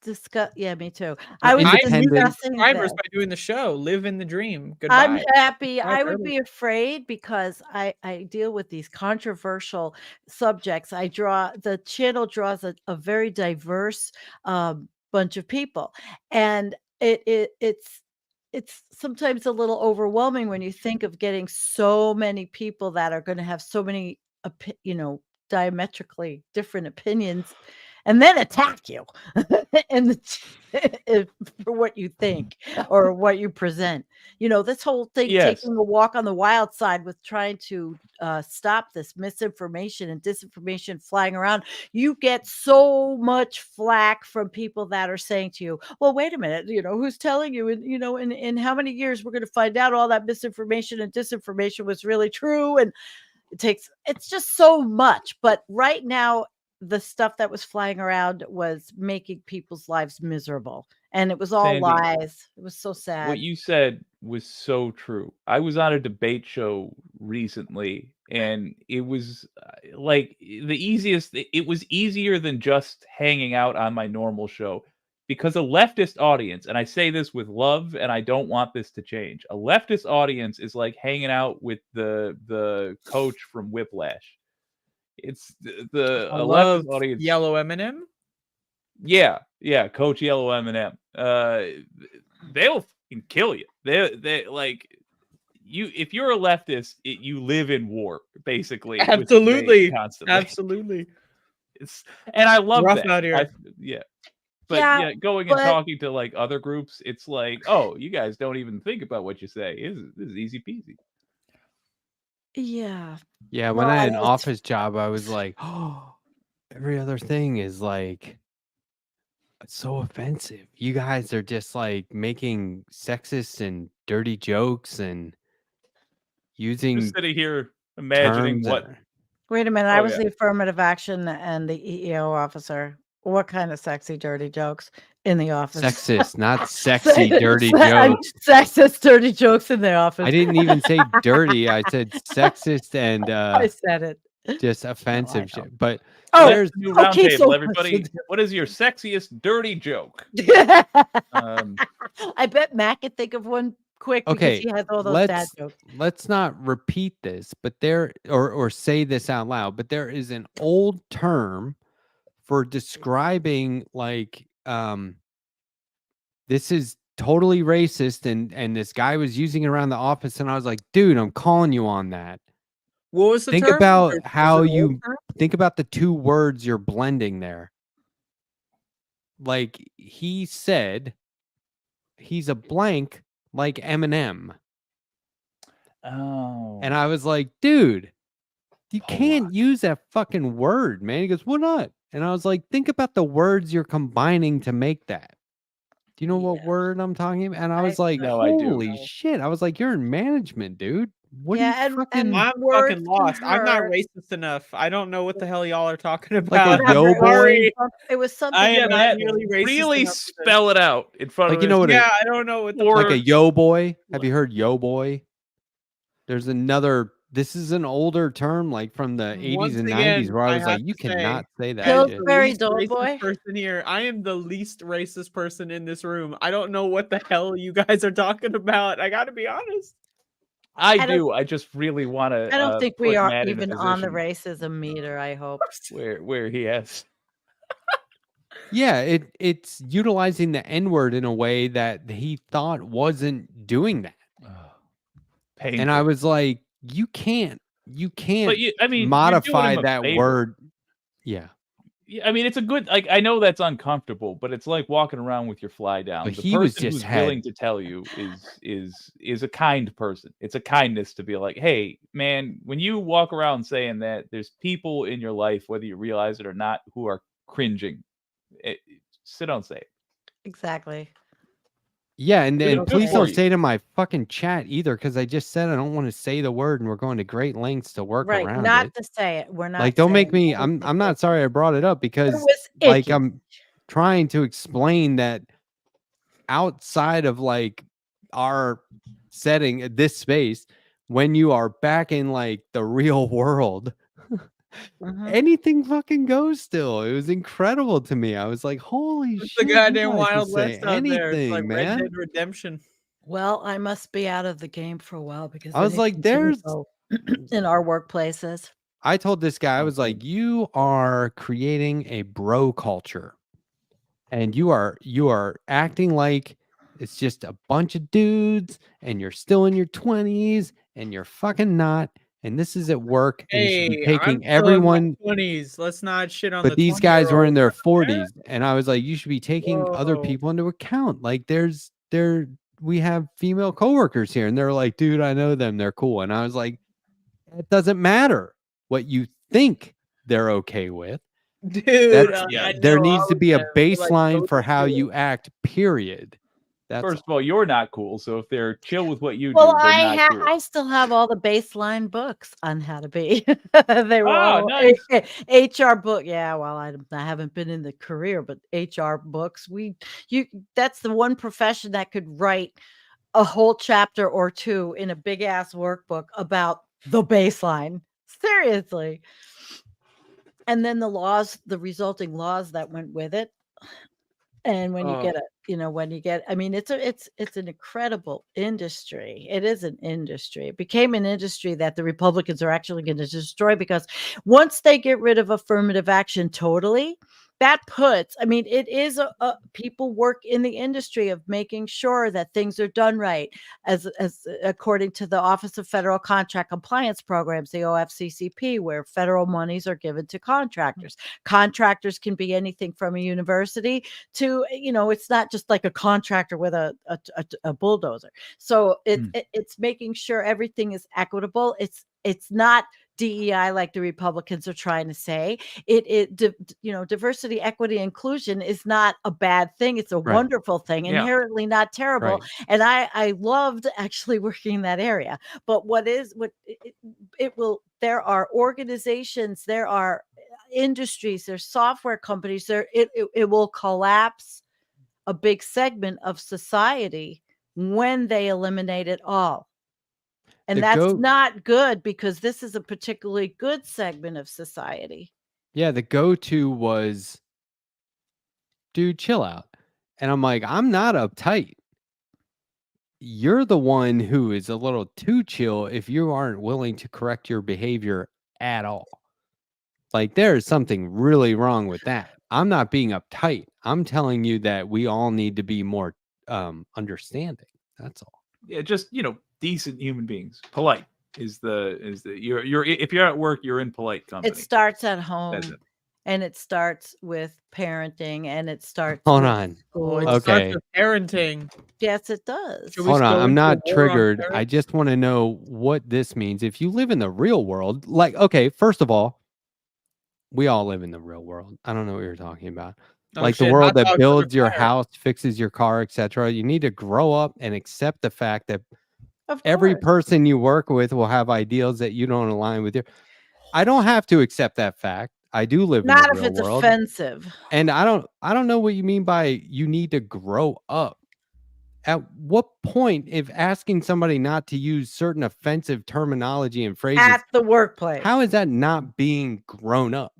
yeah, me too. We're I was I lose independent. discussing subscribers this. by doing the show. Live in the dream. I'm Goodbye. happy. Goodbye I would forever. be afraid, because I deal with these controversial subjects. The channel draws a very diverse bunch of people, and it's sometimes a little overwhelming when you think of getting so many people that are going to have so many diametrically different opinions, and then attack you in for what you think or what you present. This whole thing, Yes. taking a walk on the wild side with trying to stop this misinformation and disinformation flying around. You get so much flack from people that are saying to you, well, wait a minute, who's telling you, and in how many years we're going to find out all that misinformation and disinformation was really true. And it's just so much. But right now, the stuff that was flying around was making people's lives miserable, and it was all Sandy, lies. It was so what sad. you said was so true. I was on a debate show recently, and it was like the easiest. It was easier than just hanging out on my normal show, because a leftist audience, and I say this with love, and I don't want this to change. A leftist audience is like hanging out with the coach from Whiplash. It's I a love leftist audience. Yellow Eminem. Yeah, Coach Yellow Eminem. They'll fucking kill you. They like you if you're a leftist, you live in war basically. with Absolutely. debate constantly. Absolutely. And I love Rough that. out here. But Yeah, going and but- talking to like other groups, it's like, oh, you guys don't even think about what you say. This is easy peasy. Yeah. Yeah, when Well, I had an it's- office job, I was like, oh, every other thing is like so offensive. You guys are just like making sexist and dirty jokes and using Just sitting here imagining terms. what Wait a minute. I Oh, was yeah. the affirmative action and the EEO officer. What kind of sexy, dirty jokes in the office? Sexist, not sexy, dirty I'm jokes. Sexist, dirty jokes in the office. I didn't even say dirty. I said sexist and I said it. just offensive know. shit. But Oh, there's new okay, roundtable, so- everybody. What is your sexiest dirty joke? I bet Matt could think of one quick, okay. because he has all those dad jokes. Let's not repeat this, but or say this out loud. But there is an old term for describing like this is totally racist, and this guy was using it around the office, and I was like, dude, I'm calling you on that. What was the Think term? about There's how an old you term? think about the two words you're blending there. Like he said, he's a blank like Eminem. Oh. And I was like, dude, you Hold can't use that fucking word, man. He goes, why not? And I was like, think about the words you're combining to make that. Do you know what Yeah. word I'm talking about? And I was like, No, I do. holy shit. I was like, you're in management, dude. What Yeah, are you and- fucking and- I'm Words fucking lost. I'm not convert. racist enough. I don't know what the hell y'all are talking like about. a yo boy? Sorry. It was something. I am that- not Matt, nearly racist really enough for this. spell it out in front Like, of you know his- what Yeah, I don't know what the Or- like a yo boy. Have you heard yo boy? There's another. This is an older term, like from the 80s Once and again, 90s, where I I was like, have you to say, cannot say that Bill shit. Very least dull racist boy. person here. I am the least racist person in this room. I don't know what the hell you guys are talking about. I got to be honest. I I don't- do. I just really want to. I don't think we are Matt in a even on the position racism meter, I hope. where he has. Yeah, it's utilizing the N word in a way that he thought wasn't doing that. Painful. And I was like, you can't But I mean, you're doing modify him a that favor. word. Yeah. Yeah, I mean, it's a good. Like, I know that's uncomfortable, but it's like walking around with your fly down. But The he was person just who's willing to tell you is a kind person. It's a kindness to be like, hey, man, when you walk around saying that, there's people in your life, whether you realize it or not, who are cringing. So don't say it. Exactly. Yeah, and Good and please don't point. say to my fucking chat either, because I just said I don't want to say the word, and we're going to great lengths to work Right, around not it. to say it. We're Like, not don't make saying me. anything I'm not icky. sorry I brought it up It because, was like, icky. I'm trying to explain that outside of like our setting, this space, when you are back in like the real world, Mhm. anything fucking goes still. It was incredible to me. I was like, holy It's the shit, you goddamn guys can Wild say West out there. It's like anything, Red man. Dead Redemption. Well, I must be out of the game for a while because I was like, anything's there's illegal in our workplaces. I told this guy, I was Okay. like, you are creating a bro culture. And you are acting like it's just a bunch of dudes and you're still in your 20s and you're fucking not. And this is at work and you should be Hey, I'm taking still in my everyone, 20s. Let's not shit on but the these guys were in 20-year-olds their out there. 40s. And I was like, you should be taking other Whoa. people into account. Like we have female coworkers here. And they're like, dude, I know them. They're cool. And I was like, it doesn't matter what you think they're okay with. Dude, That's Yeah. I there know needs all to of be a them. They're like baseline so for how cool. you act, period. That's First of all, you're not cool. So if they're chill with what you Well, do, they're not cool. I still have all the baseline books on how to be. They were Oh, all nice. HR book. Yeah, well, I haven't been in the career, but HR books. That's the one profession that could write a whole chapter or two in a big ass workbook about the baseline. Seriously. And then the resulting laws that went with it. And when you get I mean, it's an incredible industry. It is an industry. It became an industry that the Republicans are actually going to destroy because once they get rid of affirmative action totally, that puts, I mean, it is people work in the industry of making sure that things are done right, as according to the Office of Federal Contract Compliance Programs, the OFCCP, where federal monies are given to contractors. Contractors can be anything from a university to, it's not just like a contractor with a bulldozer. So it's making sure everything is equitable. It's not DEI like the Republicans are trying to say. Diversity, equity, inclusion is not a bad thing. It's a right, wonderful thing, Yeah. inherently not terrible. right. And I loved actually working in that area. But there are organizations, there are industries, there's software companies, it will collapse a big segment of society when they eliminate it all. And The that's go not good because this is a particularly good segment of society. Yeah, the go-to was, dude, chill out. And I'm like, I'm not uptight. You're the one who is a little too chill if you aren't willing to correct your behavior at all. Like, there is something really wrong with that. I'm not being uptight. I'm telling you that we all need to be more understanding. That's all. Yeah, just decent human beings. Polite is the you're if you're at work, you're in polite company. It starts at That's home, it. and it starts with parenting, and it starts Hold with on. Oh, it school. starts Okay. with parenting. Yes, it does. Should we Hold on. go I'm into not war on triggered. I parents? just want to know what this means. If you live in the real world, like, okay, first of all, we all live in the real world. I don't know what you're talking about. Oh, Like the shit, world hot that dogs builds your under fire. house, fixes your car, etc. You need to grow up and accept the fact that Of every course. person you work with will have ideals that you don't align with your. I don't have to accept that fact. I do live in Not the if real it's world. offensive. And I don't know what you mean by you need to grow up. At what point, if asking somebody not to use certain offensive terminology and phrases, At the workplace. how is that not being grown up?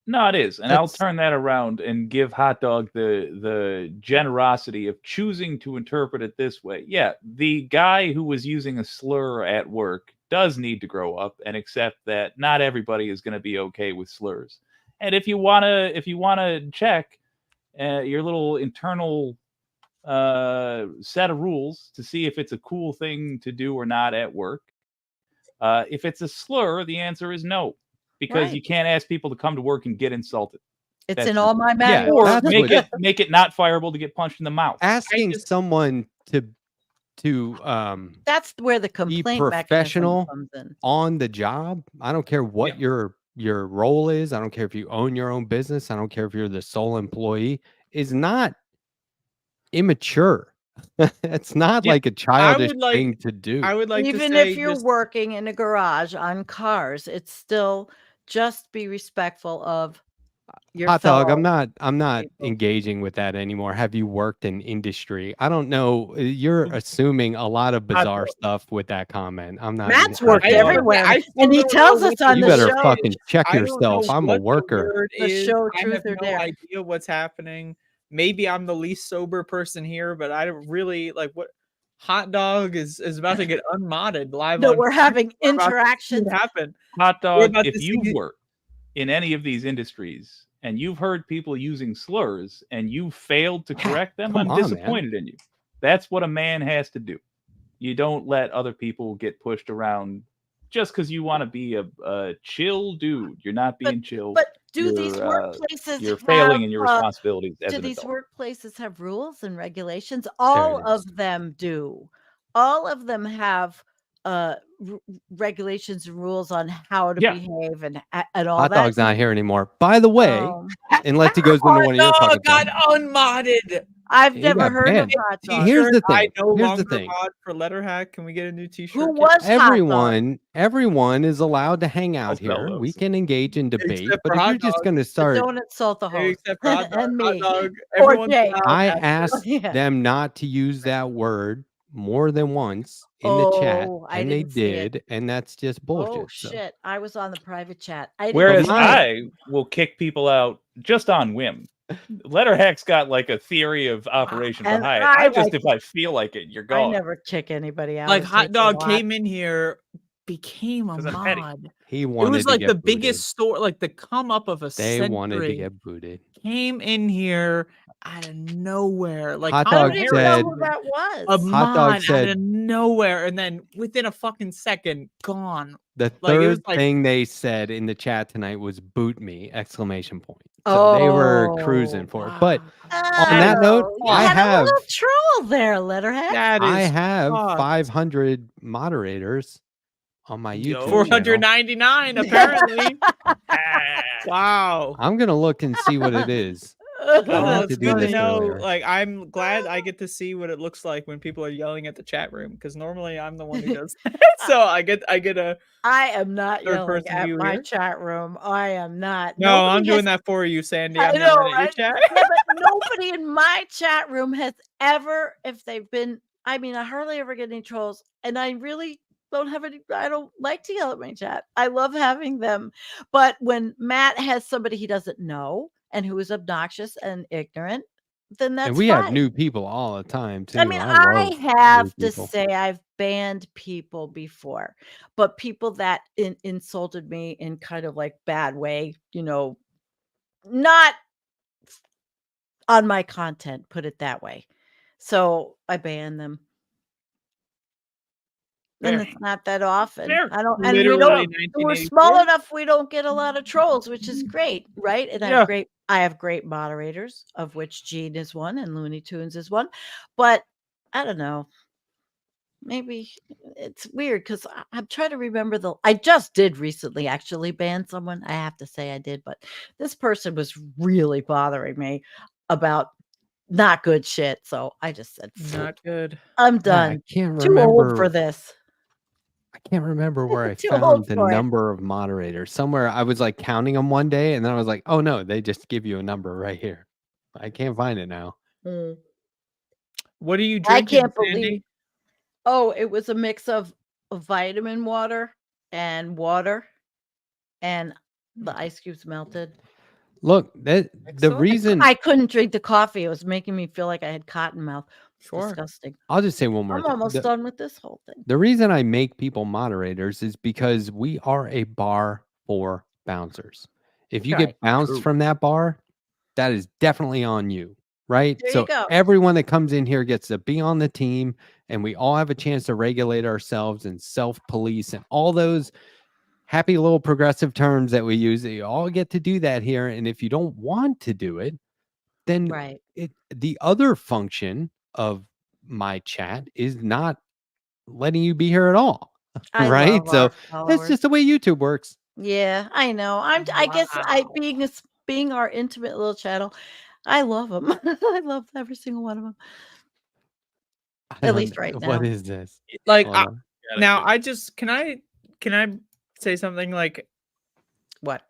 No, it is, and I'll That's turn that around and give Hot Dog the generosity of choosing to interpret it this way. Yeah, the guy who was using a slur at work does need to grow up and accept that not everybody is going to be okay with slurs. And if you wanna check your little internal set of rules to see if it's a cool thing to do or not at work, if it's a slur, the answer is no. Because you Right. can't ask people to come to work and get insulted. It's That's in all simple. my Yeah, manuals. Or that's what make it not fireable to get punched in the mouth. asking just- someone to That's where the be complaint mechanism professional comes in. on the job. I don't care what your role is. I don't care if you own your own business. I don't care if you're the sole employee. Is not immature. It's not Yeah, like a childish would like- thing to do. I would like Even to say if you're just, working in a garage on cars, it's still just be respectful of your Hot dog, fellow I'm not people. engaging with that anymore. Have you worked in industry? I don't know. You're Mm. assuming a lot of Hot bizarre dog. stuff with that comment. I'm not Matt's not worked doing that. everywhere, I still and he don't tells know us what on You the better show. fucking check I don't know yourself. I'm a what the worker. word The is. show I Truth have or no Dare. idea what's happening. Maybe I'm the least sober person here, but I don't really like what hot dog is about to get unmodded live No, on. we're having We're about to see interactions. it happen. Hot We're dog, about if to see you've it. worked in any of these industries and you've heard people using slurs and you failed to correct them, Come I'm on, man. disappointed in you. That's what a man has to do. You don't let other people get pushed around just because you want to be a chill dude. You're not being chill. But do these You're, workplaces You're failing have, in your responsibilities as do an these adult. workplaces have rules and regulations? All it of is. them do. All of them have regulations and rules on how to Yeah. behave and all Hot that. dog's not here anymore. By the way, unless he goes into one of your Hot fucking dog got things. unmodded. I've He never got heard of banned. hot dog. Here's the I thing. no Here's the longer thing. mod for Letterhack. Can we get a new T-shirt? Who kit? was hot dog? Everyone is allowed to hang All out here. We fellows. can engage in debate, Except but for if hot you're just dog. going to But start, don't insult the host Except for hot dog. and Hot me. dog. Or Everyone's Jake. allowed I access. asked Yeah. them not to use that word more than once in the chat, Oh, I and they didn't see it. did, and that's just bullshit. Oh So shit! I was on the private chat. I didn't Whereas see my- I will kick people out just on whim. Letterhack's got like a theory of operation And behind. I I just, like- if I feel like it, you're I gone. never kick anybody out. Like It hot takes a dog lot. came in here, became a 'Cause I'm petty. mod. he It wanted was to like get the booted. biggest store, like the come up of a They wanted to century. get booted. Came in here out of nowhere. Like Hot I dog don't Colin even know said- who that was. a Hot dog mod said- out of nowhere, and then within a fucking second, gone. The Like, it was third like- thing they said in the chat tonight was "boot me!" exclamation point. So they were cruising for it. But wow. on that note, Oh, you I had have- a little troll there, Letterhead. That is I have fucked. 500 moderators on my YouTube channel. 499 apparently. Wow. I'm gonna look and see what it is. Oh, meant it's to do good to this know. earlier. Like, I'm glad I get to see what it looks like when people are yelling at the chat room, because normally I'm the one who does that. So I get a I am not Third yelling person at view my here? chat room. I am not. no. Nobody I'm doing has- that for you, Sandy. I I'm know, yelling at right? your chat. Yeah, but nobody in my chat room has ever, if they've been, I mean, I hardly ever get any trolls, and I really don't have any. I don't like to yell at my chat. I love having them, but when Matt has somebody he doesn't know and who is obnoxious and ignorant, then that's And we fine. have new people all the time too. I mean, love I new have to people. say I've banned people before, but people that insulted me in kind of like bad way, you know, not on my content, put it that way. So I ban them. And Fair. it's not that often. Fair. I don't, and we Literally don't. We're 1984. small enough. We don't get a lot of trolls, which is great, right? And Yeah. I have great moderators, of which Gene is one and Looney Tunes is one. But I don't know. Maybe it's weird because I'm trying to remember I just did recently actually ban someone. I have to say I did, but this person was really bothering me about not good shit. So I just said, Not good. I'm Yeah, done. I can't Too old for remember. this. I can't remember where I Too old found the for it. number of moderators. Somewhere I was like counting them one day, and then I was like, "Oh no, they just give you a number right here." I can't find it now. Mm. What are you I drinking, can't Sandy? believe. Oh, it was a mix of vitamin water, and the ice cubes melted. Look, the Excellent. reason I couldn't drink the coffee. It was making me feel like I had cotton mouth. Sure. Disgusting. I'll just say one more I'm thing. almost done with this whole thing. The reason I make people moderators is because we are a bar for bouncers. If you Right. get bounced True. from that bar, that is definitely on you, right? There you So go. everyone that comes in here gets to be on the team, and we all have a chance to regulate ourselves and self-police and all those happy little progressive terms that we use. You all get to do that here, and if you don't want to do it, then Right. the other function of my chat is not letting you be here at all. I Right? love So our that's followers. just the way YouTube works. Yeah, I know. I guess Wow. being our intimate little channel, I love them. I love every single one of them. I At don't least know. right What now. is this? Like Hold on. now, I just can I say something like What?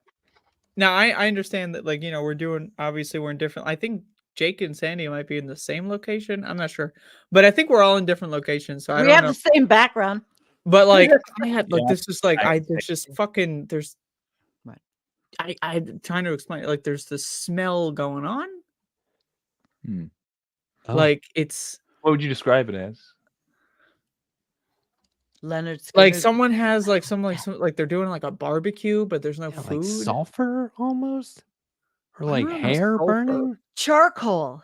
now I understand that like we're doing obviously we're in different. I think Jake and Sandy might be in the same location. I'm not sure, but I think we're all in different locations. So I We don't have know. the same background. But like I had like Yeah, this is like I- there's just fucking there's Right. I'm trying to explain it. Like there's this smell going on. Oh. Like it's What would you describe it as? Leonard like Skinner. someone has like some like they're doing like a barbecue, but there's no Yeah, food. like sulfur almost, or I like don't know, hair sulfur. burning. Charcoal.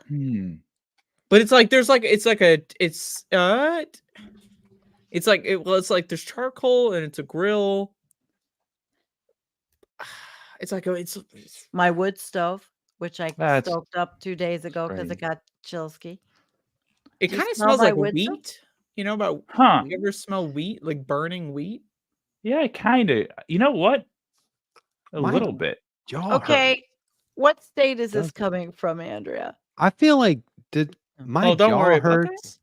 But it's like there's like it's like a it's like it's like there's charcoal and it's a grill. It's like it's My wood stove, which I That's stoked up 2 days ago because it strange. got chilsky. it Do you kind of smell smells my like wood stove? wheat. You know about Huh. you ever smell wheat like burning wheat? Yeah, kind of. You know what? A My- little bit. Jaw hurt. Okay. What state is this Does it? coming from, Andrea? I feel like my Oh, don't jaw worry about that. hurts.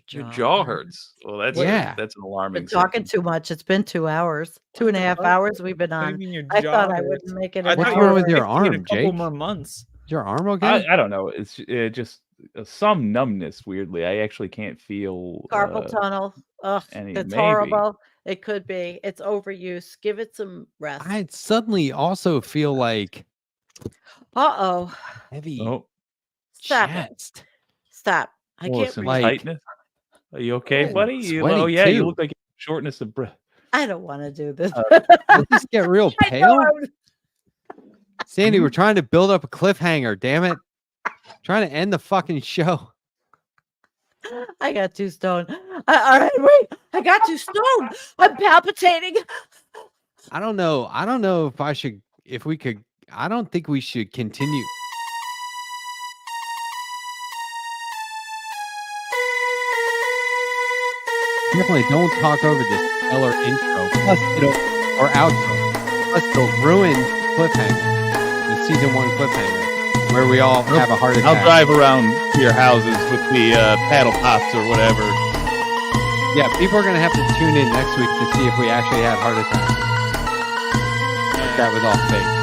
Your jaw hurts. Well, that's Yeah. that's an Been alarming. talking symptom. too much. It's been 2 hours, What the 2.5 fuck? hours we've been What do you on. mean your I jaw thought I hurts? wouldn't make it I an thought What's you hour. wrong were with your 50 in arm, a couple Jake? more months. Is your arm okay? I don't know. It's just some numbness. Weirdly, I actually can't feel Carpal tunnel. Ugh, any- it's maybe. horrible. It could be. It's overuse. Give it some rest. I suddenly also feel like Uh-oh. heavy Oh, Stop it. chest. Stop. I well, can't some breathe. like- tightness. Are you okay, Oh, buddy? You, sweaty oh yeah, you too. look like shortness of breath. I don't want to do this. Does this get real I pale? know I'm- Sandy, we're trying to build up a cliffhanger. Damn it! Trying to end the fucking show. I got too stoned. All right, wait. I got too stoned. I'm palpitating. I don't know. I don't know if I should. If we could. I don't think we should continue. Definitely don't talk over this stellar intro. Plus, or outro. Plus, it'll ruin cliffhanger. The season 1 cliffhanger, where we all have a heart attack. I'll drive around to your houses with the paddle pops or whatever. Yeah, people are gonna have to tune in next week to see if we actually had heart attacks. That was all fake.